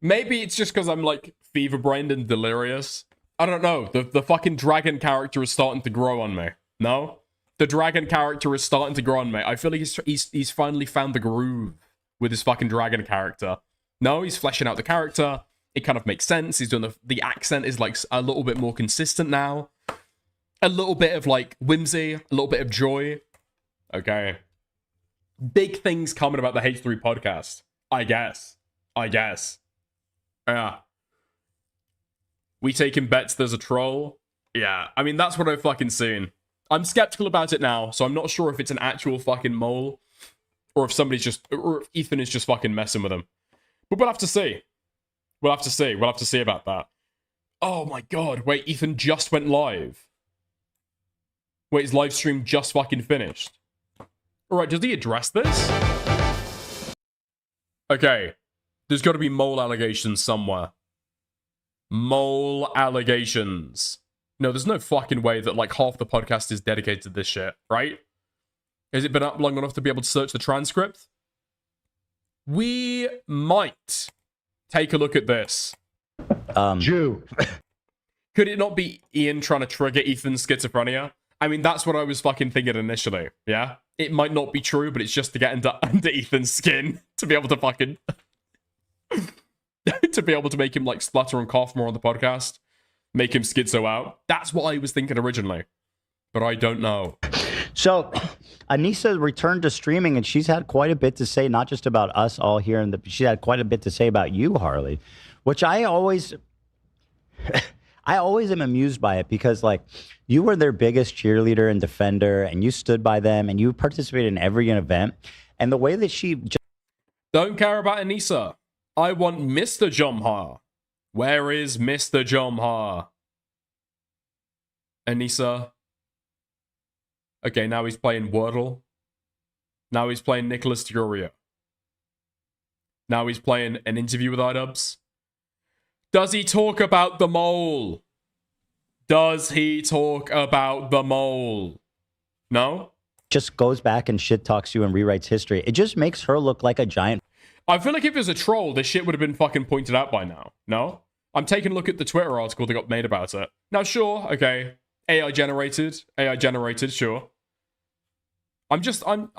Maybe it's just because I'm, like, fever-brained and delirious. I don't know. The fucking dragon character is starting to grow on me. No? The dragon character is starting to grow on me. I feel like he's finally found the groove with his fucking dragon character. No, he's fleshing out the character. It kind of makes sense. He's doing the accent is, like, a little bit more consistent now. A little bit of, like, whimsy. A little bit of joy. Okay. Big things coming about the H3 podcast. I guess. Yeah. We taking bets there's a troll? Yeah. I mean, that's what I've fucking seen. I'm skeptical about it now, so I'm not sure if it's an actual fucking mole or if Ethan is just fucking messing with him. But we'll have to see. We'll have to see about that. Oh my god. Wait, Ethan just went live. Wait, his live stream just fucking finished. Alright, does he address this? Okay. There's got to be mole allegations somewhere. Mole allegations. No, there's no fucking way that, like, half the podcast is dedicated to this shit, right? Has it been up long enough to be able to search the transcript? We might take a look at this. Jew. Could it not be Ian trying to trigger Ethan's schizophrenia? I mean, that's what I was fucking thinking initially, yeah? It might not be true, but it's just to get under Ethan's skin to be able to fucking... to be able to make him, like, splutter and cough more on the podcast. Make him schizo out. That's what I was thinking originally. But I don't know. So, Anissa returned to streaming, and she's had quite a bit to say, not just about us all here, she had quite a bit to say about you, Harley, which I always am amused by it because, like, you were their biggest cheerleader and defender, and you stood by them, and you participated in every event. And the way that she... Don't care about Anissa. I want Mr. Jomha. Where is Mr. Jomha? Anissa. Okay, now he's playing Wordle. Now he's playing Nicholas Furio. Now he's playing an interview with iDubbbz. Does he talk about the mole? Does he talk about the mole? No? Just goes back and shit talks you and rewrites history. It just makes her look like a giant... I feel like if it was a troll, this shit would have been fucking pointed out by now. No? I'm taking a look at the Twitter article that got made about it. Now, sure, okay. AI generated, sure. I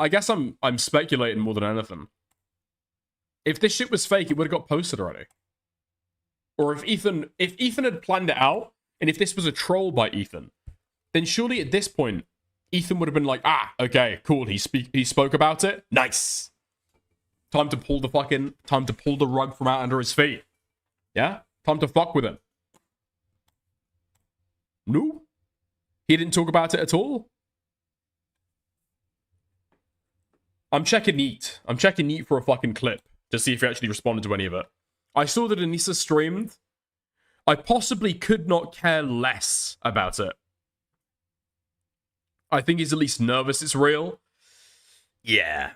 guess I'm speculating more than anything. If this shit was fake, it would have got posted already. Or if Ethan had planned it out, and if this was a troll by Ethan, then surely at this point, Ethan would have been like, ah, okay, cool, he spoke about it, nice. Time to pull the rug from out under his feet. Yeah? Time to fuck with him. No? He didn't talk about it at all? I'm checking Neat. I'm checking Neat for a fucking clip to see if he actually responded to any of it. I saw that Anissa streamed. I possibly could not care less about it. I think he's at least nervous it's real. Yeah.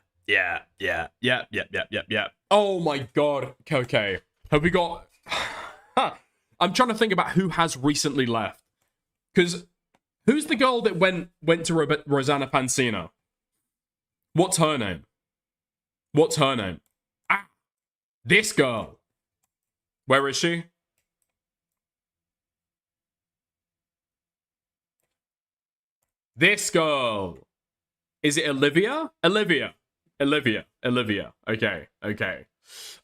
Oh my god. Okay. Have we got... I'm trying to think about who has recently left. Because who's the girl that went to Rosanna Pansino? What's her name? What's her name? Ah! This girl. Where is she? This girl. Is it Olivia? Olivia. Okay.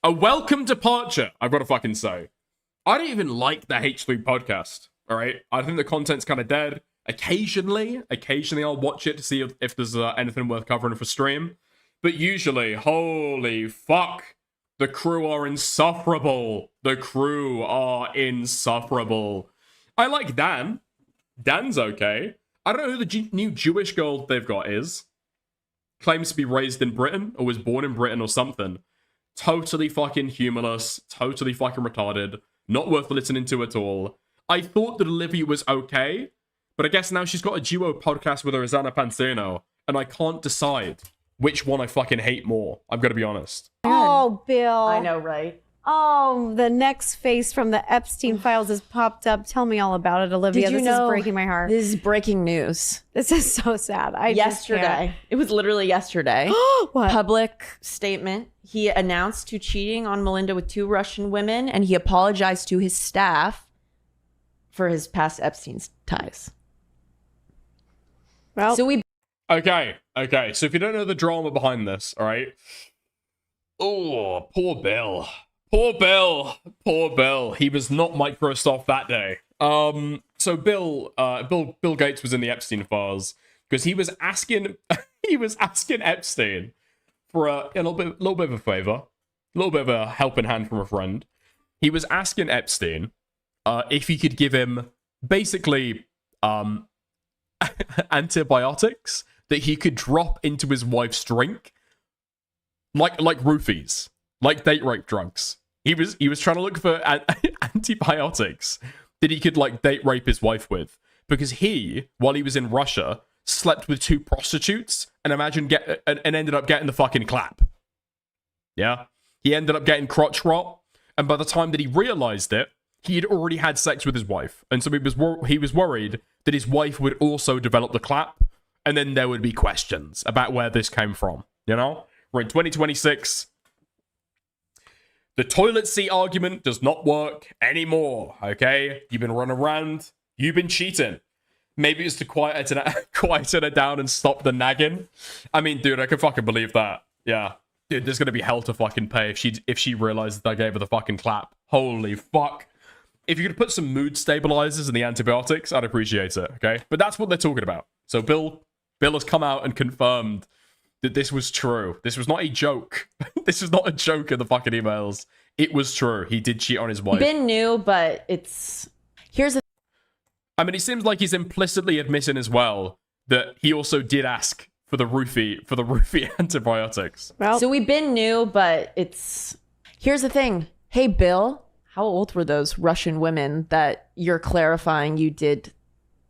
A welcome departure, I've got to fucking say. I don't even like the H3 podcast, alright? I think the content's kind of dead. Occasionally I'll watch it to see if there's anything worth covering for stream. But usually, holy fuck, the crew are insufferable. The crew are insufferable. I like Dan. Dan's okay. I don't know who the new Jewish girl they've got is. Claims to be raised in Britain, or was born in Britain or something. Totally fucking humorless. Totally fucking retarded. Not worth listening to at all. I thought that Olivia was okay, but I guess now she's got a duo podcast with Rosanna Pansino, and I can't decide which one I fucking hate more. I'm gonna be honest. Oh, Bill. I know, right? Oh, the next face from the Epstein files has popped up. Tell me all about it, Olivia. Did you this know is breaking my heart. This is breaking news. This is so sad. Yesterday. It was literally yesterday. What? Public statement. He announced to cheating on Melinda with 2 Russian women, and he apologized to his staff for his past Epstein ties. Well, so we... Okay. So if you don't know the drama behind this, all right? Oh, poor Bill. Poor Bill. He was not Microsoft that day. So Bill Gates was in the Epstein files because he was asking Epstein for a little bit of a favor, a little bit of a helping hand from a friend. He was asking Epstein if he could give him basically antibiotics that he could drop into his wife's drink, like roofies, like date rape drugs. He was trying to look for antibiotics that he could like date rape his wife with, because he, while he was in Russia, slept with 2 prostitutes and ended up getting the fucking clap. Yeah, he ended up getting crotch rot, and by the time that he realized it, he had already had sex with his wife, and so he was worried that his wife would also develop the clap, and then there would be questions about where this came from. You know, we're in 2026. The toilet seat argument does not work anymore, okay? You've been running around. You've been cheating. Maybe it's to quieten her down and stop the nagging. I mean, dude, I can fucking believe that. Yeah. Dude, there's gonna be hell to fucking pay if she realizes that I gave her the fucking clap. Holy fuck. If you could put some mood stabilizers in the antibiotics, I'd appreciate it, okay? But that's what they're talking about. So Bill has come out and confirmed that this was true. This was not a joke. This was not a joke in the fucking emails. It was true. He did cheat on his wife. Ben knew, but here's the... I mean, it seems like he's implicitly admitting as well that he also did ask for the roofie antibiotics. Well, so we've been new, but here's the thing. Hey, Bill, how old were those Russian women that you're clarifying you did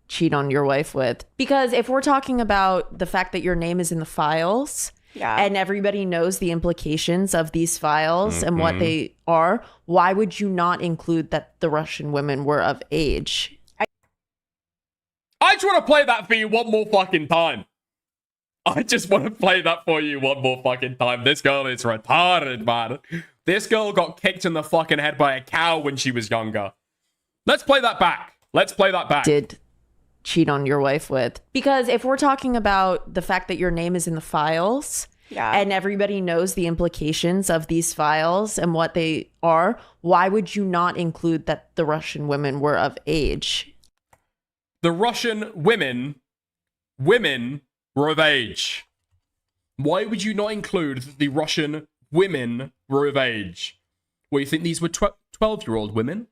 cheat on your wife with? Because if we're talking about the fact that your name is in the files, and everybody knows the implications of these files and what they are, why would you not include that the Russian women were of age? I just want to play that for you one more fucking time. I just want to play that for you one more fucking time. This girl is retarded, man. This girl got kicked in the fucking head by a cow when she was younger. Let's play that back. cheat on your wife with. Because if we're talking about the fact that your name is in the files and everybody knows the implications of these files and what they are, why would you not include that the Russian women were of age? The Russian women were of age. Why would you not include that the Russian women were of age? Well, you think these were 12-year-old women?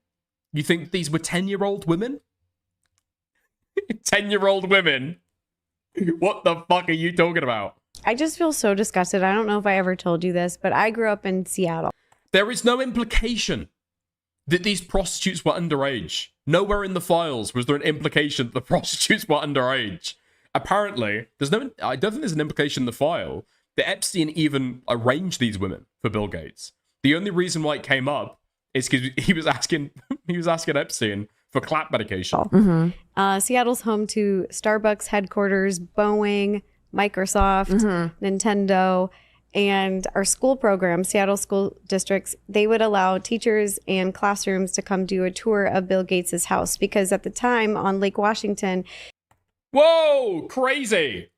You think these were 10-year-old women? 10-year-old women? What the fuck are you talking about? I just feel so disgusted. I don't know if I ever told you this, but I grew up in Seattle. There is no implication that these prostitutes were underage. Nowhere in the files was there an implication that the prostitutes were underage. Apparently, I don't think there's an implication in the file that Epstein even arranged these women for Bill Gates. The only reason why it came up is because he was asking Epstein for clap medication. Seattle's home to Starbucks headquarters, Boeing, Microsoft, Nintendo, and our school program, Seattle School Districts, they would allow teachers and classrooms to come do a tour of Bill Gates's house because at the time on Lake Washington. Whoa, crazy.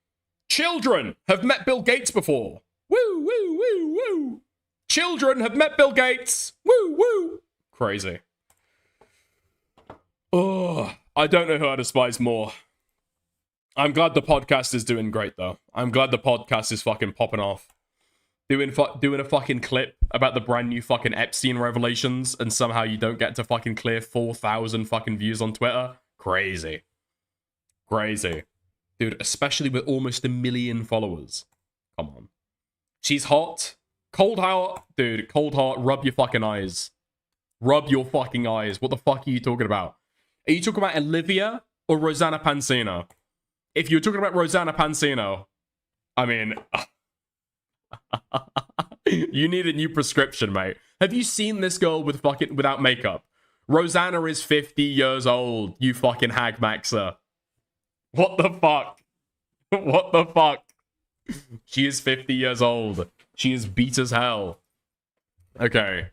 Children have met Bill Gates before. Woo, woo, woo, woo. Children have met Bill Gates. Woo, woo. Crazy. Oh, I don't know who I despise more. I'm glad the podcast is doing great, though. I'm glad the podcast is fucking popping off. Doing a fucking clip about the brand new fucking Epstein revelations, and somehow you don't get to fucking clear 4,000 fucking views on Twitter. Crazy. Crazy. Dude, especially with almost 1 million followers. Come on. She's hot. Cold hot. Dude, cold hot. Rub your fucking eyes. Rub your fucking eyes. What the fuck are you talking about? Are you talking about Olivia or Rosanna Pansino? If you're talking about Rosanna Pansino, I mean, you need a new prescription, mate. Have you seen this girl without makeup? Rosanna is 50 years old, you fucking hag maxer. What the fuck? What the fuck? She is 50 years old. She is beat as hell. Okay.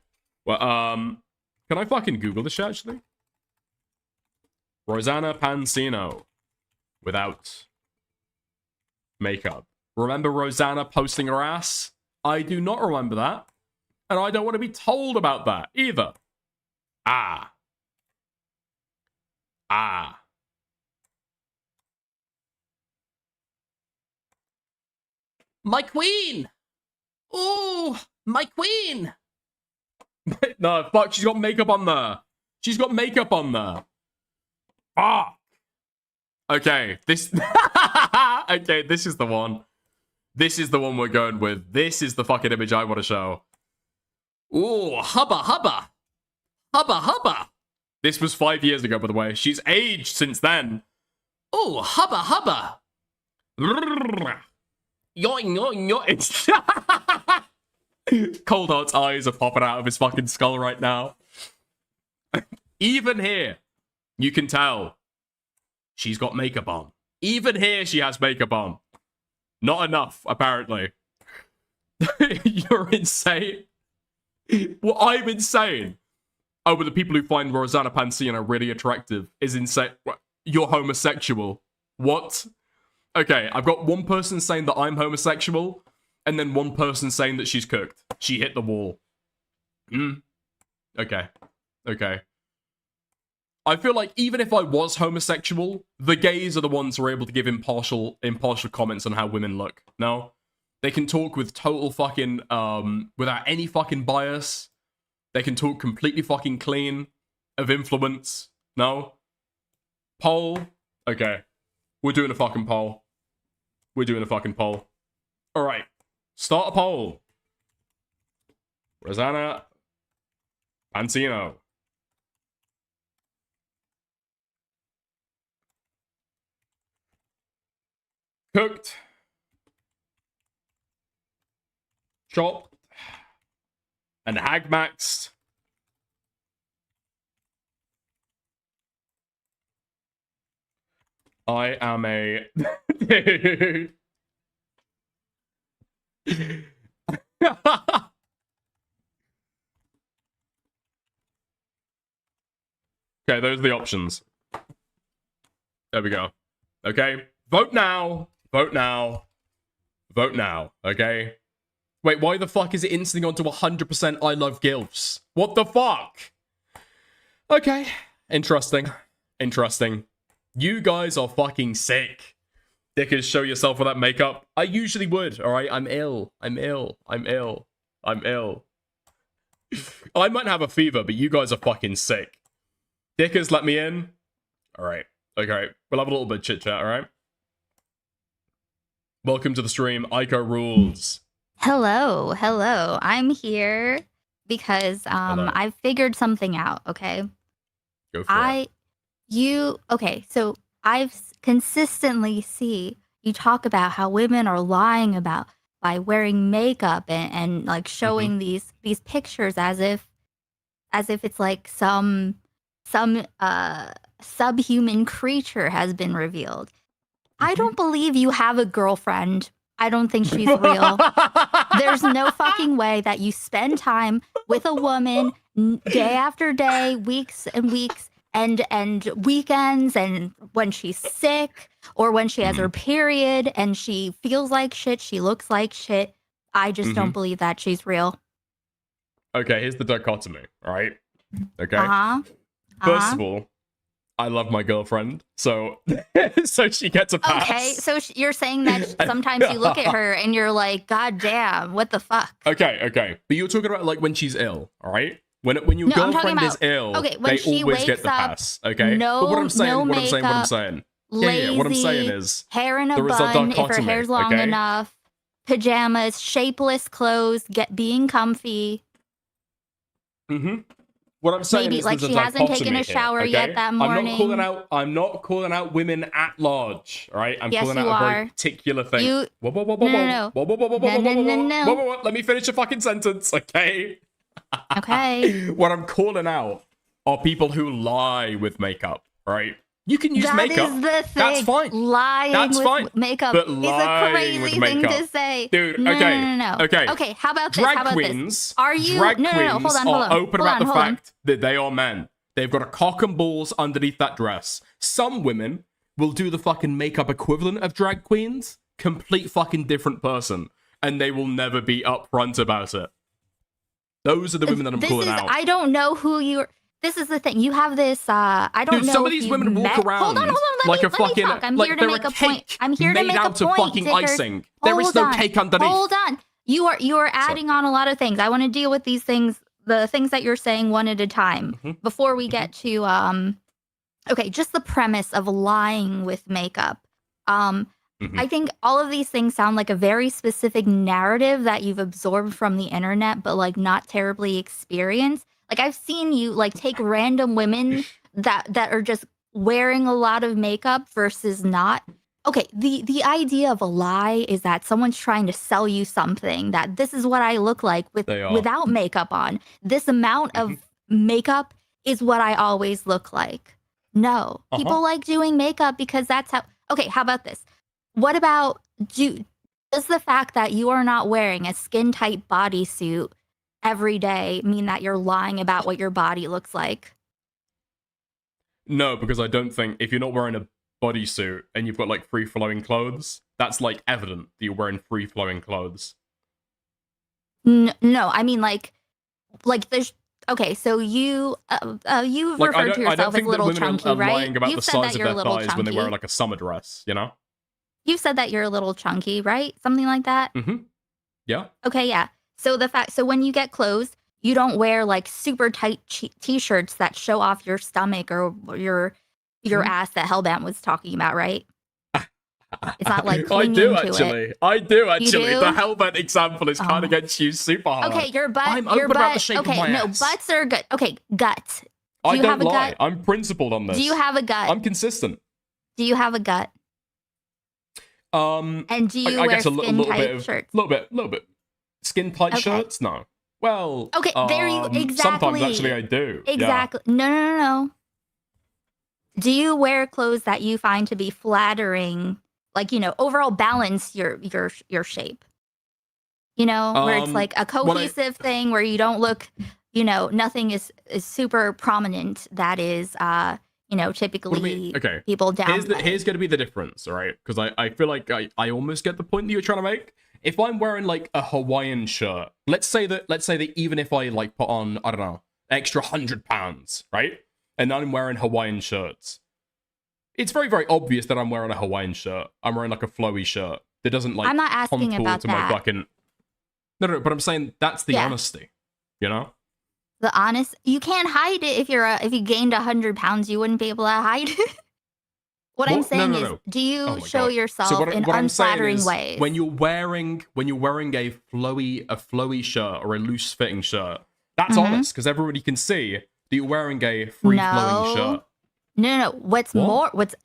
Well, can I fucking Google this shit, actually? Rosanna Pansino. Without makeup. Remember Rosanna posting her ass? I do not remember that. And I don't want to be told about that either. Ah. My queen! Oh, my queen! No, fuck, she's got makeup on there. She's got makeup on there. Fuck. Okay, this... Okay, this is the one. This is the one we're going with. This is the fucking image I want to show. Ooh, hubba hubba. Hubba hubba. This was 5 years ago, by the way. She's aged since then. Ooh, hubba hubba. Yoing, yoing, yoing. Cold Heart's eyes are popping out of his fucking skull right now. Even here, you can tell she's got makeup on. Even here, she has makeup on. Not enough, apparently. You're insane. Well, I'm insane. Oh, but the people who find Rosanna Pansino really attractive is insane. You're homosexual. What? Okay, I've got one person saying that I'm homosexual, and then one person saying that she's cooked. She hit the wall. Okay. Okay. I feel like even if I was homosexual, the gays are the ones who are able to give impartial comments on how women look. No? They can talk with total fucking, without any fucking bias. They can talk completely fucking clean of influence. No? Poll? Okay. We're doing a fucking poll. We're doing a fucking poll. Alright. Start a poll. Rosanna Pansino. Cooked. Chopped. And hag-maxed. I am a... Dude. Okay, those are the options. There we go. Okay. Vote now. Vote now. Vote now. Okay. Wait, why the fuck is it instantly on to 100% I love gilfs? What the fuck? Okay. Interesting. Interesting. You guys are fucking sick. Dickers, show yourself with that makeup. I usually would, alright? I'm ill. I'm ill. I'm ill. I'm ill. I might have a fever, but you guys are fucking sick. Dickers, let me in. Alright. Okay. We'll have a little bit of chit-chat, alright? Welcome to the stream. Aiko rules. Hello, hello. I'm here because I figured something out, okay? Go for it. Okay, so I've consistently see you talk about how women are lying about by wearing makeup and like showing these pictures as if it's like some subhuman creature has been revealed. I don't believe you have a girlfriend. I don't think she's real. There's no fucking way that you spend time with a woman day after day, weeks and weeks, and weekends, and when she's sick or when she has her period and she feels like shit, she looks like shit. I just don't believe that she's real. Okay, here's the dichotomy, alright? Okay? First of all, I love my girlfriend, so so she gets a pass. Okay, so you're saying that sometimes you look at her and you're like, God damn, what the fuck? Okay. But you're talking about like when she's ill, all right? When your No, I'm talking girlfriend is about- ill, okay, when they she always wakes get the up, pass, okay? no- but what I'm saying, no what I'm makeup, saying. Lazy, What I'm saying is hair in a there is bun if her dichotomy, hair's long okay? enough, pajamas, shapeless clothes, being comfy. What I'm saying Maybe, is like, there's she a hasn't taken dichotomy a shower here, yet okay? that morning. I'm not calling out women at large, all right? I'm Yes, calling out you a very are. particular thing. You- Whoa. No. Let me finish a fucking sentence, okay? Okay. What I'm calling out are people who lie with makeup, right? You can use makeup. That is the thing. That's fine. Lying That's with fine. makeup But is a lying crazy with thing makeup. to say. Dude, No, okay. No. Okay. Okay, how about this? Drag How about queens, this? Are you drag no, queens hold on. are open about the hold on. fact that they are men. They've got a cock and balls underneath that dress. Some women will do the fucking makeup equivalent of drag queens. Complete fucking different person. And they will never be upfront about it. Those are the women that I'm calling out. I don't know who you're. This is the thing. You have this. I don't Dude, know. some of if these you've women walk met- around Hold on. like a let me fucking talk. I'm like here to they're make a a point. cake I'm here to made make out a of point. fucking Dickers. icing. There is Hold no on. cake underneath. Hold on. You are adding on a lot of things. I want to deal with these things, the things that you're saying one at a time before we get to okay, just the premise of lying with makeup. I think all of these things sound like a very specific narrative that you've absorbed from the internet, but like not terribly experienced. Like I've seen you like take random women that are just wearing a lot of makeup versus not. Okay, the idea of a lie is that someone's trying to sell you something, that this is what I look like without makeup on. This amount of makeup is what I always look like. No, people like doing makeup because that's how. Okay, how about this? What about does the fact that you are not wearing a skin tight bodysuit every day mean that you're lying about what your body looks like? No, because I don't think if you're not wearing a bodysuit and you've got like free flowing clothes, that's like evident that you're wearing free flowing clothes. No, I mean like there's. Okay, so you referred to yourself as little chunky, are right? lying about You've the said size that of you're a their little thighs when they wear chunky. like a summer dress, you know? You've said that you're a little chunky, right? Something like that. Yeah. Okay, yeah. So when you get clothes, you don't wear like super tight t-shirts that show off your stomach or your ass that Hellbent was talking about, right? It's not like I clinging do to actually. it. I do actually. do? The Hellbent example is kind of gets you super hard. Okay, your butt. I'm your open butt. about the shape okay, of my no, ass. butts are good. Okay, gut. Do I you don't have a lie. gut? I'm principled on this. Do you have a gut? I'm consistent. Do you have a gut? And do you I wear guess a skin little tight bit of, shirts? little bit. Skin tight Okay. shirts? No. Well, Okay, there you exactly. Sometimes actually I do. yeah. Exactly. No. Do you wear clothes that you find to be flattering, like overall balance your shape? Where it's like a cohesive thing where you don't look, nothing is super prominent. That is, typically Okay. people downplay. Here's going to be the difference, all right? Because I feel like I almost get the point that you're trying to make. If I'm wearing like a Hawaiian shirt, let's say that even if I like put on, I don't know, extra 100 pounds, right? And I'm wearing Hawaiian shirts. It's very, very obvious that I'm wearing a Hawaiian shirt. I'm wearing like a flowy shirt that doesn't like I'm not asking contour about to my that. fucking. No, but I'm saying that's the Yeah. honesty, you know? The honest, you can't hide it. If you gained 100 pounds, you wouldn't be able to hide it. What I'm What? No, saying no, is, no. do you Oh my show God. yourself So in what I'm saying unflattering is, ways? when you're wearing a flowy shirt or a loose fitting shirt, that's Mhm. honest because everybody can see that you're wearing a free flowing shirt. No. What's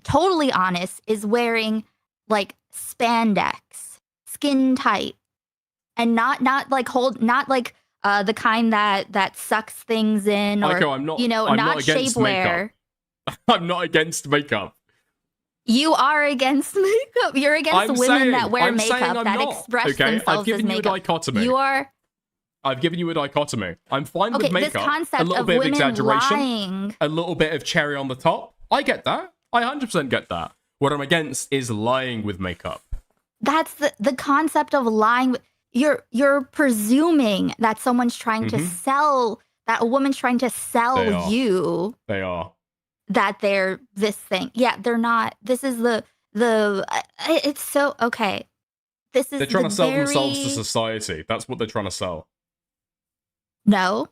totally honest is wearing like spandex, skin tight, and not like the kind that sucks things in, or Aiko, I'm not not against shapewear. makeup. I'm not against makeup. You are against makeup. You're against women that wear I'm saying makeup I'm that not. express Okay, themselves I've given as you a makeup. dichotomy. You are. I've given you a dichotomy. I'm fine Okay, with this makeup. concept A little of bit of women exaggeration. lying. A little bit of cherry on the top. I get that. I 100% get that. What I'm against is lying with makeup. That's the concept of lying. You're presuming that someone's trying to Mhm. sell, that a woman's trying to They sell are. you They are. that they're this thing. Yeah, they're not. This is it's so okay. This is They're trying the to sell themselves to very- society. That's what they're trying to sell. No,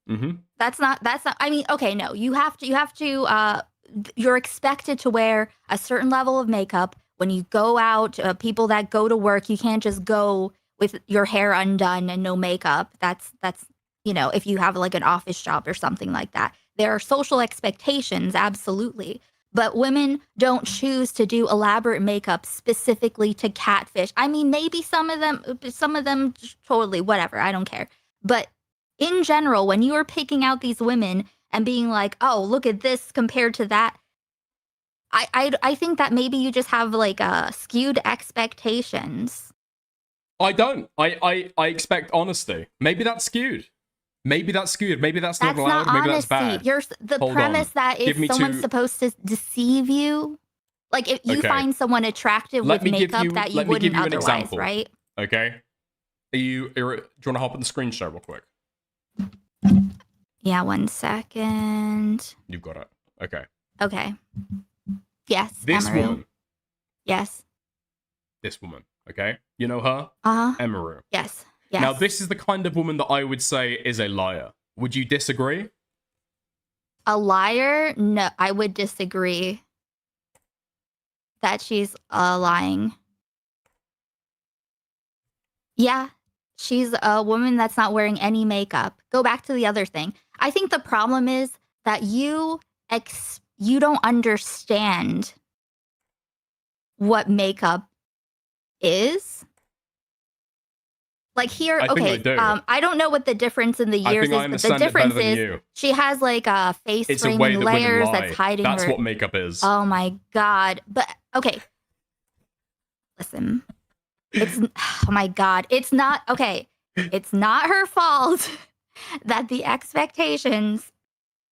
Mm-hmm. that's not. I mean, okay, no. You have to. You're expected to wear a certain level of makeup when you go out. People that go to work, you can't just go with your hair undone and no makeup. That's if you have like an office job or something like that. There are social expectations, absolutely. But women don't choose to do elaborate makeup specifically to catfish. I mean, maybe some of them totally, whatever. I don't care. But in general, when you are picking out these women and being like, oh, look at this compared to that, I think that maybe you just have like skewed expectations. I don't. I expect honesty. Maybe that's skewed. Maybe that's skewed. Maybe that's not That's allowed. not Maybe honesty. that's bad. The Hold premise on. that Give if me someone's two- supposed to deceive you, like if you Okay. find someone attractive Let with me give makeup you- that you let me give wouldn't you an otherwise, example. right? Okay. Do you want to hop on the screen share real quick? Yeah, 1 second. You've got it. Okay. Okay. Yes. This Amaru. woman. Yes. This woman. Okay. You know her? Uh-huh. Emaru. Yes. Yes. Now, this is the kind of woman that I would say is a liar. Would you disagree? A liar? No, I would disagree that she's lying. Yeah, she's a woman that's not wearing any makeup. Go back to the other thing. I think the problem is that you don't understand what makeup is. Like here, I think okay, I do. I don't know what the difference in the I years think I is, but the understand it better difference than is you. she has like a face It's a way framing that layers women lie. that's hiding That's her. what makeup is. Oh my god! But okay, listen, it's oh my god, it's not okay. It's not her fault that the expectations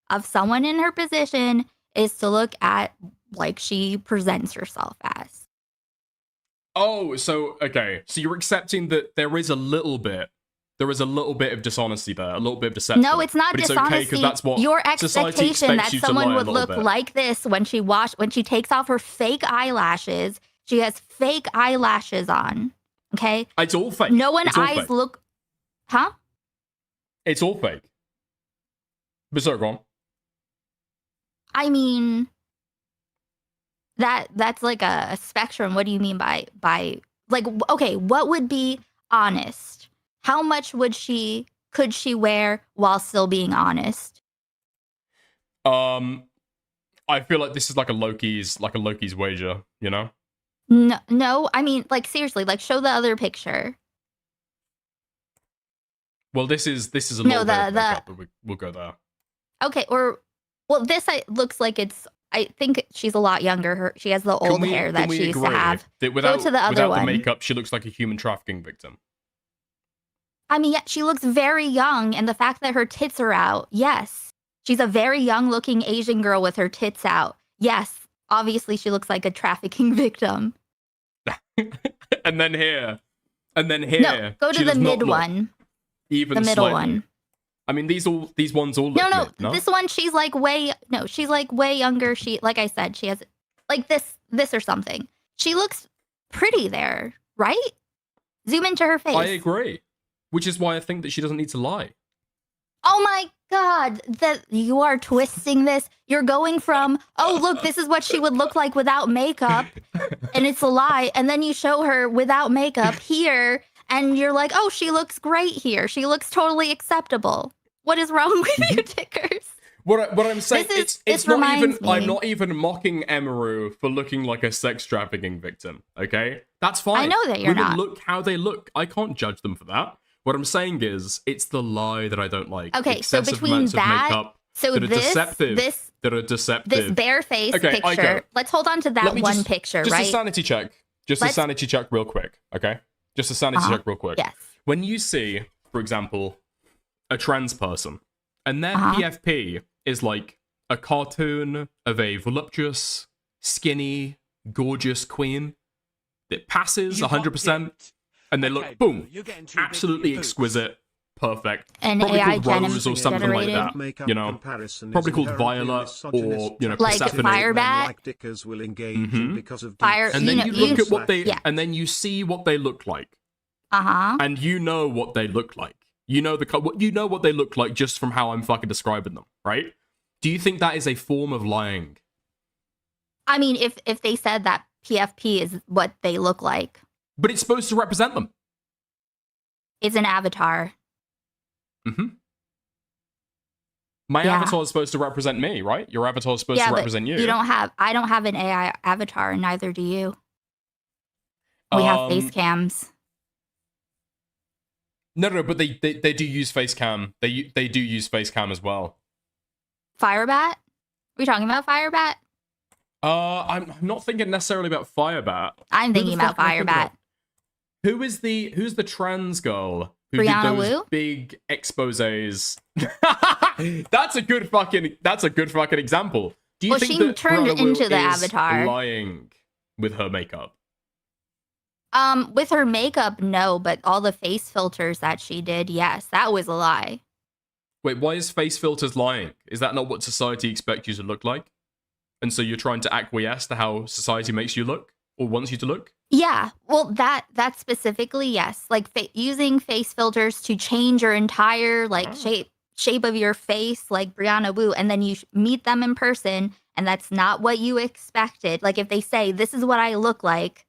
of someone in her position is to look at like she presents herself as. Oh, so okay. So you're accepting that there is a little bit of dishonesty there, a little bit of deception. No, it's not but dishonesty. It's okay 'cause that's what Your society expectation that expects you to someone lie a would little look bit. like this when she takes off her fake eyelashes. She has fake eyelashes on. Okay? It's all fake. No one It's all eyes fake. look Huh? It's all fake. But sorry, go on. I mean that's like a spectrum. What do you mean by like okay, what would be honest? How much could she wear while still being honest? I feel like this is like a Loki's wager, you know? No, I mean like seriously, like show the other picture. Well, this is a No, little bit of makeup, but we'll go there. Okay, this looks like it's. I think she's a lot younger. She has the old hair that she used to have. That without, Go to the other without one. the makeup, she looks like a human trafficking victim. I mean, yeah, she looks very young, and the fact that her tits are out, yes. She's a very young-looking Asian girl with her tits out. Yes, obviously she looks like a trafficking victim. And then here. No, go to she the does not mid look one. Even The middle slightly. one. I mean, these ones all look No, mid, no? this one she's like way younger. She, like I said, she has like this or something. She looks pretty there, right? Zoom into her face. I agree. Which is why I think that she doesn't need to lie. Oh my God, that you are twisting this. You're going from, oh, look, this is what she would look like without makeup, and it's a lie. And then you show her without makeup here, and you're like, oh, she looks great here. She looks totally acceptable. What is wrong with you, Tickers? What I'm saying, it's this not even, reminds me- I'm not even mocking Emaru for looking like a sex trafficking victim, okay? That's fine. I know that you're Women not. look how they look. I can't judge them for that. What I'm saying is, it's the lie that I don't like. Okay, so Excessive between amounts of that, makeup so that are this, deceptive. this, that are deceptive. this bare face Okay, I picture. go. Let's hold on to that Let me one just- picture, just right? a sanity check. Just a sanity check real quick, okay? Just a sanity check real quick. Yes. When you see, for example, a trans person, and their Uh-huh. PFP is like a cartoon of a voluptuous, skinny, gorgeous queen that passes 100%, and they look, boom, absolutely exquisite, perfect. An probably AI called Rose or something generated? like that. You know, probably called Violet or, you know, Like Persephone. Firebat? Like Dickers will engage Mhm. in because of Fire- And then you you, know- look you- at what they, yeah. and then you see what they look like, Uh-huh. and you know what they look like. You know what they look like just from how I'm fucking describing them, right? Do you think that is a form of lying? I mean, if they said that PFP is what they look like, But it's supposed to represent them. it's an avatar. My Yeah. avatar is supposed to represent me, right? Your avatar is supposed to but represent you. I don't have an AI avatar, and neither do you. We have face cams. No, but they do use face cam. They do use face cam as well. Firebat? Are we talking about Firebat? I'm not thinking necessarily about Firebat. I'm Who the thinking about fuck am I thinking Firebat. of? Who's the trans girl who Brianna did those Wu? big exposés? That's a good fucking example. Do you Well, think she that turned Brianna Wu into the is avatar. lying with her makeup? With her makeup, no, but all the face filters that she did, yes, that was a lie. Wait, why is face filters lying? Is that not what society expects you to look like? And so you're trying to acquiesce to how society makes you look or wants you to look? Yeah, well, that specifically, yes, like using face filters to change your entire like shape of your face, like Brianna Wu, and then you meet them in person, and that's not what you expected. Like if they say this is what I look like,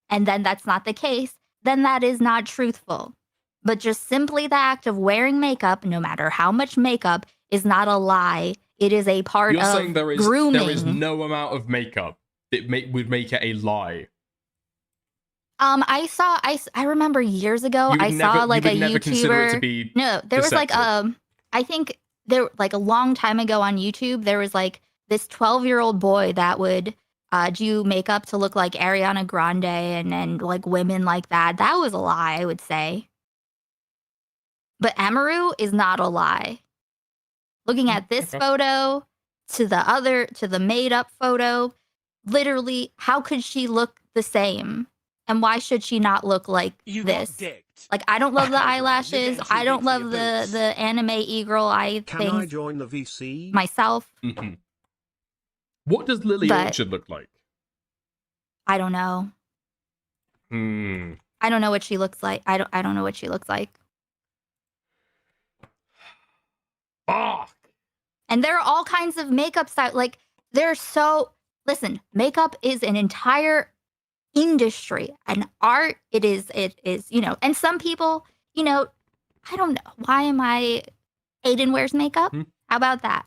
and then that's not the case, then that is not truthful. But just simply the act of wearing makeup, no matter how much makeup, is not a lie. It is a part You're of saying there is grooming. no amount of makeup that would make it a lie. I remember years ago, I saw like a never consider it to YouTuber. be No, there was like deceptive. I think there like a long time ago on YouTube, there was like this 12-year-old boy that would do makeup to look like Ariana Grande and like women like that. That was a lie, I would say. But Emaru is not a lie. Looking at this photo to the made up photo, literally, how could she look the same? And why should she not look like this? Like, I don't love the eyelashes. I don't love the anime e-girl eye Can things I join the VC? myself. Mhm. What does Lily But- Orchard look like? I don't know. I don't know what she looks like. I don't know what she looks like. Fuck. And there are all kinds of makeup style. Like, listen, makeup is an entire industry, an art. It is, and some people, I don't know. Why am Aiden wears makeup? How about that?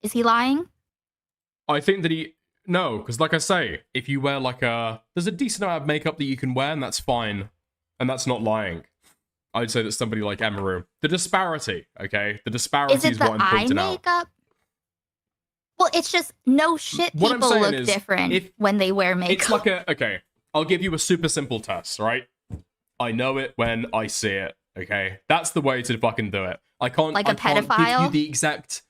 Is he lying? I think that no, because like I say, if you wear there's a decent amount of makeup that you can wear, and that's fine, and that's not lying. I'd say that somebody like Emaru, the disparity, okay, the disparity Is it is the what I'm eye pointing out. makeup? Well, it's just no shit. What I'm People saying look is, different when they wear makeup. It's okay. I'll give you a super simple test, right? I know it when I see it. Okay, that's the way to fucking do it. I can't Like a give you pedophile? the exact.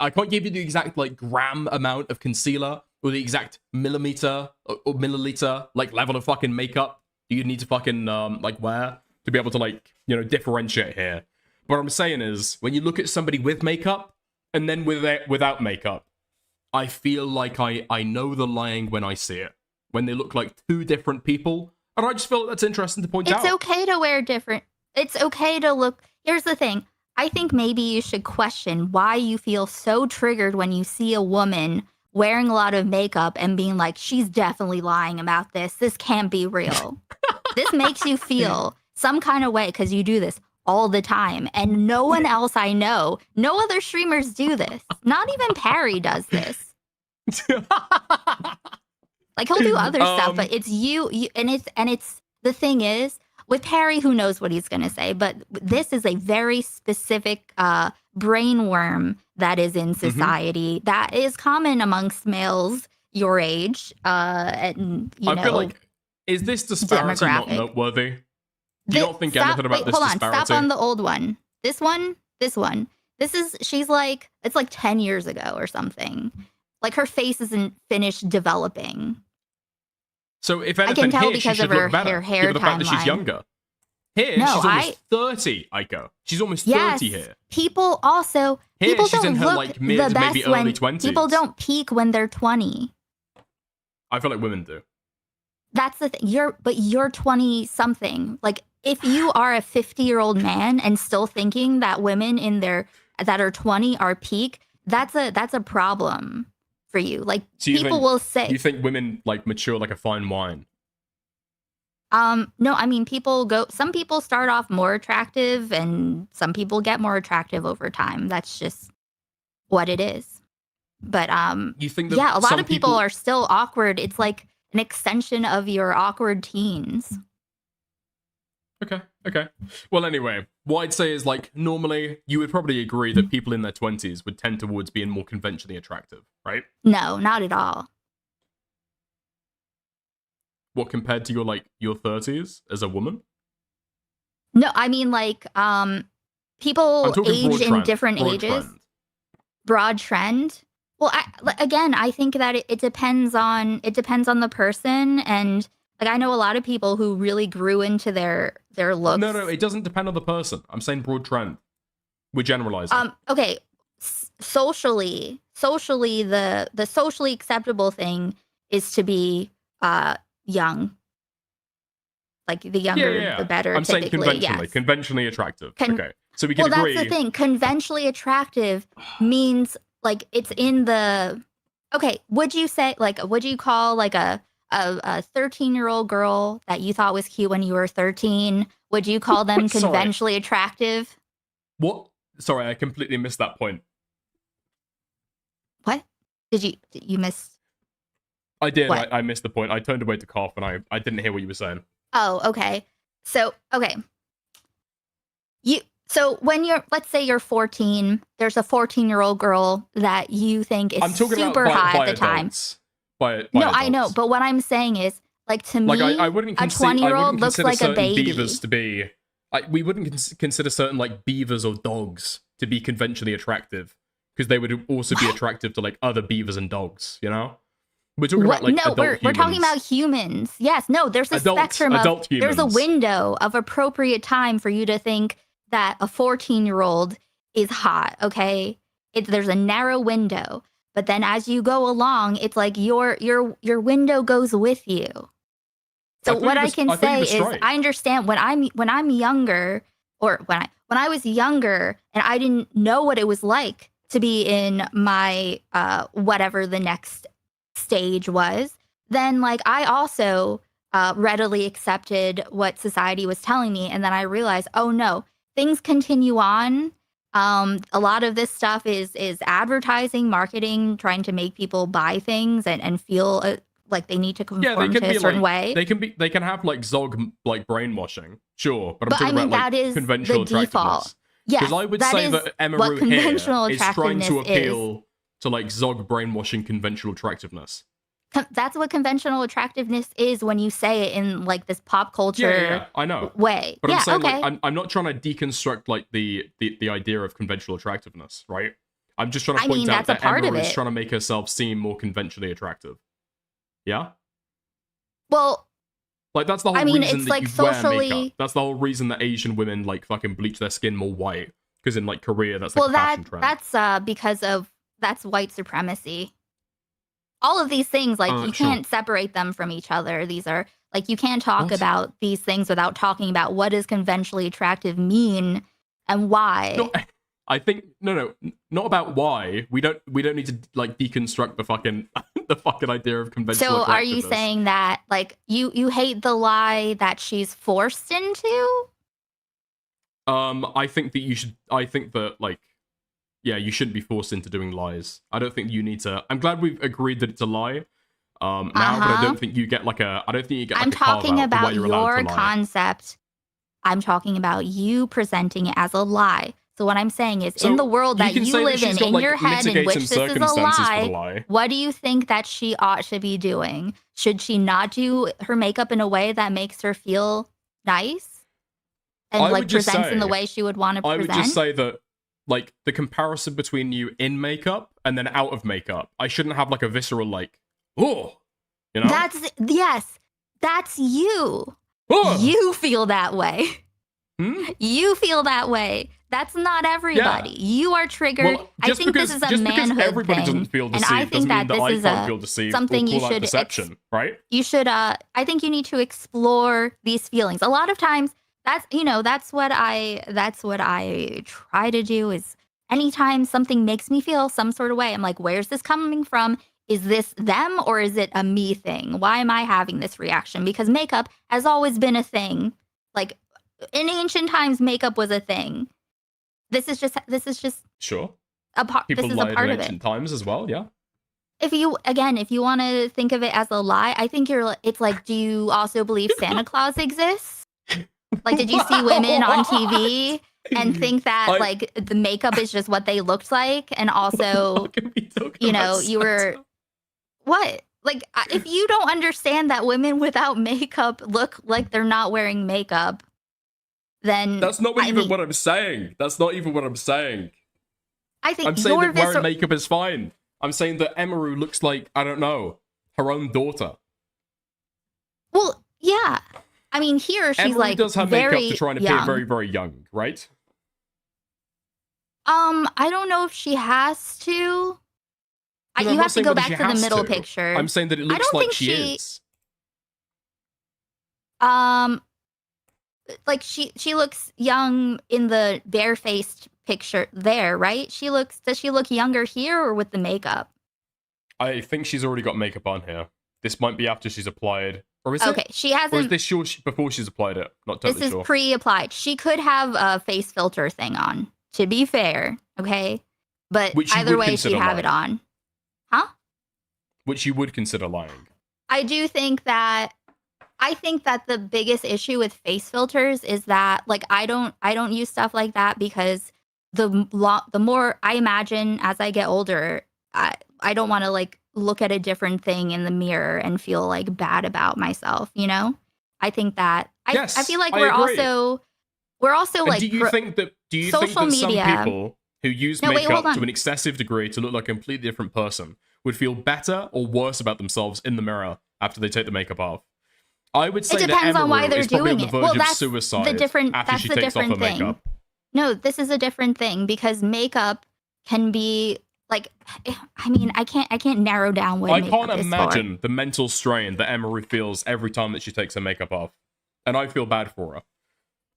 I can't give you the exact like gram amount of concealer or the exact millimeter or milliliter like level of fucking makeup you need to fucking like wear to be able to like, you know, differentiate here. But what I'm saying is, when you look at somebody with makeup and then without makeup, I feel like I know the lying when I see it. When they look like two different people, and I just feel that's interesting to point out. It's okay to wear different. It's okay to look. Here's the thing. I think maybe you should question why you feel so triggered when you see a woman wearing a lot of makeup and being like, she's definitely lying about this. This can't be real. This makes you feel some kind of way because you do this all the time. And no one else I know, no other streamers do this. Not even Parry does this. Like, he'll do other stuff, but it's you and it's the thing is, with Parry, who knows what he's going to say, but this is a very specific brain worm that is in society that is common amongst males your age. And, you know, I feel like, is this disparity not noteworthy? Do you not think anything about this disparity? Hold on, stop on the old one. This one. She's like, it's like 10 years ago or something. Like, her face isn't finished developing. So if anything, I can tell here, because she of should her look better, hair given the fact that she's timeline. younger. Here, No, she's almost 30, Aiko. She's almost 30 here. People also Here, people she's don't in her, look like, mid, the best maybe early when 20s. people don't peak when they're 20. I feel like women do. That's the thing. You're 20 something. Like, if you are a 50-year-old man and still thinking that women that are 20 are peak, that's a problem for you. Like, So you people think, will say, you think women like mature like a fine wine? no, I mean, some people start off more attractive and some people get more attractive over time. That's just what it is. But You think that yeah, a lot some of people are still awkward. It's like an extension of your awkward teens. Okay. Well, anyway, what I'd say is, like, normally you would probably agree that people in their 20s would tend towards being more conventionally attractive, right? No, not at all. What, compared to your 30s as a woman? No, I mean, like, people I'm talking age broad in trend, different broad ages. trend. Broad trend. Well, I think that it depends on the person, and like, I know a lot of people who really grew into their looks. No, it doesn't depend on the person. I'm saying broad trend. We're generalizing. Okay, socially, the socially acceptable thing is to be young. Like, the younger, the better. I'm saying typically, conventionally attractive. Okay, so we can well, agree. that's the thing. Conventionally attractive means, like, it's in the. Okay, would you call like a 13-year-old girl that you thought was cute when you were 13? Would you call them Sorry. conventionally attractive? What? Sorry, I completely missed that point. What? Did you miss? I did. What? I missed the point. I turned away to cough, and I didn't hear what you were saying. Oh, okay. So, okay. So when let's say you're 14, there's a 14-year-old girl that you think is I'm talking super about hot by at the time. adults. By No, adults. I know, but what I'm saying is, like, to me, I wouldn't a 20-year-old looks like a baby. Beavers to be, we wouldn't consider certain like beavers or dogs to be conventionally attractive because they would also be attractive to like other beavers and dogs. You know, we're talking about like adult we're talking humans. about humans. Yes, no, there's a spectrum adult of there's a humans. window of appropriate time for you to think that a 14-year-old is hot. Okay, there's a narrow window, but then as you go along, it's like your window goes with you. So what I can say is, I understand when I'm younger, or when I was younger and I didn't know what it was like to be in my whatever the next stage was, then like I also readily accepted what society was telling me, and then I realized, oh no, things continue on. A lot of this stuff is advertising, marketing, trying to make people buy things and feel like they need to conform to a certain way. They can have like Zog like brainwashing, sure, but I'm But talking I mean, about like that is conventional the default. attractiveness. Yes, Because I would that say is that Emma what Rue conventional here is trying to attractiveness is. appeal to like Zog brainwashing conventional attractiveness. That's what conventional attractiveness is when you say it in like this pop culture Yeah, I know. way. But yeah, I'm saying okay. like I'm not trying to deconstruct like the idea of conventional attractiveness, right? I'm just trying to I point mean, out that's a that part Emma of is it. trying to make herself seem more conventionally attractive. Yeah? Well, Like, that's the whole I mean, reason it's that like you wear socially. makeup. That's the whole reason that Asian women, like, fucking bleach their skin more white. Because in, like, Korea, that's like Well, a fashion trend. that's because of that's white supremacy. All of these things, like you Sure. can't separate them from each other. These are like you can't talk What? about these things without talking about what does conventionally attractive mean and why. No, I think no, not about why. We don't need to like deconstruct the fucking the fucking idea of conventional. So, are you attractiveness. saying that like you hate the lie that she's forced into? I think that you should. I think that like, yeah, you shouldn't be forced into doing lies. I don't think you need to. I'm glad we've agreed that it's a lie. Now, but I don't think you get like a. I don't think you get. Like, I'm a carve talking out for why about you're allowed your to lie. concept. I'm talking about you presenting it as a lie. So what I'm saying is, So, in the world you that can you say that live she's got, in like, your head, in which mitigating this is a circumstances for the lie, lie. what do you think that she ought to be doing? Should she not do her makeup in a way that makes her feel nice and I like would just presents in the say- way she would want to I present? would just say that, like, the comparison between you in makeup and then out of makeup, I shouldn't have like a visceral like, oh, you know. That's you. Oh! You feel that way. Hmm? You feel that way. That's not everybody. You are triggered. Well, I think this is a just because manhood everybody thing, doesn't feel and deceived I think doesn't mean that that this I is can't feel deceived something or you call out should deception, right? You should. I think you need to explore these feelings. A lot of times, that's what I try to do. Is anytime something makes me feel some sort of way, I'm like, where's this coming from? Is this them or is it a me thing? Why am I having this reaction? Because makeup has always been a thing. Like in ancient times, makeup was a thing. This is just Sure. a part. People This is a lied part in of it. ancient times as well, yeah. If you want to think of it as a lie, I think it's like, do you also believe Santa Claus exists? Like, did you see women on TV and think that like the makeup is just what they looked like, and also, you were what? Like, if you don't understand that women without makeup look like they're not wearing makeup, then That's not even what I'm saying. That's not even what I'm saying. I think I'm saying your that wearing makeup is fine. I'm saying that Emaru looks like, I don't know, her own daughter. Well, yeah. I mean, here she's Emaru like does have very makeup to try and appear young. very, very young, right? I don't know if she has to. No, I'm You not have to saying go whether back she to the has middle to. picture. I'm saying that it I looks don't like think she is. Like she looks young in the barefaced picture there, right? Does she look younger here or with the makeup? I think she's already got makeup on here. This might be after she's applied. Or is it? Okay, she hasn't. Or is this before she's applied it? Not totally This is sure. pre-applied. She could have a face filter thing on, to be fair, okay? But Which you either would way, she consider have it lying. on. Huh? Which you would consider lying. I think that the biggest issue with face filters is that like I don't use stuff like that because the more I imagine as I get older, I don't want to like look at a different thing in the mirror and feel like bad about myself, you know? I think that I feel like I we're agree. also And like do you think that social media. some people who use No, wait, hold makeup to on. an excessive degree to look like a completely different person would feel better or worse about themselves in the mirror after they take the makeup off? I would say It depends that on why Emaru they're is probably on doing the it. verge Well, of that's suicide the different. after That's she the takes off her different thing. makeup. No, this is a different thing because makeup can be like. I mean, I can't narrow down what I makeup can't is imagine the mental strain that Emaru feels every time that she takes her makeup off. And I feel bad for her.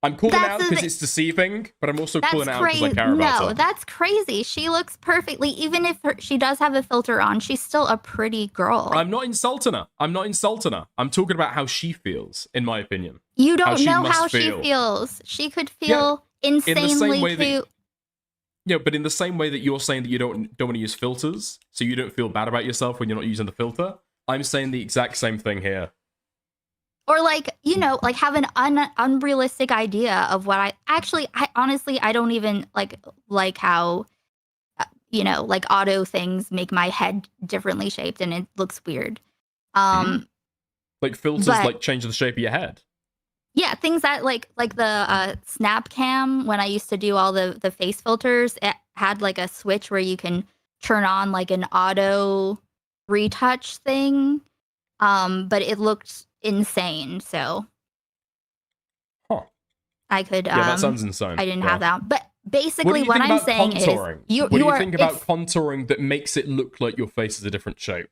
I'm calling That's out the because thi- it's deceiving, but I'm also That's calling out because I crazy. care about No, her. that's crazy. She looks perfectly. Even if she does have a filter on, she's still a pretty girl. I'm not insulting her. I'm talking about how she feels, in my opinion. You don't know must how she feel. feels. She could feel insanely way that- cute. Yeah, but in the same way that you're saying that you don't want to use filters, so you don't feel bad about yourself when you're not using the filter, I'm saying the exact same thing here. Or like, like have an unrealistic idea of what I honestly, I don't even like how, like auto things make my head differently shaped and it looks weird. Like filters but- like change the shape of your head. Yeah, things that like the snap cam when I used to do all the face filters, had like a switch where you can turn on like an auto retouch thing. But it looked insane, so I could Yeah, that sounds insane. I didn't Yeah. have that. But basically What I'm saying contouring? is you What do you are, think about if- contouring that makes it look like your face is a different shape?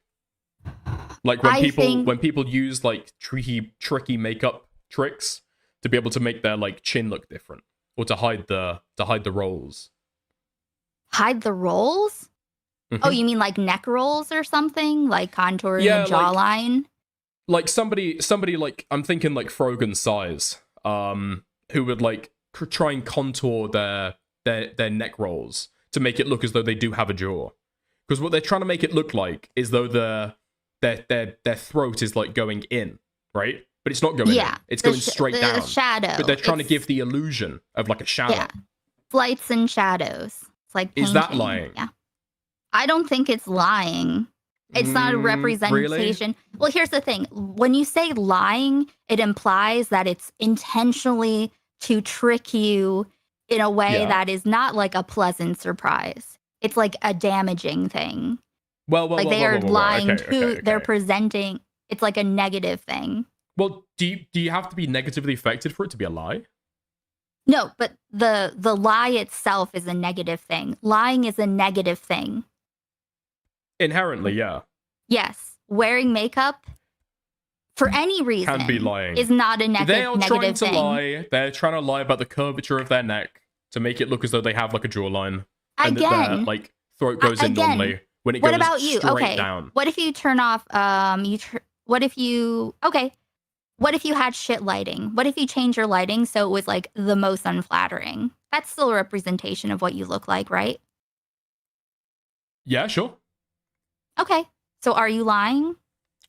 Like when people use like tricky makeup tricks to be able to make their like chin look different or to hide the rolls. hide the rolls? Oh, Mhm. you mean like neck rolls or something? Like contouring Yeah, the jawline? Like somebody like I'm thinking like Frogan size, who would like try and contour their neck rolls to make it look as though they do have a jaw. Because what they're trying to make it look like is though their throat is like going in, right? But it's not going in. It's going straight the down. shadow. But they're trying to It's- give the illusion of like a shadow. Yeah. Lights and shadows. It's like painting. Is that lying? Yeah. I don't think it's lying. It's not a representation. Well, here's the thing. When you say lying, it implies that it's intentionally to trick you in a way Yeah. that is not like a pleasant surprise. It's like a damaging thing. Well, Like they are lying okay, to, okay. they're presenting, it's like a negative thing. Well, do you have to be negatively affected for it to be a lie? No, but the lie itself is a negative thing. Lying is a negative thing. Inherently, yeah. Yes, wearing makeup for any reason Can be lying. is not a They are trying negative to thing. lie. They're trying to lie about the curvature of their neck to make it look as though they have like a jawline. And that their Again- like throat goes in Again, normally when it what goes about you? straight Okay, down. what if you turn off? What if you? Okay, what if you had shit lighting? What if you change your lighting so it was like the most unflattering? That's still a representation of what you look like, right? Yeah, sure. Okay, so are you lying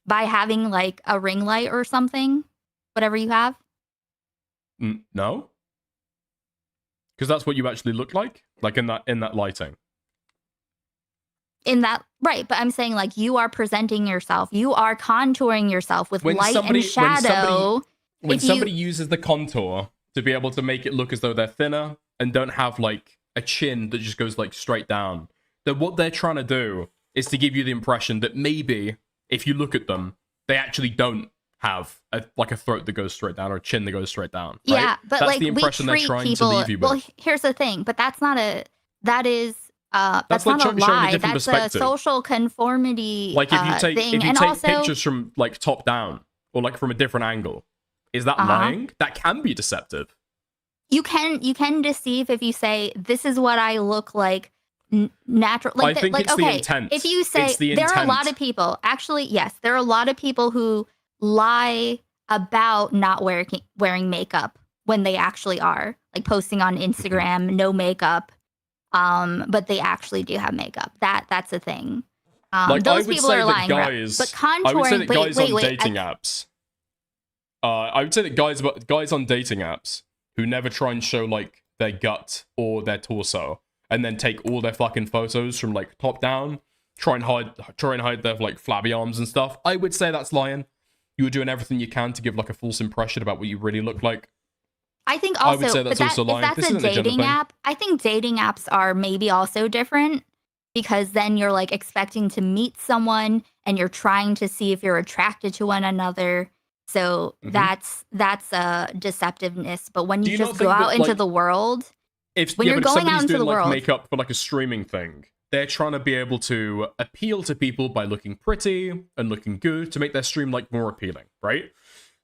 by having like a ring light or something, whatever you have? No. Because that's what you actually look like in that lighting. In that, right, but I'm saying like you are presenting yourself, you are contouring yourself with light and shadow. When If you- somebody uses the contour to be able to make it look as though they're thinner and don't have like a chin that just goes like straight down, then what they're trying to do is to give you the impression that maybe if you look at them, they actually don't have a throat that goes straight down or a chin that goes straight down. Right? Yeah, but that's like the impression we they're treat trying people. to leave you with. Well, here's the thing, but that's not a. That is. That's like not a showing a lie. different That's a perspective. social conformity Like if you take thing, if you and take also pictures from like top down or like from a different angle, is that lying? That can be deceptive. you can deceive if you say this is what I look like. Natural. Like I think like it's the okay, intent. if you say It's the there are a lot intent. of people. Actually, yes, there are a lot of people who lie about not wearing makeup when they actually are, like posting on Instagram no makeup, but they actually do have makeup. That's a thing. Like Those I would people say are that lying. guys, But I would say contouring. that guys on wait. dating apps. I would say that guys on dating apps who never try and show like their gut or their torso, and then take all their fucking photos from like top down, try and hide their like flabby arms and stuff. I would say that's lying. You were doing everything you can to give like a false impression about what you really look like. I think I also, would say that's but also lying. if This that's a isn't a gender dating thing. app, I think dating apps are maybe also different because then you're like expecting to meet someone and you're trying to see if you're attracted to one another. So that's a deceptiveness. But when Do you you not just go think that, out into like, the world, when But you're if going somebody's out into doing the like world, makeup for like a streaming thing, they're trying to be able to appeal to people by looking pretty and looking good to make their stream like more appealing, right?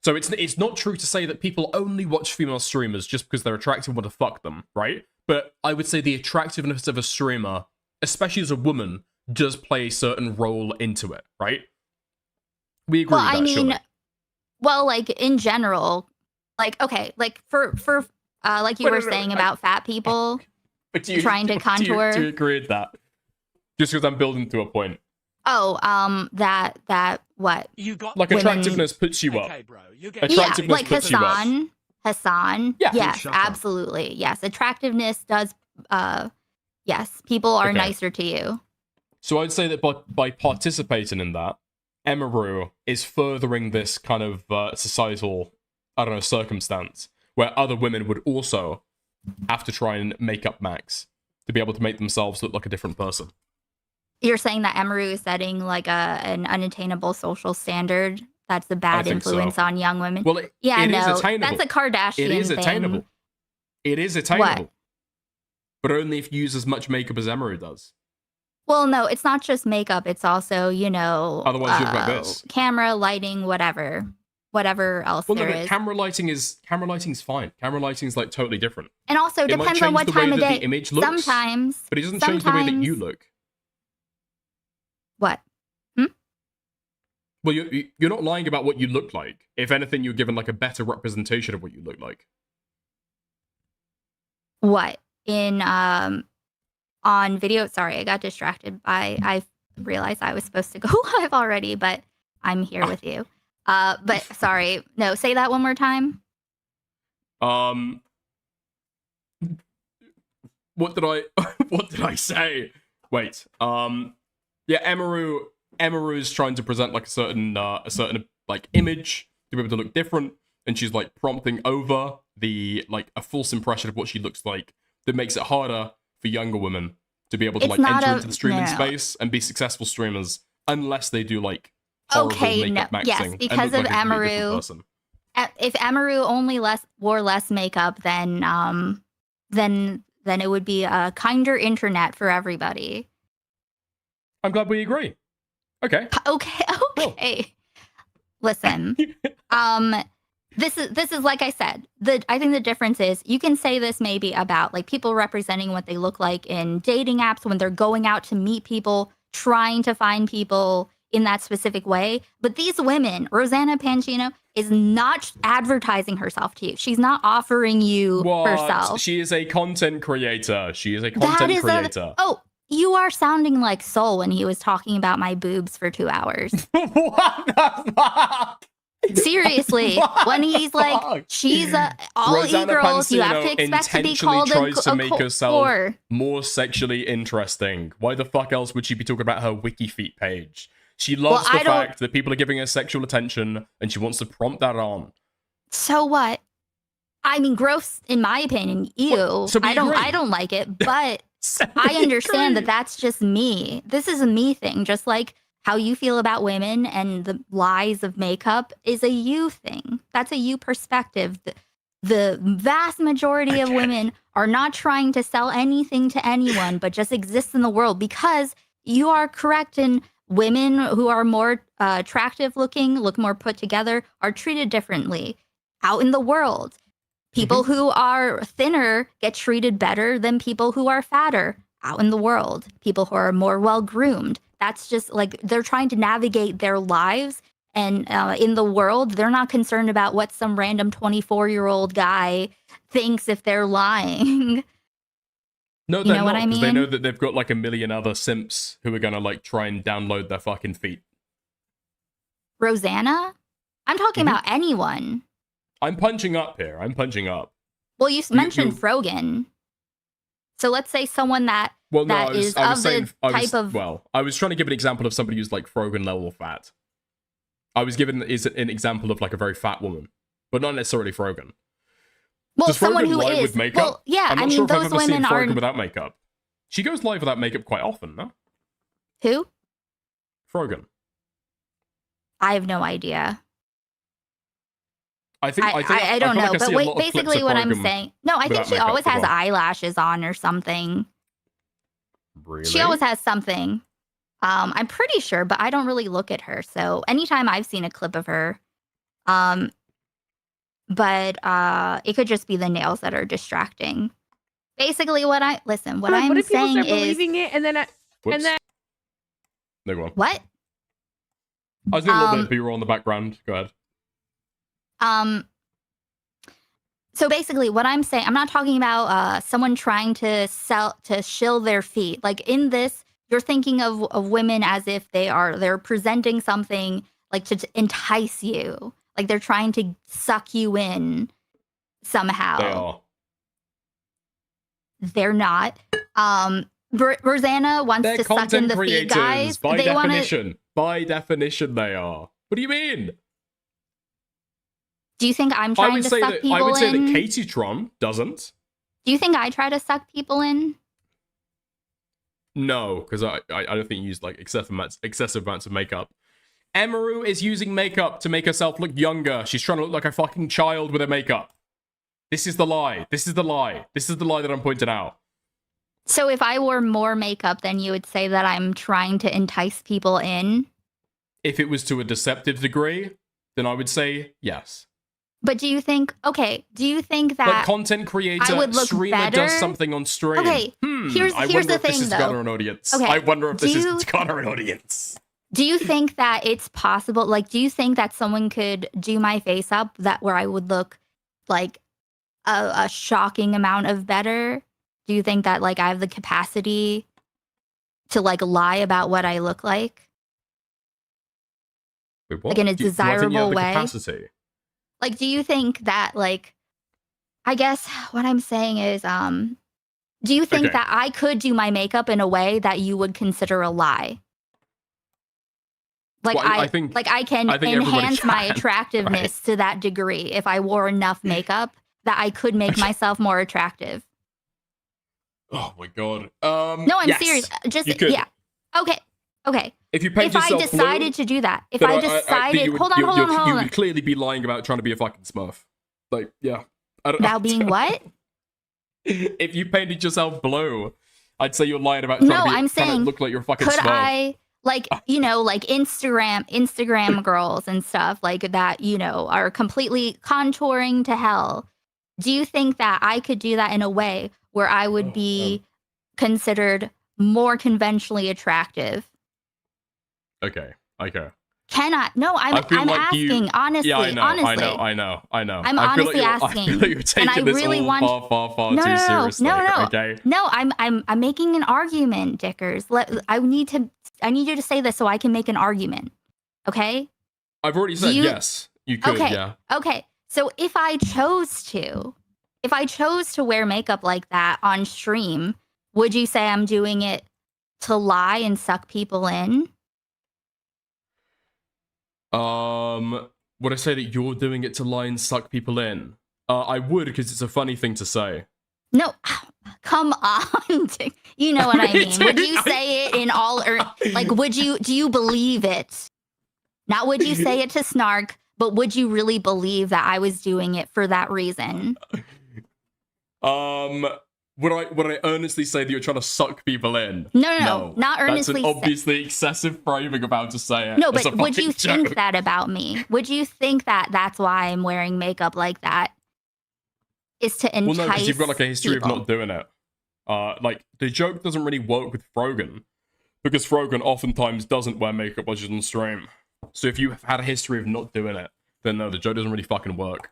So it's not true to say that people only watch female streamers just because they're attractive and want to fuck them, right? But I would say the attractiveness of a streamer, especially as a woman, does play a certain role into it, right? We agree well, with that, I mean, surely. well, like in general, like okay, like for like you Wait, were no, no, saying I- about fat people But do you, trying to contour. Do you agree with that? Just because I'm building to a point. Oh, that what? You got Like women- attractiveness puts you up. Okay, bro. You Yeah, Attractiveness like puts you up. Hassan. Yeah. Yes, Shut up. absolutely. Yes, attractiveness does. Yes, people are Okay. nicer to you. So I'd say that by participating in that, Emaru is furthering this kind of societal, I don't know, circumstance where other women would also have to try and make up Max to to be able to make themselves look like a different person. You're saying that Emaru is setting like an unattainable social standard that's a bad think so. influence on young women. Well, it is attainable. That's a Kardashian It is thing. attainable. It is attainable. What? But only if you use as much makeup as Emaru does. Well, no, it's not just makeup. It's also, Otherwise, you've got this. Camera, lighting, whatever else Well, there no, is. camera lighting's fine. Camera lighting's like totally different. And also, It might depends change on what the way time of that day. the image looks, Sometimes, but it doesn't change the way that you look. What? Well, you're not lying about what you look like. If anything, you're given like a better representation of what you look like. What? On video, sorry, I got distracted by, I realized I was supposed to go live already, but I'm here with you. But sorry, no, say that one more time. What did I say? Wait. Yeah, Emaru is trying to present like a certain like image to be able to look different, and she's like prompting over the like a false impression of what she looks like that makes it harder for younger women to be able to It's like not enter a- into the streaming no. space and be successful streamers unless they do like horrible Okay, no, makeup maxing yes, and because look of like a completely different Emaru. person. If Emaru only wore less makeup, then it would be a kinder internet for everybody. I'm glad we agree. Okay. Okay. Listen. This is like I said. I think the difference is you can say this maybe about like people representing what they look like in dating apps when they're going out to meet people, trying to find people in that specific way. But these women, Rosanna Pansino, is not advertising herself to you. She's not offering you herself. She is a content creator. She is a content creator. You are sounding like Soul when he was talking about my boobs for 2 hours. What the fuck? Seriously, when he's like, she's all Rosanna e-girls, you have Pansino to expect to be intentionally called tries to a make herself whore. more sexually interesting. Why the fuck else would she be talking about her wiki feet page? She loves the fact that people are giving her sexual attention, and she wants to prompt that on. So what? I mean, gross in my opinion. Ew. So we agree. I don't like it, but I understand that that's just me. This is a me thing, just like how you feel about women and the lies of makeup is a you thing. That's a you perspective. The vast majority of women are not trying to sell anything to anyone, but just exist in the world, because you are correct in women who are more attractive looking, look more put together, are treated differently out in the world. People who are thinner get treated better than people who are fatter out in the world. People who are more well-groomed. That's just like they're trying to navigate their lives. And in the world, they're not concerned about what some random 24-year-old guy thinks if they're lying. No, You they're know what not, I 'cause they mean? know that they've got like a million other simps who are gonna like try and download their fucking feet. Rosanna? I'm talking about anyone. I'm punching up here. I'm punching up. Well, you mentioned Frogan. So let's say someone that Well, no, that is of the type of Well, I was trying to give an example of somebody who's like Frogan level fat. I was given an example of like a very fat woman, but not necessarily Frogan. well, Does someone Frogan who live is with makeup? well, yeah. I'm not I mean, sure if I've those ever seen women are Frogan without makeup. She goes live without makeup quite often, no? who? Frogan. I have no idea. I think I don't feel know, like I but see a lot of clips basically of what I'm Frogan saying. No, I think without she makeup always as has well. eyelashes on or something. Really? She always has something. I'm pretty sure, but I don't really look at her. So anytime I've seen a clip of her, but it could just be the nails that are distracting. Basically, what I'm What saying if people start is believing it and then Whoops. and then No, go on. what? I was doing a little bit of B-roll in the background. Go ahead. So basically what I'm saying, I'm not talking about someone trying to shill their feet. Like in this, you're thinking of women as if they're presenting something like to entice you. Like they're trying to suck you in somehow. They are. They're not. Rosanna wants They're to suck in content the feet, creators. guys. By They want to. definition. By definition, they are. What do you mean? Do you think I'm I trying would to say suck that people I would say in? that Katie Tron doesn't. Do you think I try to suck people in? No, because I don't think you used like excessive amounts of makeup. Emaru is using makeup to make herself look younger. She's trying to look like a fucking child with her makeup. This is the lie. This is the lie. This is the lie that I'm pointing out. So if I wore more makeup, then you would say that I'm trying to entice people in? If it was to a deceptive degree, then I would say yes. But do you think that Like content creator, I would look streamer better? does something on stream. Okay, here's I the wonder if thing, this is though. garner an audience. Okay, I wonder if this do is you- garner an audience. Do you think that it's possible? Like, do you think that someone could do my face up where I would look like a shocking amount of better? Do you think that like I have the capacity to like lie about what I look like? Wait, what? Like in a Do you think you have desirable the way? capacity? Like, do you think that like, I guess what I'm saying is, do you think Okay. that I could do my makeup in a way that you would consider a lie? Like Well, I think- I can I think everybody enhance my can, attractiveness to that degree if I wore enough makeup that I could make myself more attractive. Oh my god. No, I'm yes, serious. Just you could. yeah. Okay. If you paint If I yourself decided blue, to do that, if then I think decided, you would, hold on. you would clearly be lying about trying to be a fucking Smurf. Like, yeah. I don't, About being what? If you painted yourself blue, I'd say you're lying about No, trying to I'm saying, look like you're a fucking could Smurf. I like like Instagram girls and stuff like that, are completely contouring to hell. Do you think that I could do that in a way where I would be considered more conventionally attractive? Okay. Can I? No, I'm feel like asking honestly. Yeah, I know. Honestly. I know. I'm I feel honestly like asking. I feel like you're taking and I this really all want far too seriously. No. Okay. No, I'm making an argument, Dickers. I need you to say this so I can make an argument. Okay? I've already said yes. You could, okay. yeah. Okay. So if I chose to wear makeup like that on stream, would you say I'm doing it to lie and suck people in? Would I say that you're doing it to lie and suck people in? I would, because it's a funny thing to say. No, come on. You know what I mean. Would you say it in all, do you believe it? Not would you say it to snark, but would you really believe that I was doing it for that reason? Would I earnestly say that you're trying to suck people in? No, not earnestly. That's an obviously excessive framing of how to say it. No, It's but a would you fucking joke. think that about me? Would you think that that's why I'm wearing makeup like that? Is to entice Well, no, because you've got like a history people. of not doing it. Like the joke doesn't really work with Frogan because Frogan oftentimes doesn't wear makeup while she's on stream. So if you have had a history of not doing it, then no, the joke doesn't really fucking work.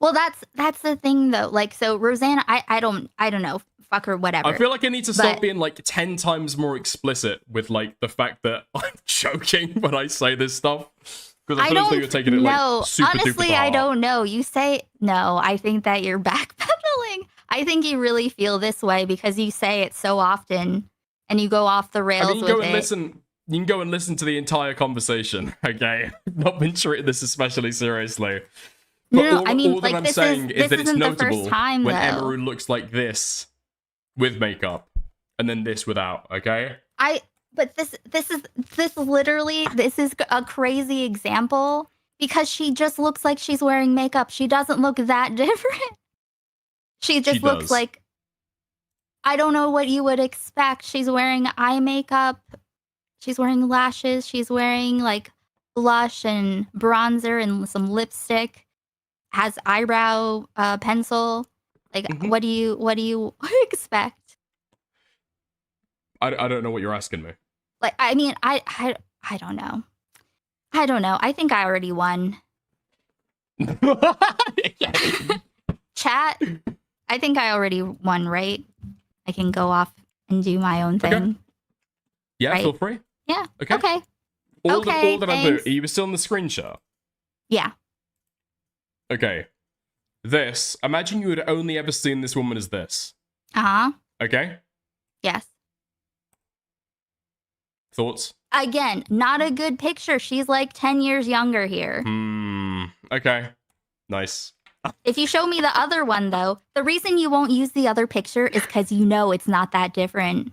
Well, that's the thing though. Like, so Rosanna, I don't know, fuck her, whatever. I feel like I need to stop But- being like 10 times more explicit with like the fact that I'm joking when I say this stuff. Because I feel as though you're taking it like super honestly, duper I hard. don't know. You say no. I think that you're backpedaling. I think you really feel this way because you say it so often, and you go off the rails I mean, you can go with and it. listen. You can go and listen to the entire conversation. Okay, I've not been treating this especially seriously. But No, all, I mean, all like, that I'm this saying is- is that it's isn't the first notable time, when though. Emaru looks like this with makeup, and then this without. Okay. But this is a crazy example because she just looks like she's wearing makeup. She doesn't look that different. She just looks does. like, I don't know what you would expect. She's wearing eye makeup. She's wearing lashes. She's wearing like blush and bronzer and some lipstick. Has eyebrow pencil. Like, Mm-hmm. what do you expect? I don't know what you're asking me. Like, I mean, I don't know. I don't know. I think I already won. Chat, I think I already won, right? I can go off and do my own thing. Okay. Yeah, Right. feel free. Yeah. Okay. Okay. All Okay, that I do. thanks. Are you still in the screenshot? Yeah. Okay. This. Imagine you had only ever seen this woman as this. Uh-huh. Okay. Yes. Thoughts? Again, not a good picture. She's like 10 years younger here. Okay. Nice. If you show me the other one, though, the reason you won't use the other picture is because you know it's not that different.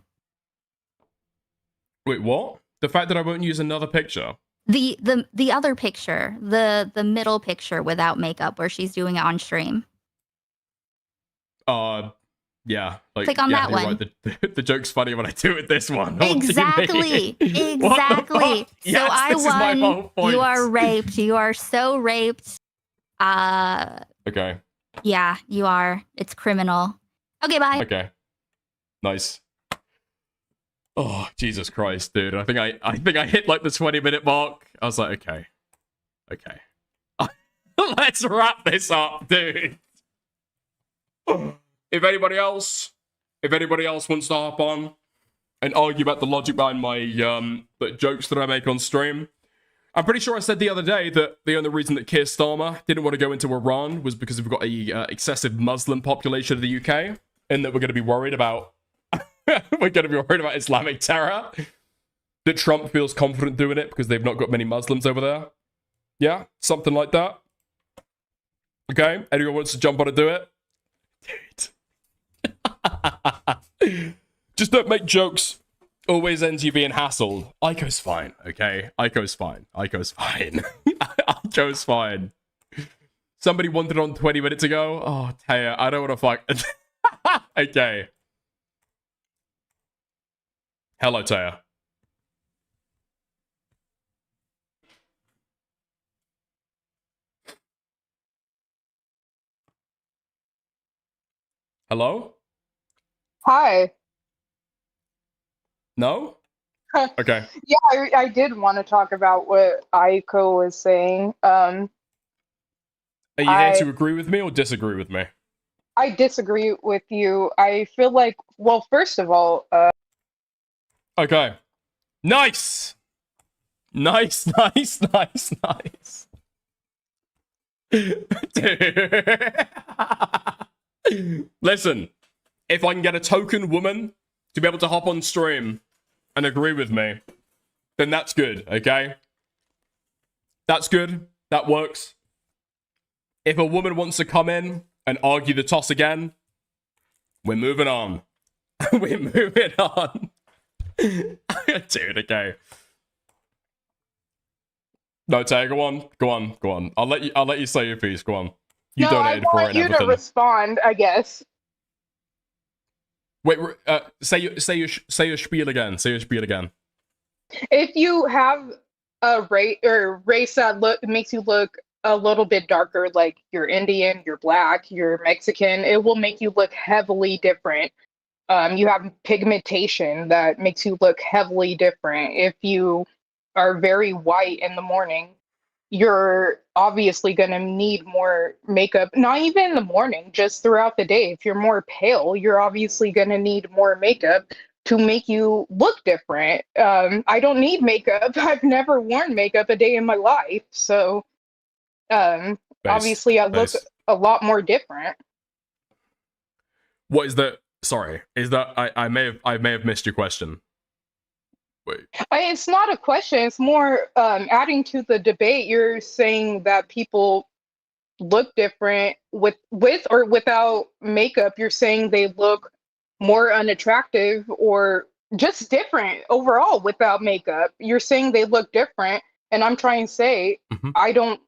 Wait, what? The fact that I won't use another picture? The other picture, the middle picture without makeup, where she's doing it on stream. Yeah. Like, Click on yeah, that you're one. Right. The joke's funny when I do it this one. What do you mean? Exactly. What the Exactly. fuck? So Yes, I this is my won. whole point. You are raped. You are so raped. Okay. Yeah, you are. It's criminal. Okay, bye. Okay. Nice. Oh, Jesus Christ, dude. I think I hit like the 20-minute mark. I was like, okay. Okay. Let's wrap this up, dude. If anybody else wants to hop on and argue about the logic behind my the jokes that I make on stream, I'm pretty sure I said the other day that the only reason that Keir Starmer didn't want to go into Iran was because we've got a excessive Muslim population of the UK, and that we're going to be worried about Islamic terror. That Trump feels confident doing it because they've not got many Muslims over there. Yeah, something like that. Okay, anyone wants to jump on and do it? Dude. Just don't make jokes. Always ends you being hassled. Ico's fine, okay? Ico's fine. Ico's fine. Ico's fine. Somebody wanted on 20 minutes ago. Oh, Taya, I don't want to fuck. Okay. Hello, Taya. Hello? Hi. No? Okay. Yeah, I did want to talk about what Aiko was saying. Are you here to agree with me or disagree with me? I disagree with you. I feel like, well, first of all, Okay. Nice! Nice. Dude. Listen, if I can get a token woman to be able to hop on stream and agree with me, then that's good, okay? That's good. That works. If a woman wants to come in and argue the toss again, we're moving on. We're moving on. Dude, okay. No, Tay, go on. I'll let you say your piece. Go on. You no, donated I for it want and you everything. to respond, I guess. Wait, say your spiel again. Say your spiel again. If you have a race that makes you look a little bit darker, like you're Indian, you're black, you're Mexican, it will make you look heavily different. You have pigmentation that makes you look heavily different. If you are very white in the morning, you're obviously going to need more makeup, not even in the morning, just throughout the day. If you're more pale, you're obviously going to need more makeup to make you look different. I don't need makeup. I've never worn makeup a day in my life. So obviously I look a lot more different. What is that? Sorry, is that I may have missed your question. Wait. It's not a question. It's more adding to the debate. You're saying that people look different with or without makeup. You're saying they look more unattractive or just different overall without makeup. You're saying they look different, and I'm trying to say I don't.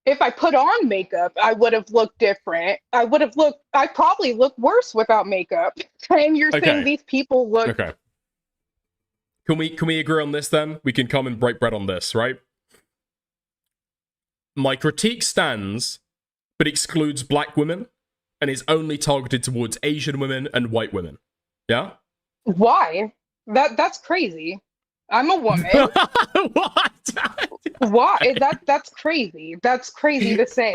If I put on makeup, I would have looked different. I probably look worse without makeup. And you're saying these people look. Okay. Can we agree on this then? We can come and break bread on this, right? My critique stands, but excludes black women, and is only targeted towards Asian women and white women. Yeah? Why? That's crazy. I'm a woman. What? Why? That's crazy. That's crazy to say.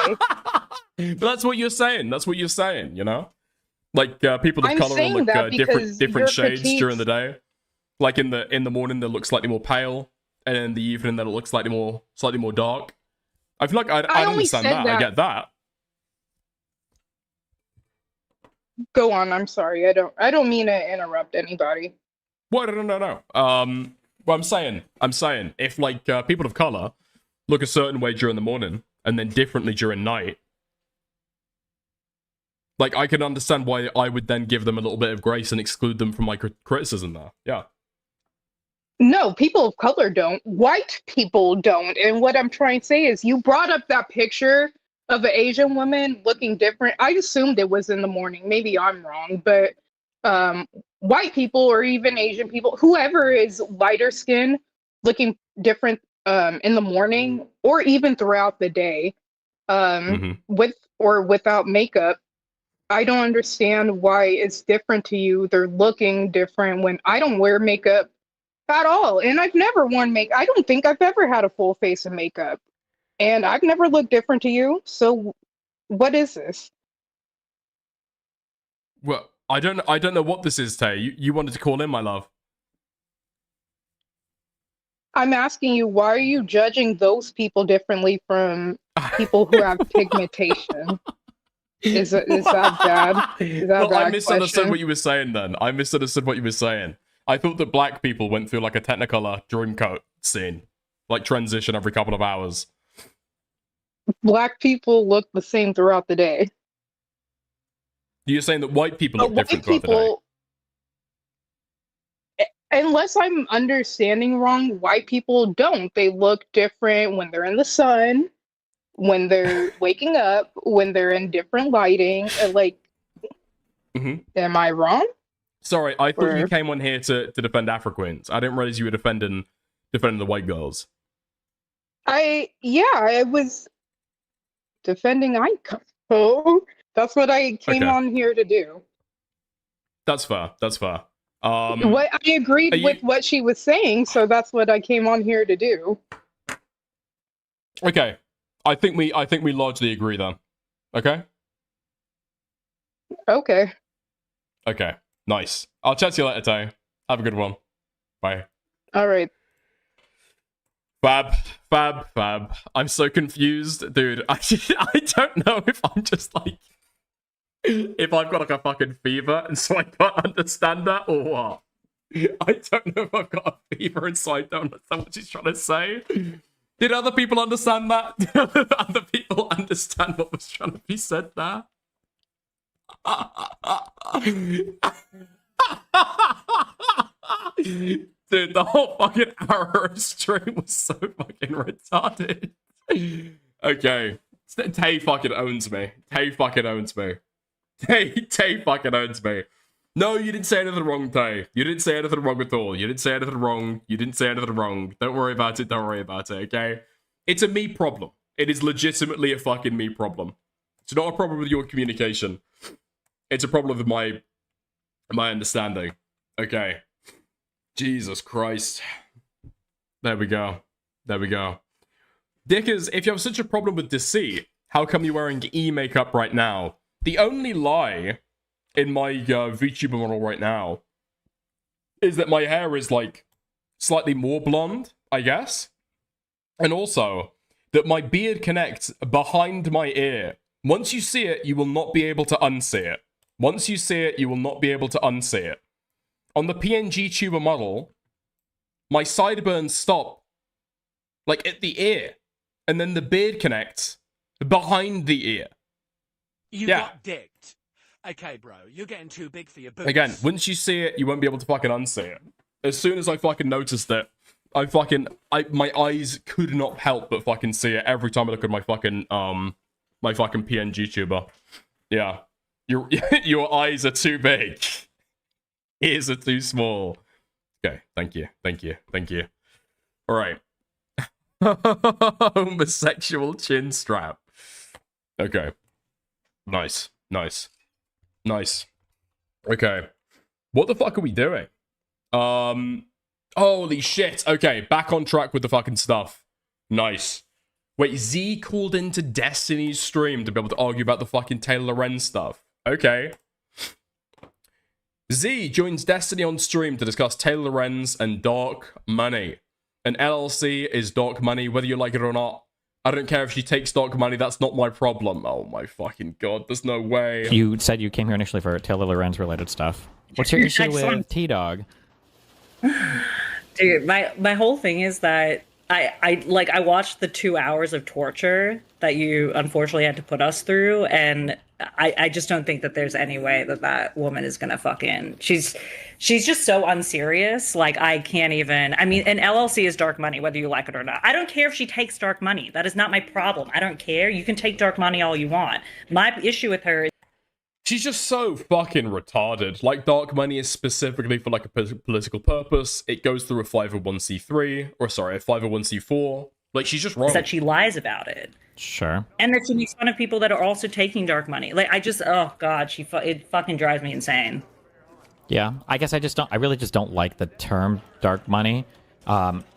But that's what you're saying. That's what you're saying, you know? Like, people of I'm color saying look that because different your shades critiques- during the day. Like in the morning, they look slightly more pale, and in the evening, they look slightly more dark. I feel like I only understand said that. that- I get that. Go on. I'm sorry. I don't mean to interrupt anybody. What? No. Well, I'm saying, if like people of color look a certain way during the morning and then differently during night, like I can understand why I would then give them a little bit of grace and exclude them from my criticism there. Yeah. No, people of color don't. White people don't. And what I'm trying to say is, you brought up that picture of an Asian woman looking different. I assumed it was in the morning. Maybe I'm wrong, but white people or even Asian people, whoever is lighter skin, looking different in the morning or even throughout the day, with or without makeup. I don't understand why it's different to you. They're looking different when I don't wear makeup at all. And I've never worn makeup. I don't think I've ever had a full face of makeup. And I've never looked different to you. So what is this? Well, I don't know what this is, Tay. You wanted to call in, my love. I'm asking you, why are you judging those people differently from people who have pigmentation? Is that bad? Is that Well, a bad I misunderstood question? what you were saying then. I misunderstood what you were saying. I thought that black people went through like a Technicolor Dreamcoat scene. Like transition every couple of hours. Black people look the same throughout the day. You're saying that white people But look white different throughout people, unless I'm understanding wrong, white people don't. They look different when they're in the sun, when they're waking up, when they're in different lighting. Like, the day. am I wrong? Sorry, I thought you Or- came on here to defend Africans. I didn't realize you were defending the white girls. I was defending icon. Oh, that's what I came Okay. on here to do. That's fair. That's fair. What I agreed are you- with what she was saying, so that's what I came on here to do. Okay. I think we largely agree then. Okay? Okay. Okay. Nice. I'll chat to you later, Tay. Have a good one. Bye. All right. Fab. I'm so confused, dude. I don't know if I'm just like, if I've got like a fucking fever and so I can't understand that or what. I don't know if I've got a fever and so I don't understand what she's trying to say. Did other people understand that? Did other people understand what was trying to be said there? Dude, the whole fucking hour of stream was so fucking retarded. Okay. Tay fucking owns me. Tay fucking owns me. Tay fucking owns me. No, you didn't say anything wrong, Tay. You didn't say anything wrong at all. You didn't say anything wrong. You didn't say anything wrong. Don't worry about it. Don't worry about it, okay? It's a me problem. It is legitimately a fucking me problem. It's not a problem with your communication. It's a problem with my understanding. Okay. Jesus Christ. There we go. There we go. Dickers, if you have such a problem with deceit, how come you're wearing e-makeup right now? The only lie in my VTuber model right now is that my hair is like slightly more blonde, I guess. And also that my beard connects behind my ear. Once you see it, you will not be able to unsee it. Once you see it, you will not be able to unsee it. On the PNG tuber model, my sideburns stop like at the ear, and then the beard connects behind the ear. You Yeah. got dicked. Okay, bro, you're getting too big for your boots. Again, once you see it, you won't be able to fucking unsee it. As soon as I fucking noticed it, my eyes could not help but fucking see it every time I look at my fucking PNG tuber. Yeah. Your eyes are too big. Ears are too small. Okay, thank you. Alright. Homosexual chin strap. Okay. Nice. Okay. What the fuck are we doing? Holy shit. Okay, back on track with the fucking stuff. Nice. Wait, Z called into Destiny's stream to be able to argue about the fucking Taylor Lorenz stuff. Okay. Z joins Destiny on stream to discuss Taylor Lorenz and dark money. An LLC is dark money, whether you like it or not. I don't care if she takes dark money, that's not my problem. Oh my fucking god, there's no way. You said you came here initially for Taylor Lorenz related stuff. What's your issue with Excellent. T-Dog? Dude, my whole thing is that I watched the 2 hours of torture that you unfortunately had to put us through, and I just don't think that there's any way that that woman is gonna fucking. She's just so unserious. Like I can't even. I mean, an LLC is dark money, whether you like it or not. I don't care if she takes dark money. That is not my problem. I don't care. You can take dark money all you want. My issue with her is she's just so fucking retarded. Like, dark money is specifically for like a political purpose. It goes through a 501c3, or sorry, a 501c4. Like, she's just wrong. that she lies about it. Sure. And that she makes fun of people that are also taking dark money. Like I just, oh god, it fucking drives me insane. Yeah, I guess I really just don't like the term dark money.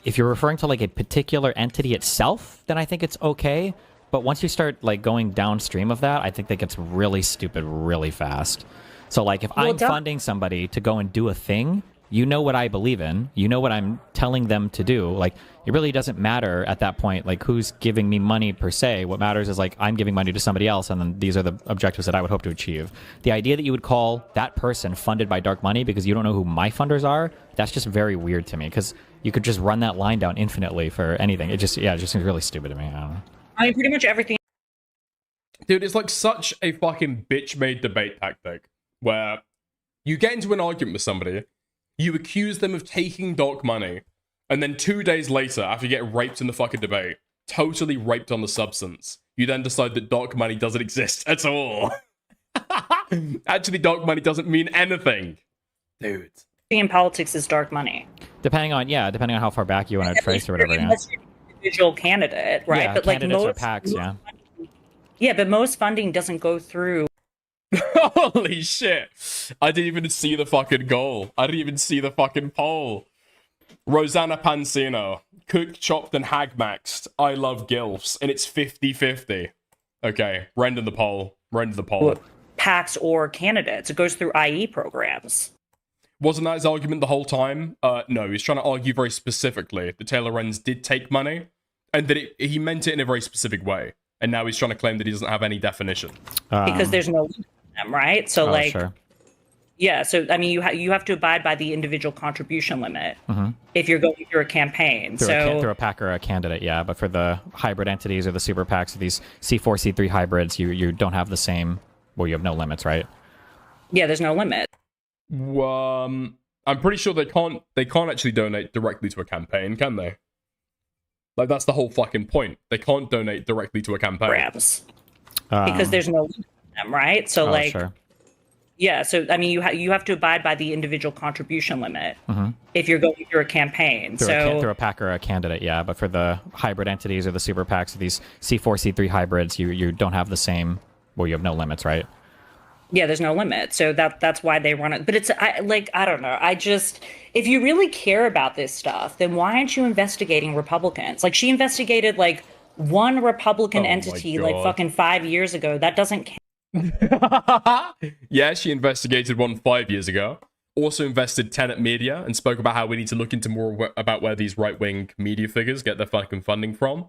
If you're referring to like a particular entity itself, then I think it's okay. But once you start like going downstream of that, I think that gets really stupid really fast. So like if I'm funding somebody to go and do a thing, you know what I believe in, you know what I'm telling them to do. Like it really doesn't matter at that point, like who's giving me money per se. What matters is like I'm giving money to somebody else, and then these are the objectives that I would hope to achieve. The idea that you would call that person funded by dark money because you don't know who my funders are, that's just very weird to me, because you could just run that line down infinitely for anything. It just seems really stupid to me. I don't know. I mean, pretty much everything. Dude, it's like such a fucking bitch-made debate tactic where you get into an argument with somebody, you accuse them of taking dark money, and then 2 days later, after you get raped in the fucking debate, totally raped on the substance, you then decide that dark money doesn't exist at all. Actually, dark money doesn't mean anything. Dude. In politics is dark money. Depending on how far back you want to trace or whatever. Yeah. Individual candidate, right? Yeah, but like candidates or most PACs, yeah. Yeah, but most funding doesn't go through. Holy shit. I didn't even see the fucking goal. I didn't even see the fucking poll. Rosanna Pansino. Cooked, chopped, and hag-maxed. I love gilfs. And it's 50-50. Okay, render the poll. Render the poll. PACs or candidates. It goes through IE programs. Wasn't that his argument the whole time? No, he's trying to argue very specifically that Taylor Lorenz did take money, and that he meant it in a very specific way. And now he's trying to claim that he doesn't have any definition. Because there's no limit to them, right? So like, sure. Yeah, so I mean, you have to abide by the individual contribution limit if you're going through a campaign. Through a PAC or a candidate, yeah. But for the hybrid entities or the super PACs, these C4, C3 hybrids, you don't have the same. Well, you have no limits, right? Yeah, there's no limit. I'm pretty sure they can't actually donate directly to a campaign, can they? Like, that's the whole fucking point. They can't donate directly to a campaign. Because there's no limit to them, right? So like, sure. Yeah, so I mean, you have to abide by the individual contribution limit if you're going through a campaign. Through a PAC or a candidate, yeah. But for the hybrid entities or the super PACs, these C4, C3 hybrids, you don't have the same. Well, you have no limits, right? Yeah, there's no limit. So that's why they run it. But I don't know. If you really care about this stuff, then why aren't you investigating Republicans? Like, she investigated like one Republican entity like fucking 5 years ago. That doesn't count. Yeah, she investigated one 5 years ago. Also invested Tenet Media and spoke about how we need to look into more about where these right-wing media figures get their fucking funding from.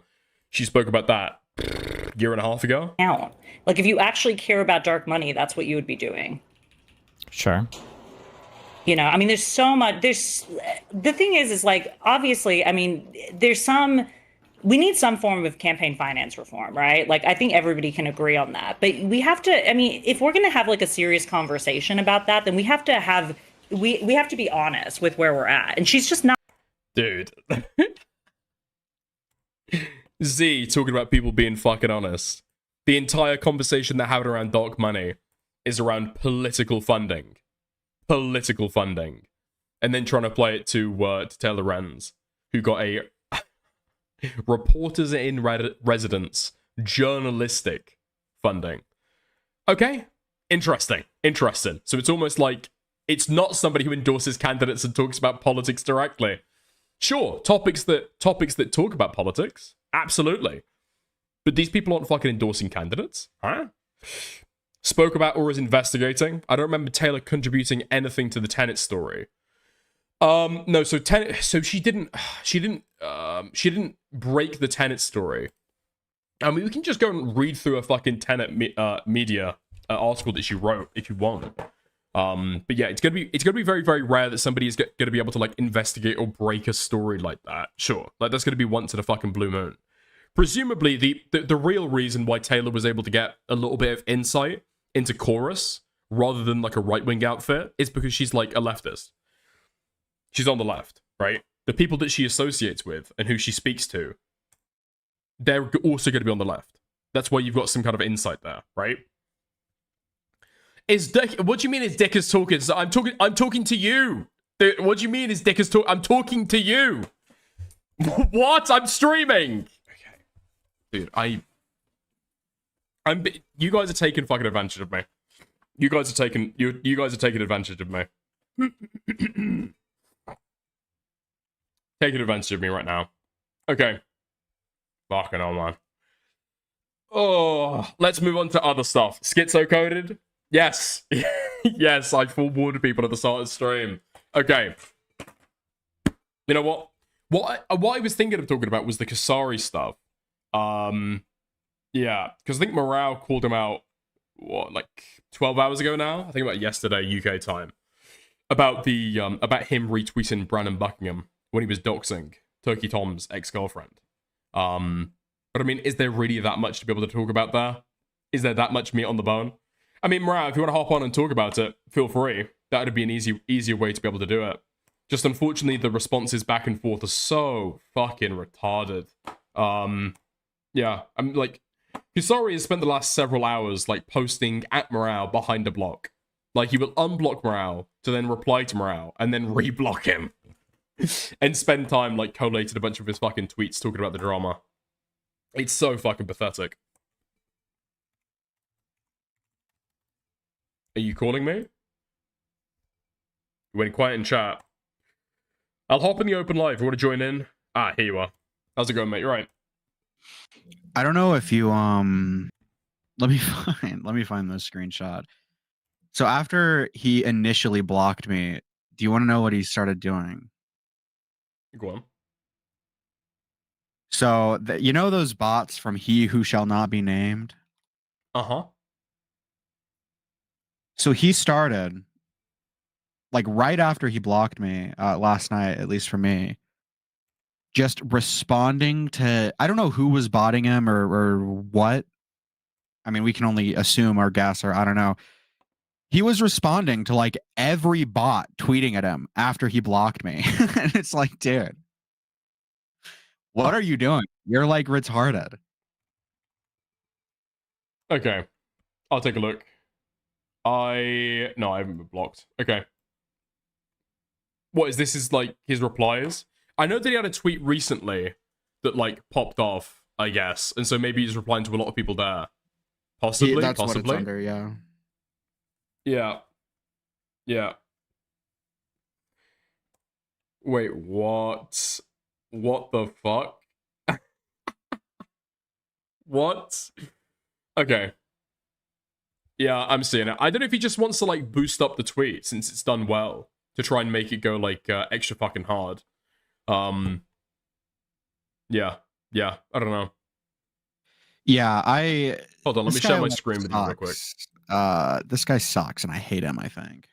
She spoke about that a year and a half ago. Like, if you actually care about dark money, that's what you would be doing. Sure. You know, I mean, there's so much. The thing is like, obviously, I mean, we need some form of campaign finance reform, right? Like, I think everybody can agree on that. But we have to, I mean, if we're going to have like a serious conversation about that, then we have to have, we have to be honest with where we're at. And she's just not. Dude. Z talking about people being fucking honest. The entire conversation they're having around dark money is around political funding. Political funding. And then trying to play it to Taylor Lorenz, who got a reporters in residence journalistic funding. Okay, interesting. So it's almost like it's not somebody who endorses candidates and talks about politics directly. Sure, topics that talk about politics, absolutely. But these people aren't fucking endorsing candidates, huh? Spoke about or is investigating. I don't remember Taylor contributing anything to the Tenet story. No, so she didn't break the Tenet story. I mean, we can just go and read through a fucking Tenet media article that she wrote if you want. But yeah, it's gonna be very, very rare that somebody is gonna be able to like investigate or break a story like that. Sure, like that's gonna be once in a fucking blue moon. Presumably, the real reason why Taylor was able to get a little bit of insight into chorus rather than like a right-wing outfit is because she's like a leftist. She's on the left, right? The people that she associates with and who she speaks to, they're also going to be on the left. That's why you've got some kind of insight there, right? Is Dick? What do you mean? Is Dick is talking? So I'm talking to you. What do you mean? Is Dick is talking? I'm talking to you. What? I'm streaming. Okay, dude. You guys are taking fucking advantage of me. You guys are taking advantage of me. Taking advantage of me right now. Okay. Fucking hell, man. Oh, let's move on to other stuff. Schizo-coded? Yes. Yes, I forewarned people at the start of the stream. Okay. You know what? What I was thinking of talking about was the Casari stuff. Yeah, because I think Morale called him out, what, like 12 hours ago now? I think about yesterday, UK time. About the about him retweeting Brandon Buckingham when he was doxing Turkey Tom's ex-girlfriend. But I mean, is there really that much to be able to talk about there? Is there that much meat on the bone? I mean, Morale, if you want to hop on and talk about it, feel free. That would be an easier way to be able to do it. Just unfortunately, the responses back and forth are so fucking retarded. Yeah, I'm like, Casari has spent the last several hours like posting at Morale behind a block. Like he will unblock Morale to then reply to Morale and then reblock him. And spend time like collated a bunch of his fucking tweets talking about the drama. It's so fucking pathetic. Are you calling me? You went quiet in chat. I'll hop in the open live. You want to join in? Ah, here you are. How's it going, mate? You're right. I don't know if you let me find the screenshot. So after he initially blocked me, do you want to know what he started doing? Go on. So you know those bots from He Who Shall Not Be Named? Uh-huh. So he started like right after he blocked me last night, at least for me, just responding to, I don't know who was botting him or what. I mean, we can only assume or guess, or I don't know. He was responding to like every bot tweeting at him after he blocked me. And it's like, dude, what are you doing? You're like retarded. Okay. I'll take a look. No, I haven't been blocked. Okay. What is this? Is like his replies? I know that he had a tweet recently that like popped off, I guess, and so maybe he's replying to a lot of people there. Possibly, That's possibly. what it's under, yeah. Yeah. Yeah. Wait, what? What the fuck? What? Okay. Yeah, I'm seeing it. I don't know if he just wants to like boost up the tweet since it's done well to try and make it go like extra fucking hard. Yeah, I don't know. Yeah, hold on. Let me share my screen with you real quick. This guy sucks, and I hate him. I think.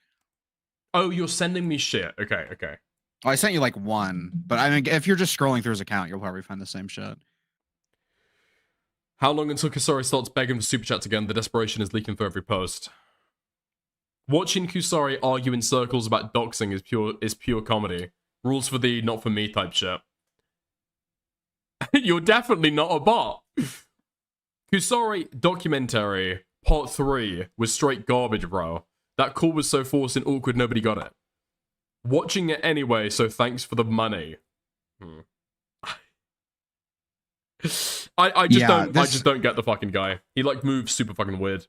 Oh, you're sending me shit. Okay. Oh, I sent you like one, but I mean, if you're just scrolling through his account, you'll probably find the same shit. How long until Casari starts begging for super chats again? The desperation is leaking through every post. Watching Casari argue in circles about doxing is pure comedy. Rules for thee, not for me type shit. You're definitely not a bot. Casari documentary part 3 was straight garbage, bro. That call was so forced and awkward, nobody got it. Watching it anyway, so thanks for the money. I just don't get the fucking guy. He like moves super fucking weird.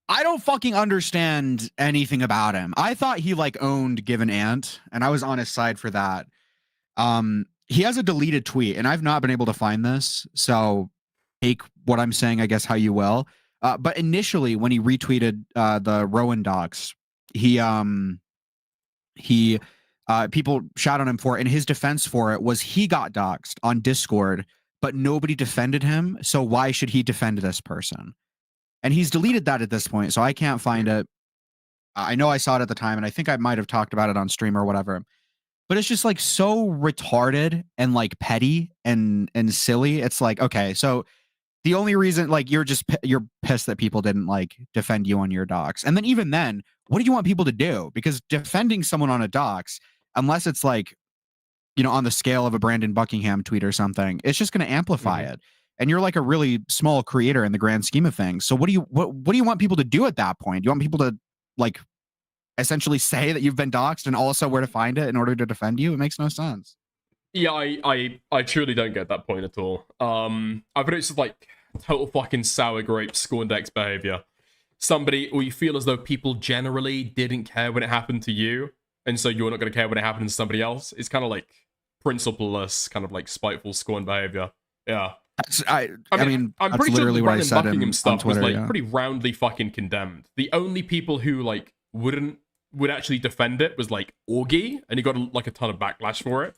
I don't fucking understand anything about him. I thought he like owned Give an Ant, and I was on his side for that. He has a deleted tweet, and I've not been able to find this, so take what I'm saying, I guess, how you will. But initially, when he retweeted the Rowan docs, people shot on him for it, and his defense for it was he got doxed on Discord, but nobody defended him, so why should he defend this person? And he's deleted that at this point, so I can't find it. I know I saw it at the time, and I think I might have talked about it on stream or whatever. But it's just like so retarded and like petty and silly. It's like, okay, so the only reason, like, you're pissed that people didn't like defend you on your docs. And then even then, what do you want people to do? Because defending someone on a docs, unless it's like, you know, on the scale of a Brandon Buckingham tweet or something, it's just going to amplify it. And you're like a really small creator in the grand scheme of things. So what do you want people to do at that point? Do you want people to like essentially say that you've been doxxed and also where to find it in order to defend you? It makes no sense. Yeah, I truly don't get that point at all. I bet it's just like total fucking sour grape Scorndex behavior. Somebody, or you feel as though people generally didn't care when it happened to you, and so you're not going to care when it happened to somebody else. It's kind of like principleless, kind of like spiteful scorn behavior. Yeah. I mean, I'm that's pretty sure literally the what I Brandon said Buckingham on stuff Twitter, was like yeah. pretty roundly fucking condemned. The only people who like would actually defend it was like Augie, and he got like a ton of backlash for it.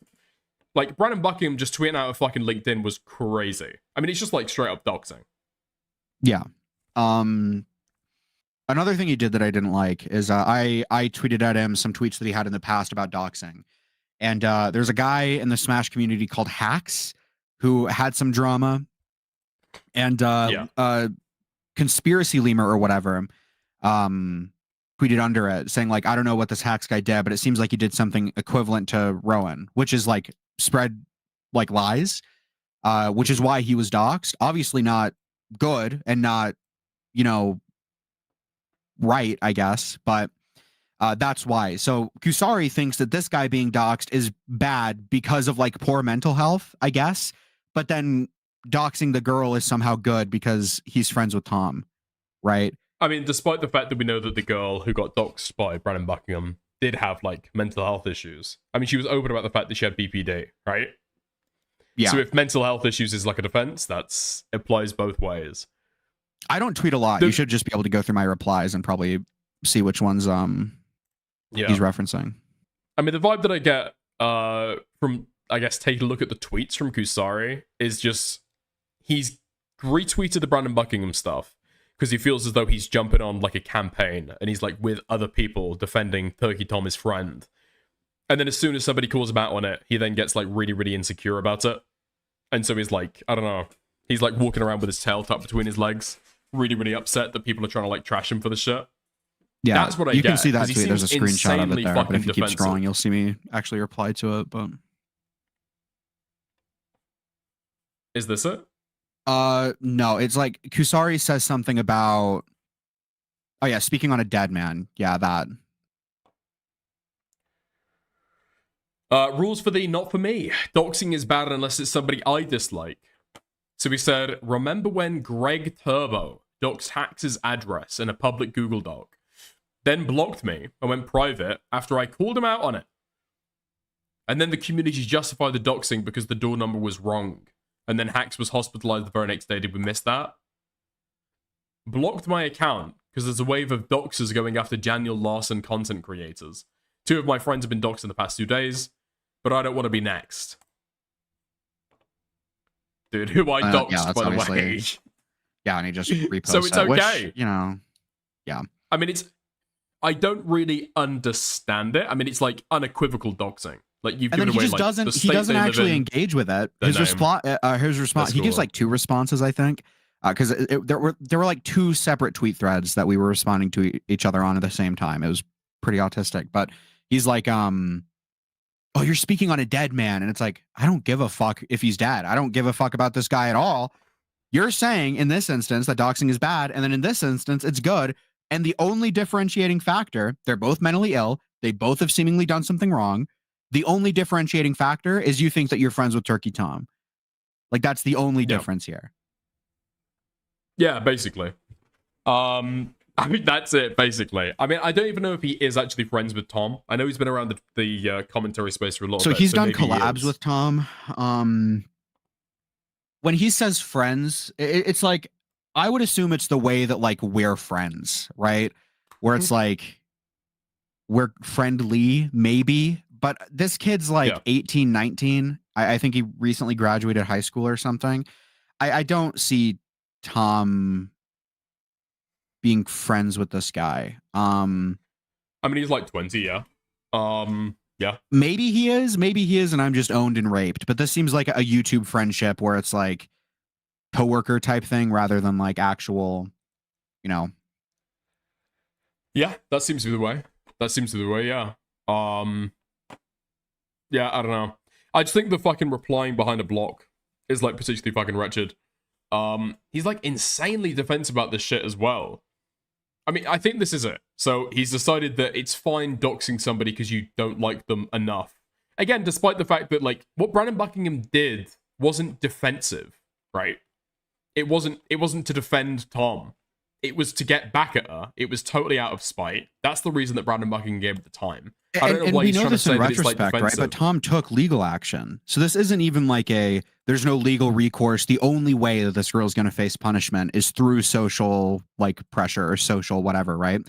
Like Brandon Buckingham just tweeting out of fucking LinkedIn was crazy. I mean, it's just like straight up doxing. Yeah. Another thing he did that I didn't like is I tweeted at him some tweets that he had in the past about doxing. And there's a guy in the Smash community called Hacks who had some drama. And Conspiracy Lemur or whatever tweeted under it saying like, I don't know what this Hacks guy did, but it seems like he did something equivalent to Rowan, which is like spread like lies, which is why he was doxxed. Obviously not good and not, you know, right, I guess, but that's why. So Kusari thinks that this guy being doxxed is bad because of like poor mental health, I guess, but then doxing the girl is somehow good because he's friends with Tom, right? I mean, despite the fact that we know that the girl who got doxed by Brandon Buckingham did have like mental health issues. I mean, she was open about the fact that she had BPD, right? Yeah. So if mental health issues is like a defense, that's applies both ways. I don't tweet a lot. You should just be able to go through my replies and probably see which ones he's referencing. I mean, the vibe that I get from, I guess, taking a look at the tweets from Kusari is just he's retweeted the Brandon Buckingham stuff because he feels as though he's jumping on like a campaign and he's like with other people defending Turkey Tom, his friend. And then as soon as somebody calls him out on it, he then gets like really, really insecure about it. And so he's like, I don't know, he's like walking around with his tail tucked between his legs, really, really upset that people are trying to like trash him for the shit. Yeah, that's what I you get. can see that 'cause he tweet. There's a seems screenshot of insanely it there, but if fucking you keep defensive. scrolling, you'll see me actually reply to it. But is this it? No, it's like Kusari says something about. Oh yeah, speaking on a dead man. Yeah, that. Rules for thee, not for me. Doxing is bad unless it's somebody I dislike. So he said, remember when Greg Turbo doxed Hacks' address in a public Google Doc, then blocked me and went private after I called him out on it. And then the community justified the doxing because the door number was wrong. And then Hacks was hospitalized the very next day. Did we miss that? Blocked my account because there's a wave of doxers going after Daniel Larson content creators. 2 of my friends have been doxed in the past 2 days, but I don't want to be next. Dude, who I doxed, yeah, by the obviously- way. Yeah, and he just reposts So it's it, which, okay. you know, yeah. I mean, I don't really understand it. I mean, it's like unequivocal doxing. Like you've And given then he away just like doesn't. the He state doesn't they live actually in, engage with it. their His name. response. His response. That's He gives cool. like 2 responses, I think, because there were like 2 separate tweet threads that we were responding to each other on at the same time. It was pretty autistic. But he's like, "Oh, you're speaking on a dead man," and it's like, I don't give a fuck if he's dead. I don't give a fuck about this guy at all. You're saying in this instance that doxing is bad, and then in this instance it's good. And the only differentiating factor, they're both mentally ill. They both have seemingly done something wrong. The only differentiating factor is you think that you're friends with Turkey Tom. Like that's the only difference here. Yeah, basically. I mean, that's it, basically. I mean, I don't even know if he is actually friends with Tom. I know he's been around the commentary space for a lot. So he's done collabs with Tom. When he says friends, it's like, I would assume it's the way that like we're friends, right? Where it's like, we're friendly, maybe. But this kid's like 18, 19. I think he recently graduated high school or something. I don't see Tom being friends with this guy. I mean, he's like 20, yeah. Yeah. Maybe he is, and I'm just owned and raped. But this seems like a YouTube friendship where it's like, coworker type thing rather than like actual, you know. Yeah, that seems to be the way. That seems to be the way, yeah. Yeah, I don't know. I just think the fucking replying behind a block is like particularly fucking wretched. He's like insanely defensive about this shit as well. I mean, I think this is it. So he's decided that it's fine doxing somebody because you don't like them enough. Again, despite the fact that like what Brandon Buckingham did wasn't defensive, right? It wasn't to defend Tom. It was to get back at her. It was totally out of spite. That's the reason that Brandon Buckingham gave at the time. I don't know And why we he's know trying to this say in that it's like retrospect, right? defensive. But Tom took legal action. So this isn't even like there's no legal recourse. The only way that this girl is going to face punishment is through social like pressure or social whatever, right?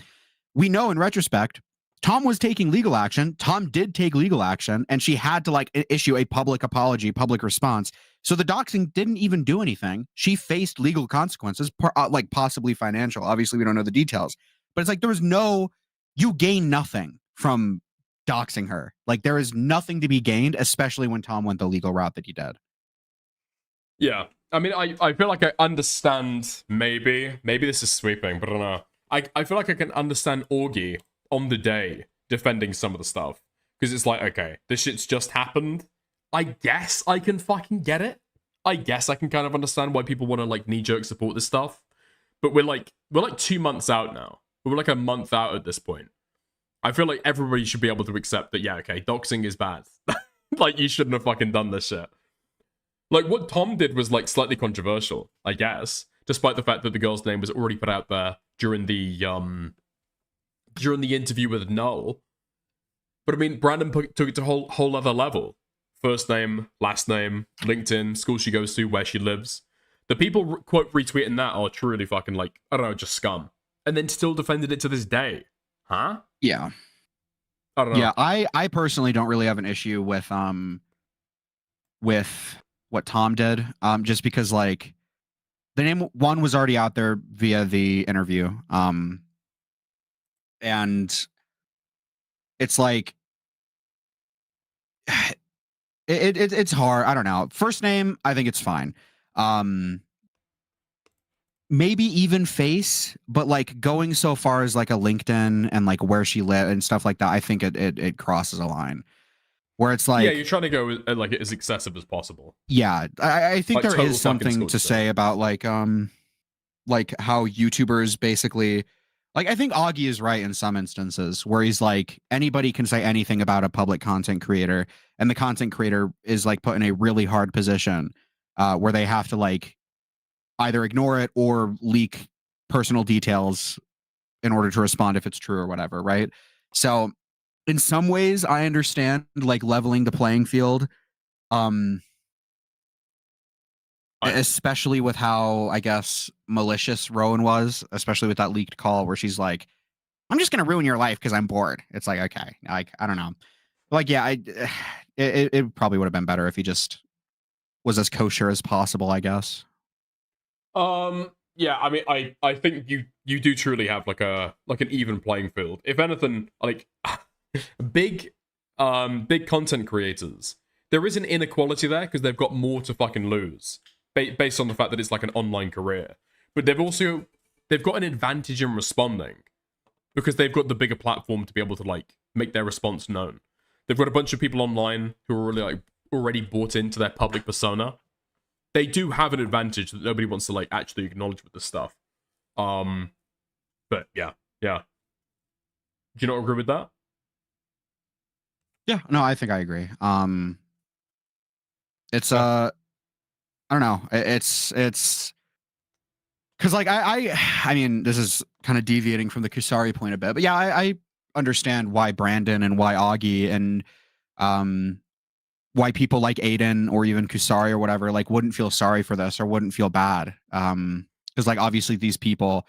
We know in retrospect, Tom was taking legal action. Tom did take legal action, and she had to like issue a public apology, public response. So the doxing didn't even do anything. She faced legal consequences, like possibly financial. Obviously, we don't know the details, but it's like there was you gain nothing from doxing her. Like there is nothing to be gained, especially when Tom went the legal route that he did. Yeah. I mean, I feel like I understand maybe this is sweeping, but I don't know. I feel like I can understand Augie on the day defending some of the stuff. Because it's like, okay, this shit's just happened. I guess I can fucking get it. I guess I can kind of understand why people want to like knee-jerk support this stuff. But we're like 2 months out now. We're like a month out at this point. I feel like everybody should be able to accept that, yeah, okay, doxing is bad. Like, you shouldn't have fucking done this shit. Like, what Tom did was, like, slightly controversial, I guess. Despite the fact that the girl's name was already put out there during the interview with Noel. But, I mean, Brandon took it to a whole other level. First name, last name, LinkedIn, school she goes to, where she lives. The people, quote, retweeting that are truly fucking, like, I don't know, just scum. And then still defended it to this day. Huh? Yeah. I don't know. Yeah, I personally don't really have an issue with what Tom did. Just because like the name one was already out there via the interview. And it's like it's hard. I don't know. First name, I think it's fine. Maybe even face, but like going so far as like a LinkedIn and like where she lives and stuff like that, I think it crosses a line where it's like, yeah, you're trying to go like as excessive as possible. Yeah, I think Like, there total is something to say about like how YouTubers basically, like I think Augie is right in some instances where he's like anybody can say anything about a public content creator, and the content creator is like put in a really hard position where they have to like either ignore it or leak personal details in order to respond if it's true or whatever, right? So in some ways I understand like leveling the playing field, especially with how I guess malicious Rowan was, especially with that leaked call where she's like, I'm just gonna ruin your life because I'm bored. It's like, okay, like I don't know, like yeah, it probably would have been better if he just was as kosher as possible, I guess. Yeah, I mean, I think you do truly have like an even playing field. If anything, like big content creators, there is an inequality there because they've got more to fucking lose based on the fact that it's like an online career. But they've got an advantage in responding because they've got the bigger platform to be able to like make their response known. They've got a bunch of people online who are really like already bought into their public persona. They do have an advantage that nobody wants to like actually acknowledge with this stuff. But yeah. Do you not agree with that? Yeah, no, I think I agree. It's I don't know. It's because like I mean, this is kind of deviating from the Casari point a bit, but yeah, I understand why Brandon and why Augie and why people like Aiden or even Casari or whatever like wouldn't feel sorry for this or wouldn't feel bad. Because like obviously these people,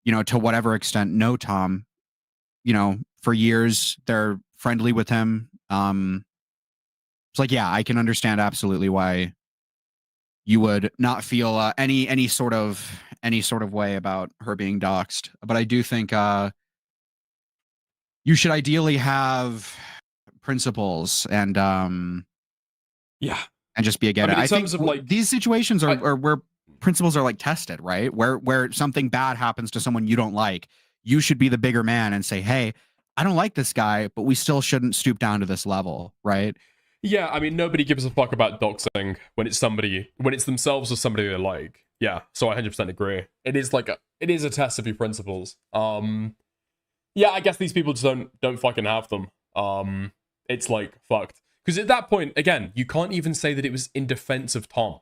you know, to whatever extent know Tom, you know, for years they're friendly with him. It's like, yeah, I can understand absolutely why you would not feel any sort of way about her being doxxed. But I do think you should ideally have principles and yeah, and just be against it. I think of like these situations are where principles are like tested, right? Where something bad happens to someone you don't like, you should be the bigger man and say, hey, I don't like this guy, but we still shouldn't stoop down to this level, right? Yeah, I mean, nobody gives a fuck about doxing when it's themselves or somebody they like. Yeah, so I 100% agree. It is a test of your principles. Yeah, I guess these people just don't fucking have them. It's like fucked. Because at that point, again, you can't even say that it was in defense of Tom.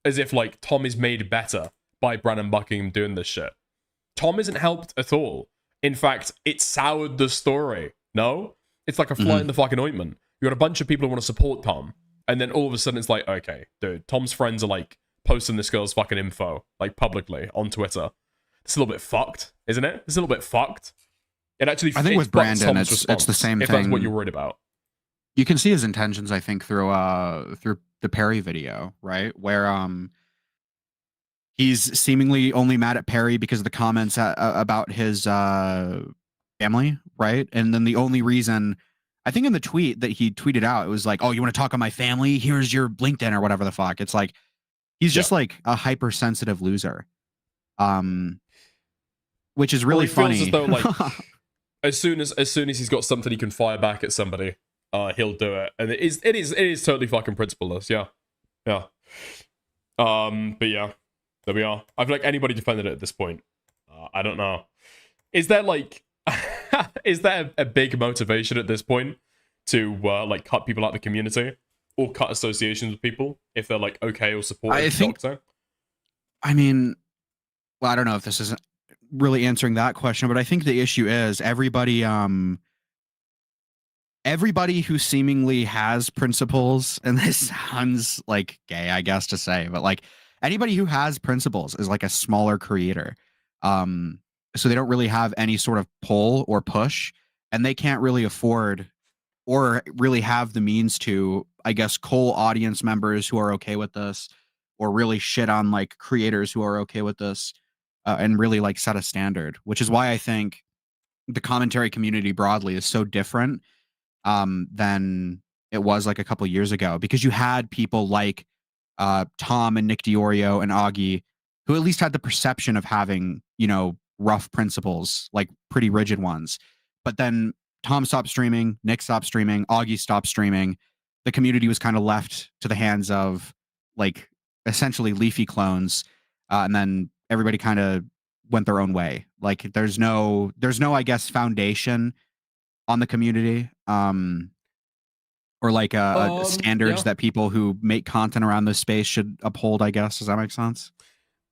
As if, like, Tom is made better by Brandon Buckingham doing this shit. Tom isn't helped at all. In fact, it soured the story. No? It's like a fly in the fucking ointment. You got a bunch of people who want to support Tom, and then all of a sudden it's like, okay, dude, Tom's friends are, like, posting this girl's fucking info, like, publicly on Twitter. It's a little bit fucked, isn't it? It's a little bit fucked. It actually. I think with Brandon, it's the same if thing. If that's what you're worried about. You can see his intentions, I think, through the Perry video, right? Where he's seemingly only mad at Perry because of the comments about his family, right? And then the only reason, I think in the tweet that he tweeted out, it was like, oh, you want to talk on my family? Here's your LinkedIn or whatever the fuck. It's like, he's just like a hypersensitive loser. Which is really funny. Feels as though, like, as soon as he's got something he can fire back at somebody, he'll do it. And it is totally fucking principleless, yeah. But yeah, there we are. I feel like anybody defended it at this point. I don't know. Is there like is there a big motivation at this point to like cut people out of the community or cut associations with people if they're like okay or supportive of doxing? I mean, well, I don't know if this isn't really answering that question, but I think the issue is everybody who seemingly has principles, and this sounds like gay, I guess to say, but like anybody who has principles is like a smaller creator. So they don't really have any sort of pull or push, and they can't really afford or really have the means to, I guess, cull audience members who are okay with this, or really shit on like creators who are okay with this, and really like set a standard, which is why I think the commentary community broadly is so different than it was like a couple years ago, because you had people like Tom and Nick Diorio and Augie who at least had the perception of having, you know, rough principles, like pretty rigid ones. But then Tom stopped streaming, Nick stopped streaming, Augie stopped streaming. The community was kind of left to the hands of like essentially Leafy clones, and then everybody kind of went their own way. Like there's no, I guess, foundation on the community, or like standards that people who make content around this space should uphold, I guess. Does that make sense?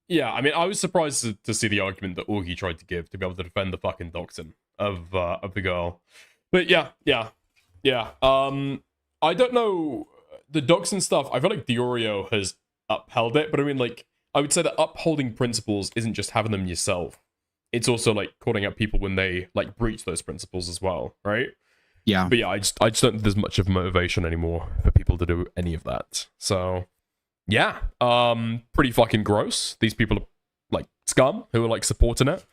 Yeah, I mean, I was surprised to see the argument that Augie tried to give to be able to defend the fucking doxing of the girl. But yeah. I don't know, the doxing stuff, I feel like Diorio has upheld it, but I mean, like, I would say that upholding principles isn't just having them yourself. It's also like calling out people when they like breach those principles as well, right? Yeah. But yeah, I just don't think there's much of motivation anymore for people to do any of that. So yeah, pretty fucking gross. These people are like scum who are like supporting it.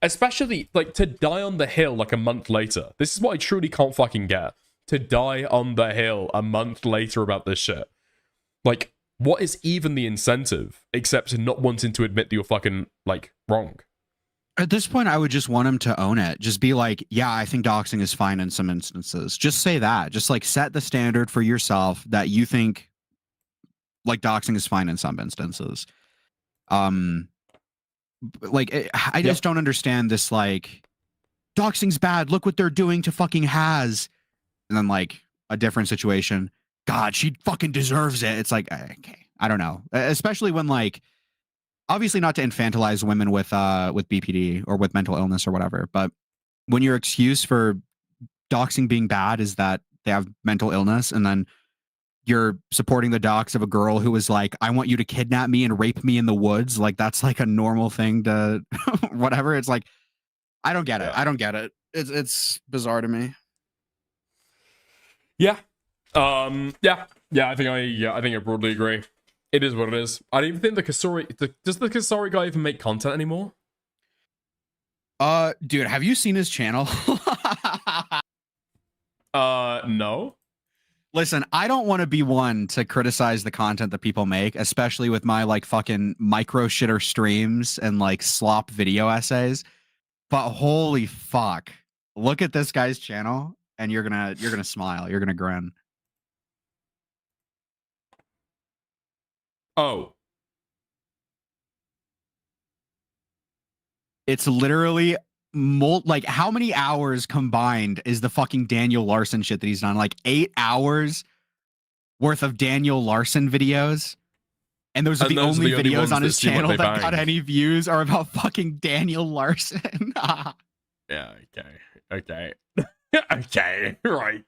Especially like to die on the hill like a month later. This is what I truly can't fucking get. To die on the hill a month later about this shit. Like, what is even the incentive except not wanting to admit that you're fucking like wrong? At this point, I would just want him to own it. Just be like, yeah, I think doxing is fine in some instances. Just say that. Just like set the standard for yourself that you think like doxing is fine in some instances. Like, I just don't understand this, like, doxing's bad. Look what they're doing to fucking Haz. And then like a different situation. God, she fucking deserves it. It's like, okay, I don't know. Especially when like, obviously not to infantilize women with BPD or with mental illness or whatever, but when your excuse for doxing being bad is that they have mental illness, and then you're supporting the dox of a girl who was like, I want you to kidnap me and rape me in the woods. Like that's like a normal thing to whatever. It's like, I don't get it. I don't get it. It's bizarre to me. Yeah. Yeah, I think I broadly agree. It is what it is. I don't even think the Casari... Does the Casari guy even make content anymore? Dude, have you seen his channel? No. Listen, I don't want to be one to criticize the content that people make, especially with my like fucking micro shitter streams and like slop video essays. But holy fuck, look at this guy's channel, and you're gonna smile, you're gonna grin. Oh, it's literally like how many hours combined is the fucking Daniel Larson shit that he's done? Like 8 hours worth of Daniel Larson videos. And those are the only videos on his channel that got any views are about fucking Daniel Larson. Yeah, okay. Okay, right.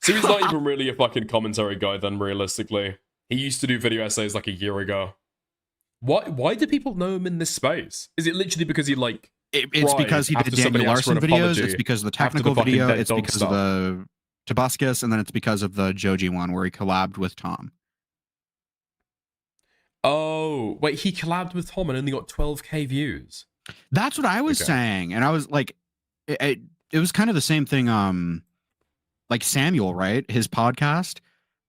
So he's not even really a fucking commentary guy then, realistically. He used to do video essays like a year ago. Why do people know him in this space? Is it literally because he like it's because he did Daniel Larson videos, it's because of the technical video, it's because of the Tobuscus, and then it's because of the Joji one where he collabed with Tom. Oh, wait, he collabed with Tom and only got 12k views. That's what I was saying. And I was like, it was kind of the same thing. Like Samuel, right? His podcast.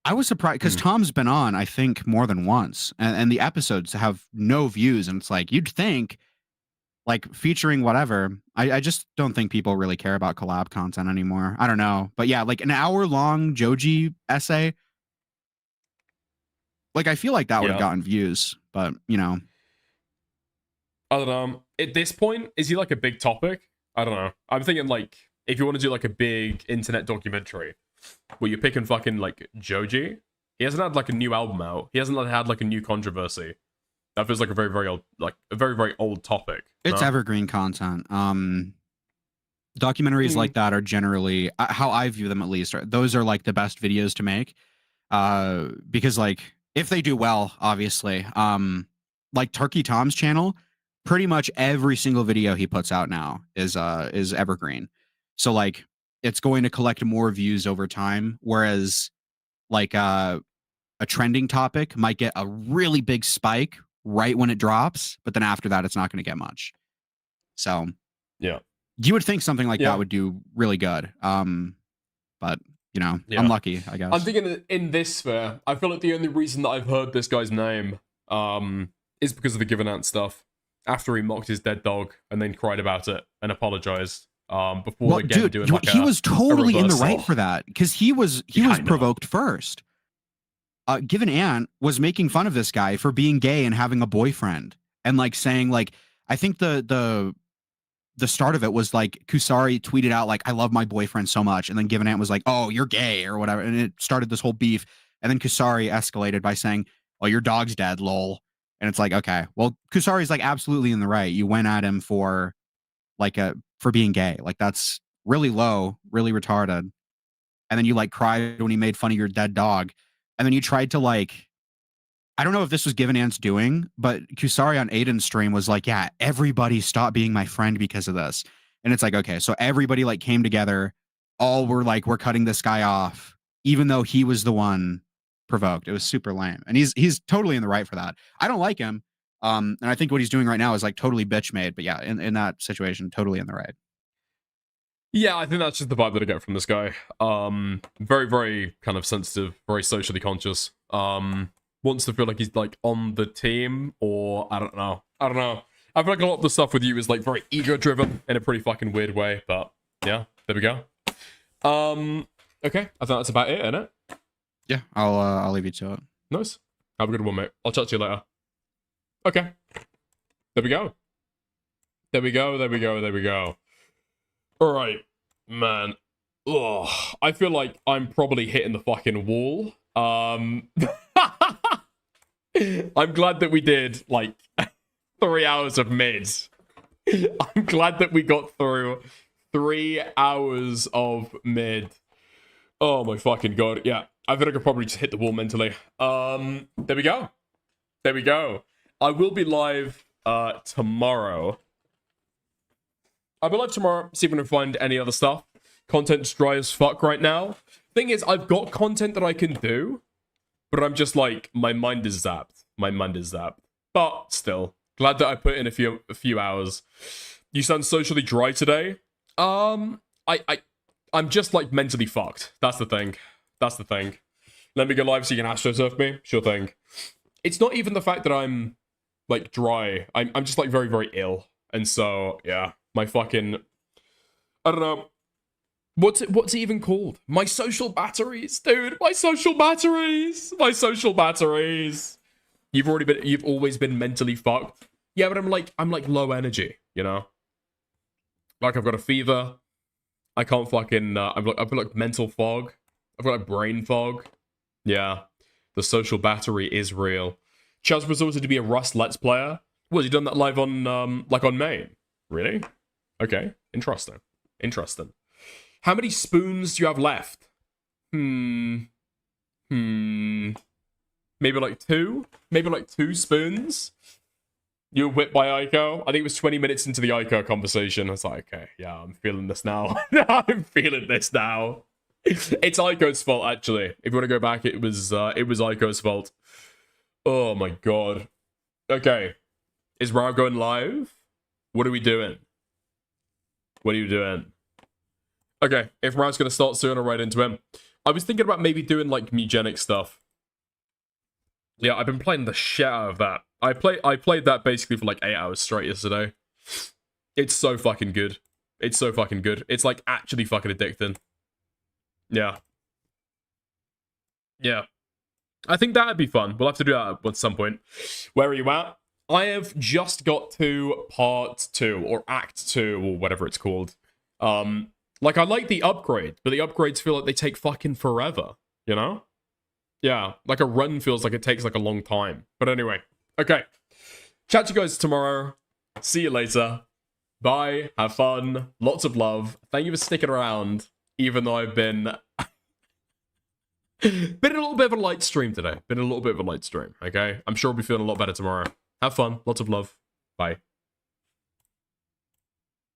I was surprised because Tom's been on, I think, more than once, and the episodes have no views. And it's like, you'd think, like, featuring whatever. I just don't think people really care about collab content anymore. I don't know. But yeah, like an hour-long Joji essay. Like, I feel like that would have gotten views, but, you know. I don't know. At this point, is he like a big topic? I don't know. I'm thinking, like, if you want to do, like, a big internet documentary where you're picking fucking, like, Joji, he hasn't had, like, a new album out. He hasn't had, like, a new controversy. That feels like a very, very old, like, a very, very old topic. It's evergreen content. Documentaries like that are generally, how I view them at least, those are, like, the best videos to make. Because, like, if they do well, obviously, like Turkey Tom's channel, pretty much every single video he puts out now is evergreen. So like it's going to collect more views over time, whereas like a trending topic might get a really big spike right when it drops, but then after that it's not going to get much. So yeah, you would think something like that would do really good. But you know, I'm lucky, I guess. I'm thinking in this sphere, I feel like the only reason that I've heard this guy's name is because of the Given Ant stuff. After he mocked his dead dog and then cried about it and apologized before again doing like he was totally in the right for that because he was provoked first. Given Ant was making fun of this guy for being gay and having a boyfriend and like saying like I think the start of it was like Casari tweeted out like I love my boyfriend so much, and then Given Ant was like, oh, you're gay or whatever, and it started this whole beef. And then Casari escalated by saying, oh, your dog's dead, lol. And it's like, okay, well, Casari's like absolutely in the right. You went at him for like for being gay. Like that's really low, really retarded. And then you like cried when he made fun of your dead dog. And then you tried to like, I don't know if this was Given Ant's doing, but Casari on Aiden's stream was like, yeah, everybody stop being my friend because of this. And it's like, okay, so everybody like came together. All were like, we're cutting this guy off, even though he was the one provoked. It was super lame. And he's totally in the right for that. I don't like him. And I think what he's doing right now is like totally bitch made. But yeah, in that situation, totally in the right. Yeah, I think that's just the vibe that I get from this guy. Very, very kind of sensitive, very socially conscious. Wants to feel like he's like on the team, or I don't know. I feel like a lot of the stuff with you is like very ego driven in a pretty fucking weird way. But yeah, there we go. Okay, I think that's about it, isn't it? Yeah, I'll leave you to it. Nice. Have a good one, mate. I'll chat to you later. Okay. There we go. There we go. All right, man. Ugh. I feel like I'm probably hitting the fucking wall. I'm glad that we did like 3 hours of mids. I'm glad that we got through 3 hours of mid. Oh my fucking god. Yeah, I think I could probably just hit the wall mentally. There we go. I will be live tomorrow. I'll be live tomorrow, see if I can find any other stuff. Content's dry as fuck right now. Thing is, I've got content that I can do, but I'm just like, my mind is zapped. But still, glad that I put in a few hours. You sound socially dry today. I'm just like mentally fucked. That's the thing. That's the thing. Let me go live so you can astrosurf me. Sure thing. It's not even the fact that I'm like dry. I'm just like very, very ill. And so, yeah, my fucking, I don't know. What's it even called? My social batteries, dude. My social batteries. My social batteries. You've always been mentally fucked. Yeah, but I'm like low energy, you know? Like I've got a fever. I can't fucking, I've got like mental fog. I've got like brain fog. Yeah. The social battery is real. Chaz resorted to be a Rust Let's Player. Well, you done that live on, like on main? Really? Okay. Interesting. Interesting. How many spoons do you have left? Maybe like 2? Maybe like 2 spoons? You were whipped by Aiko? I think it was 20 minutes into the Aiko conversation. I was like, okay, yeah, I'm feeling this now. I'm feeling this now. It's Aiko's fault, actually. If you want to go back, it was Aiko's fault. Oh my god. Okay. Is Rao going live? What are we doing? What are you doing? Okay, if Rao's going to start soon, I'll write into him. I was thinking about maybe doing, like, Mugenic stuff. Yeah, I've been playing the shit out of that. I played that basically for, like, 8 hours straight yesterday. It's so fucking good. It's so fucking good. It's, like, actually fucking addicting. Yeah. Yeah. I think that'd be fun. We'll have to do that at some point. Where are you at? I have just got to part 2, or act 2, or whatever it's called. Like, I like the upgrade, but the upgrades feel like they take fucking forever, you know? Yeah, like a run feels like it takes like a long time. But anyway, okay. Chat to you guys tomorrow. See you later. Bye. Have fun. Lots of love. Thank you for sticking around, even though I've been... been in a little bit of a light stream today. Been in a little bit of a light stream, okay? I'm sure I'll be feeling a lot better tomorrow. Have fun. Lots of love. Bye.